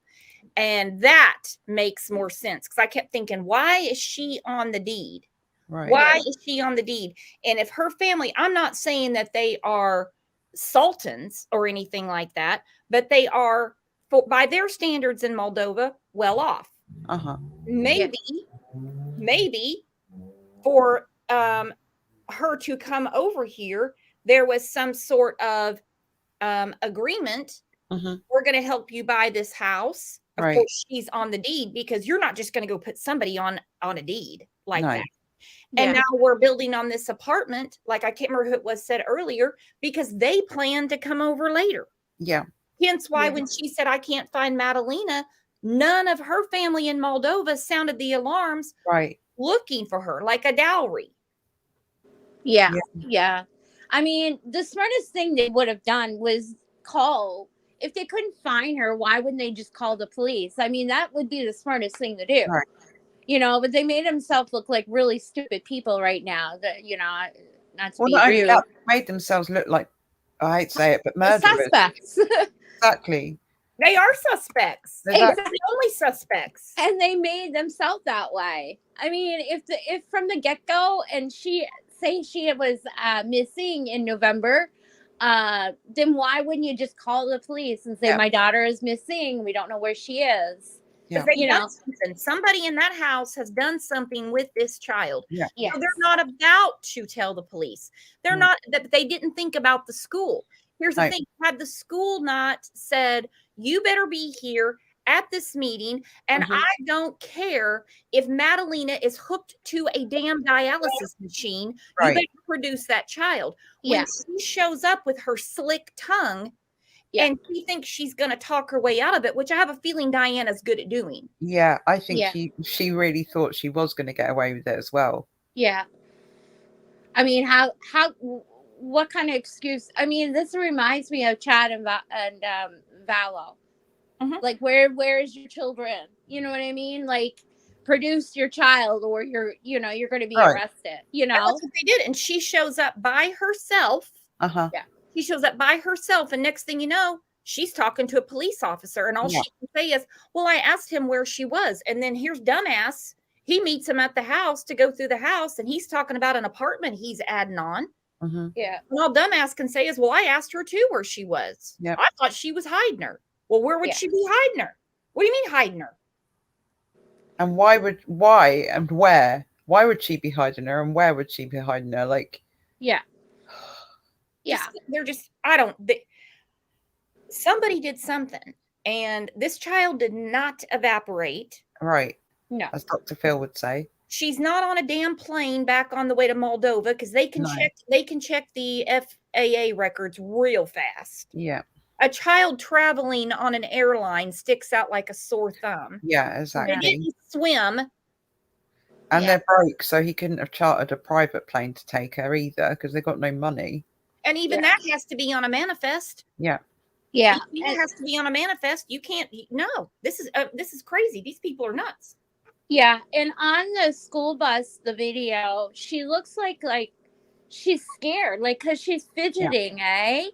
[SPEAKER 1] And that makes more sense, because I kept thinking, why is she on the deed?
[SPEAKER 2] Right.
[SPEAKER 1] Why is she on the deed? And if her family, I'm not saying that they are sultans or anything like that, but they are, by their standards in Moldova, well off. Maybe for her to come over here, there was some sort of agreement. We're going to help you buy this house. Of course, she's on the deed, because you're not just going to go put somebody on a deed like that. And now we're building on this apartment, like I can't remember who it was said earlier, because they plan to come over later.
[SPEAKER 2] Yeah.
[SPEAKER 1] Hence why when she said, I can't find Madalina, none of her family in Moldova sounded the alarms, looking for her like a dowry.
[SPEAKER 8] Yeah. I mean, the smartest thing they would have done was call. If they couldn't find her, why wouldn't they just call the police? I mean, that would be the smartest thing to do.
[SPEAKER 2] Right.
[SPEAKER 8] But they made themselves look like really stupid people right now. That, not to be rude.
[SPEAKER 2] That, made themselves look like, I hate to say it, but murderers.
[SPEAKER 8] Suspects.
[SPEAKER 2] Exactly.
[SPEAKER 1] They are suspects.
[SPEAKER 8] Exactly.
[SPEAKER 1] They're the only suspects.
[SPEAKER 8] And they made themselves that way. I mean, if from the get-go, and she was missing in November, then why wouldn't you just call the police and say, my daughter is missing, we don't know where she is?
[SPEAKER 1] Because they've done something. Somebody in that house has done something with this child.
[SPEAKER 2] Yeah.
[SPEAKER 1] So they're not about to tell the police. They're not, that they didn't think about the school. Here's the thing. Had the school not said, you better be here at this meeting, and I don't care if Madalina is hooked to a damn dialysis machine, you better produce that child. When she shows up with her slick tongue, and she thinks she's going to talk her way out of it, which I have a feeling Diana's good at doing.
[SPEAKER 2] Yeah, I think she really thought she was going to get away with it as well.
[SPEAKER 8] Yeah. I mean, what kind of excuse? I mean, this reminds me of Chad and Valo. Like, where is your children? You know what I mean? Like, produce your child, or you're going to be arrested.
[SPEAKER 1] That's what they did. And she shows up by herself. She shows up by herself, and next thing you know, she's talking to a police officer, and all she can say is, well, I asked him where she was. And then here's dumbass. He meets him at the house to go through the house, and he's talking about an apartment he's adding on.
[SPEAKER 8] Yeah.
[SPEAKER 1] And all dumbass can say is, well, I asked her too where she was. I thought she was hiding her. Well, where would she be hiding her? What do you mean hiding her?
[SPEAKER 2] And why and where? Why would she be hiding her, and where would she be hiding her? Like,
[SPEAKER 1] somebody did something, and this child did not evaporate.
[SPEAKER 2] Right.
[SPEAKER 8] No.
[SPEAKER 2] As Dr. Phil would say.
[SPEAKER 1] She's not on a damn plane back on the way to Moldova, because they can check the FAA records real fast.
[SPEAKER 2] Yeah.
[SPEAKER 1] A child traveling on an airline sticks out like a sore thumb.
[SPEAKER 2] Yeah, exactly.
[SPEAKER 1] They didn't swim.
[SPEAKER 2] And they're broke, so he couldn't have chartered a private plane to take her either, because they got no money.
[SPEAKER 1] And even that has to be on a manifest.
[SPEAKER 2] Yeah.
[SPEAKER 8] Yeah.
[SPEAKER 1] It has to be on a manifest. You can't. No, this is crazy. These people are nuts.
[SPEAKER 8] Yeah, and on the school bus, the video, she looks like she's scared, like because she's fidgeting, eh?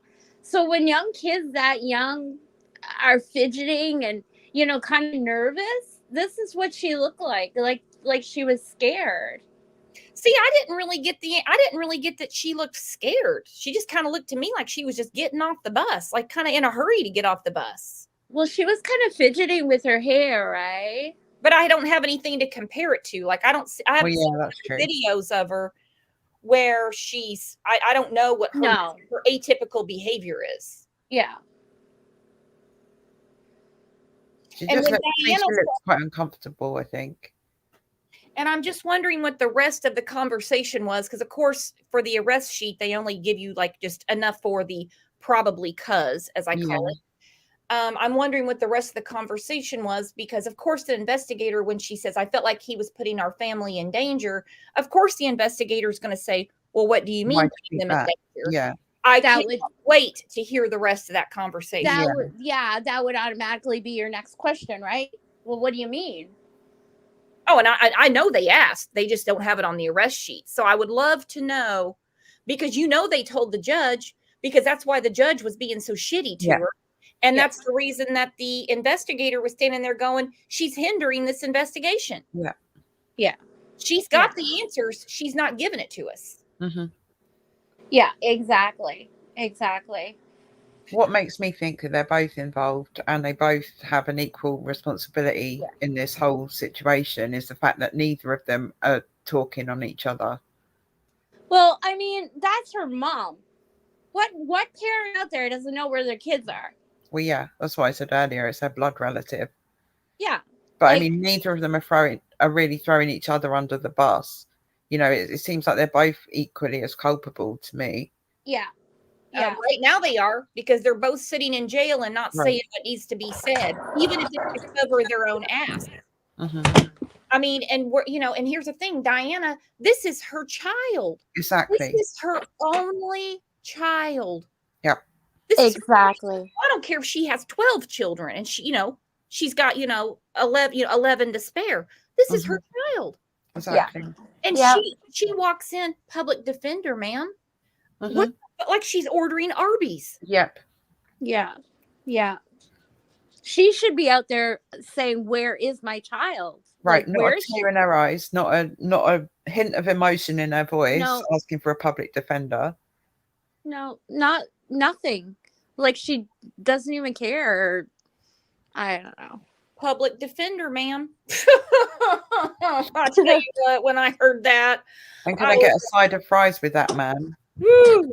[SPEAKER 8] So when young kids that young are fidgeting and kind of nervous, this is what she looked like she was scared.
[SPEAKER 1] See, I didn't really get that she looked scared. She just kind of looked to me like she was just getting off the bus, like kind of in a hurry to get off the bus.
[SPEAKER 8] Well, she was kind of fidgeting with her hair, right?
[SPEAKER 1] But I don't have anything to compare it to. Like I haven't seen
[SPEAKER 2] that's true.
[SPEAKER 1] videos of her where I don't know what her atypical behavior is.
[SPEAKER 8] Yeah.
[SPEAKER 2] She just looks quite uncomfortable, I think.
[SPEAKER 1] And I'm just wondering what the rest of the conversation was, because of course for the arrest sheet they only give you like just enough for the probably cuz, as I call it. I'm wondering what the rest of the conversation was, because of course the investigator, when she says, I felt like he was putting our family in danger, of course the investigator is going to say, well, what do you mean putting them in danger?
[SPEAKER 2] Yeah.
[SPEAKER 1] I can't wait to hear the rest of that conversation.
[SPEAKER 8] That would automatically be your next question, right? Well, what do you mean?
[SPEAKER 1] Oh, and I know they asked. They just don't have it on the arrest sheet. So I would love to know, because they told the judge, because that's why the judge was being so shitty to her. And that's the reason that the investigator was standing there going, she's hindering this investigation.
[SPEAKER 2] Yeah.
[SPEAKER 8] Yeah.
[SPEAKER 1] She's got the answers. She's not giving it to us.
[SPEAKER 2] Mm-hmm.
[SPEAKER 8] Yeah, exactly. Exactly.
[SPEAKER 2] What makes me think that they're both involved and they both have an equal responsibility in this whole situation is the fact that neither of them are talking on each other.
[SPEAKER 8] Well, I mean, that's her mom. What parent out there doesn't know where their kids are?
[SPEAKER 2] Well, yeah, that's why I said earlier, it's her blood relative.
[SPEAKER 8] Yeah.
[SPEAKER 2] But I mean, neither of them are really throwing each other under the bus. It seems like they're both equally as culpable to me.
[SPEAKER 8] Yeah.
[SPEAKER 1] Right now they are, because they're both sitting in jail and not saying what needs to be said, even if it's to cover their own ass.
[SPEAKER 2] Mm-hmm.
[SPEAKER 1] I mean, and and here's the thing, Diana, this is her child.
[SPEAKER 2] Exactly.
[SPEAKER 1] This is her only child.
[SPEAKER 2] Yep.
[SPEAKER 8] Exactly.
[SPEAKER 1] I don't care if she has 12 children and she's got 11 to spare. This is her child.
[SPEAKER 2] Exactly.
[SPEAKER 1] And she walks in, public defender, man.
[SPEAKER 2] Mm-hmm.
[SPEAKER 1] Like she's ordering Arby's.
[SPEAKER 2] Yep.
[SPEAKER 8] Yeah. Yeah. She should be out there saying, where is my child?
[SPEAKER 2] Right. Not a tear in her eyes, not a hint of emotion in her voice, asking for a public defender.
[SPEAKER 8] No, nothing. Like she doesn't even care. I don't know.
[SPEAKER 1] Public defender, ma'am. I tell you what, when I heard that.
[SPEAKER 2] And can I get a side of fries with that, man?
[SPEAKER 1] Woo.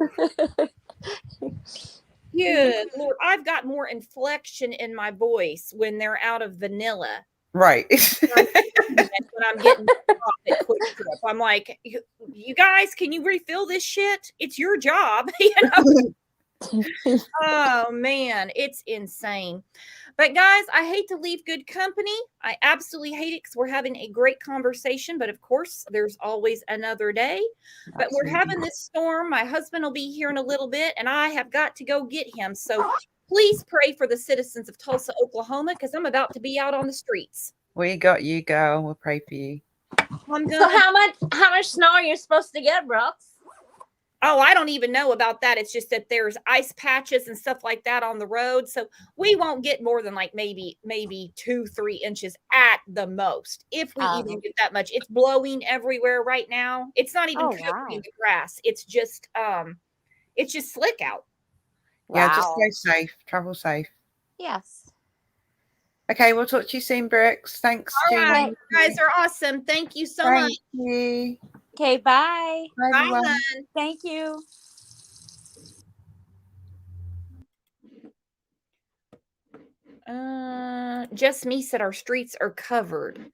[SPEAKER 1] Good Lord, I've got more inflection in my voice when they're out of vanilla.
[SPEAKER 2] Right.
[SPEAKER 1] When I'm getting off at Quick Trip, I'm like, you guys, can you refill this shit? It's your job, Oh man, it's insane. But guys, I hate to leave good company. I absolutely hate it, because we're having a great conversation. But of course, there's always another day. But we're having this storm. My husband will be here in a little bit, and I have got to go get him. So please pray for the citizens of Tulsa, Oklahoma, because I'm about to be out on the streets.
[SPEAKER 2] We got you, girl. We'll pray for you.
[SPEAKER 8] So how much snow are you supposed to get, Brooks?
[SPEAKER 1] Oh, I don't even know about that. It's just that there's ice patches and stuff like that on the road. So we won't get more than like maybe 2-3 inches at the most, if we even get that much. It's blowing everywhere right now. It's not even covering the grass. It's just slick out.
[SPEAKER 2] Yeah, just stay safe. Travel safe.
[SPEAKER 8] Yes.
[SPEAKER 2] Okay, we'll talk to you soon, Brooks. Thanks.
[SPEAKER 1] All right. You guys are awesome. Thank you so much.
[SPEAKER 2] You.
[SPEAKER 8] Okay, bye.
[SPEAKER 1] Bye, hon.
[SPEAKER 8] Thank you.
[SPEAKER 1] Just me said our streets are covered.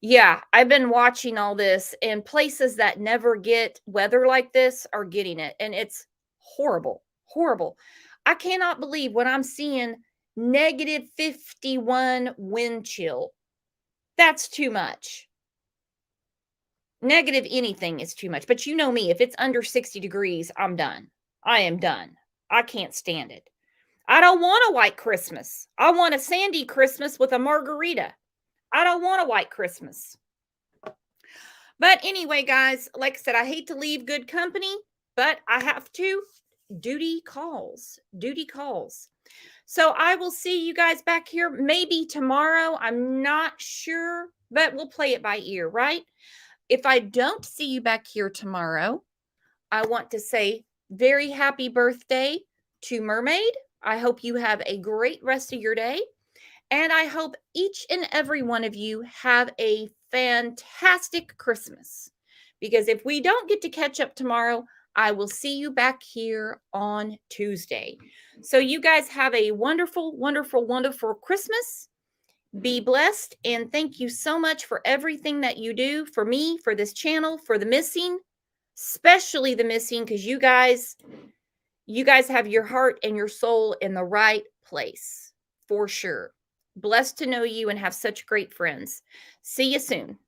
[SPEAKER 1] Yeah, I've been watching all this, and places that never get weather like this are getting it. And it's horrible, horrible. I cannot believe when I'm seeing negative 51 wind chill. That's too much. Negative anything is too much. But you know me, if it's under 60 degrees, I'm done. I am done. I can't stand it. I don't want a white Christmas. I want a sandy Christmas with a margarita. I don't want a white Christmas. But anyway, guys, like I said, I hate to leave good company, but I have to. Duty calls. Duty calls. So I will see you guys back here maybe tomorrow. I'm not sure, but we'll play it by ear, right? If I don't see you back here tomorrow, I want to say very happy birthday to Mermaid. I hope you have a great rest of your day. And I hope each and every one of you have a fantastic Christmas. Because if we don't get to catch up tomorrow, I will see you back here on Tuesday. So you guys have a wonderful, wonderful, wonderful Christmas. Be blessed. And thank you so much for everything that you do for me, for this channel, for the missing, especially the missing, because you guys have your heart and your soul in the right place for sure. Blessed to know you and have such great friends. See you soon.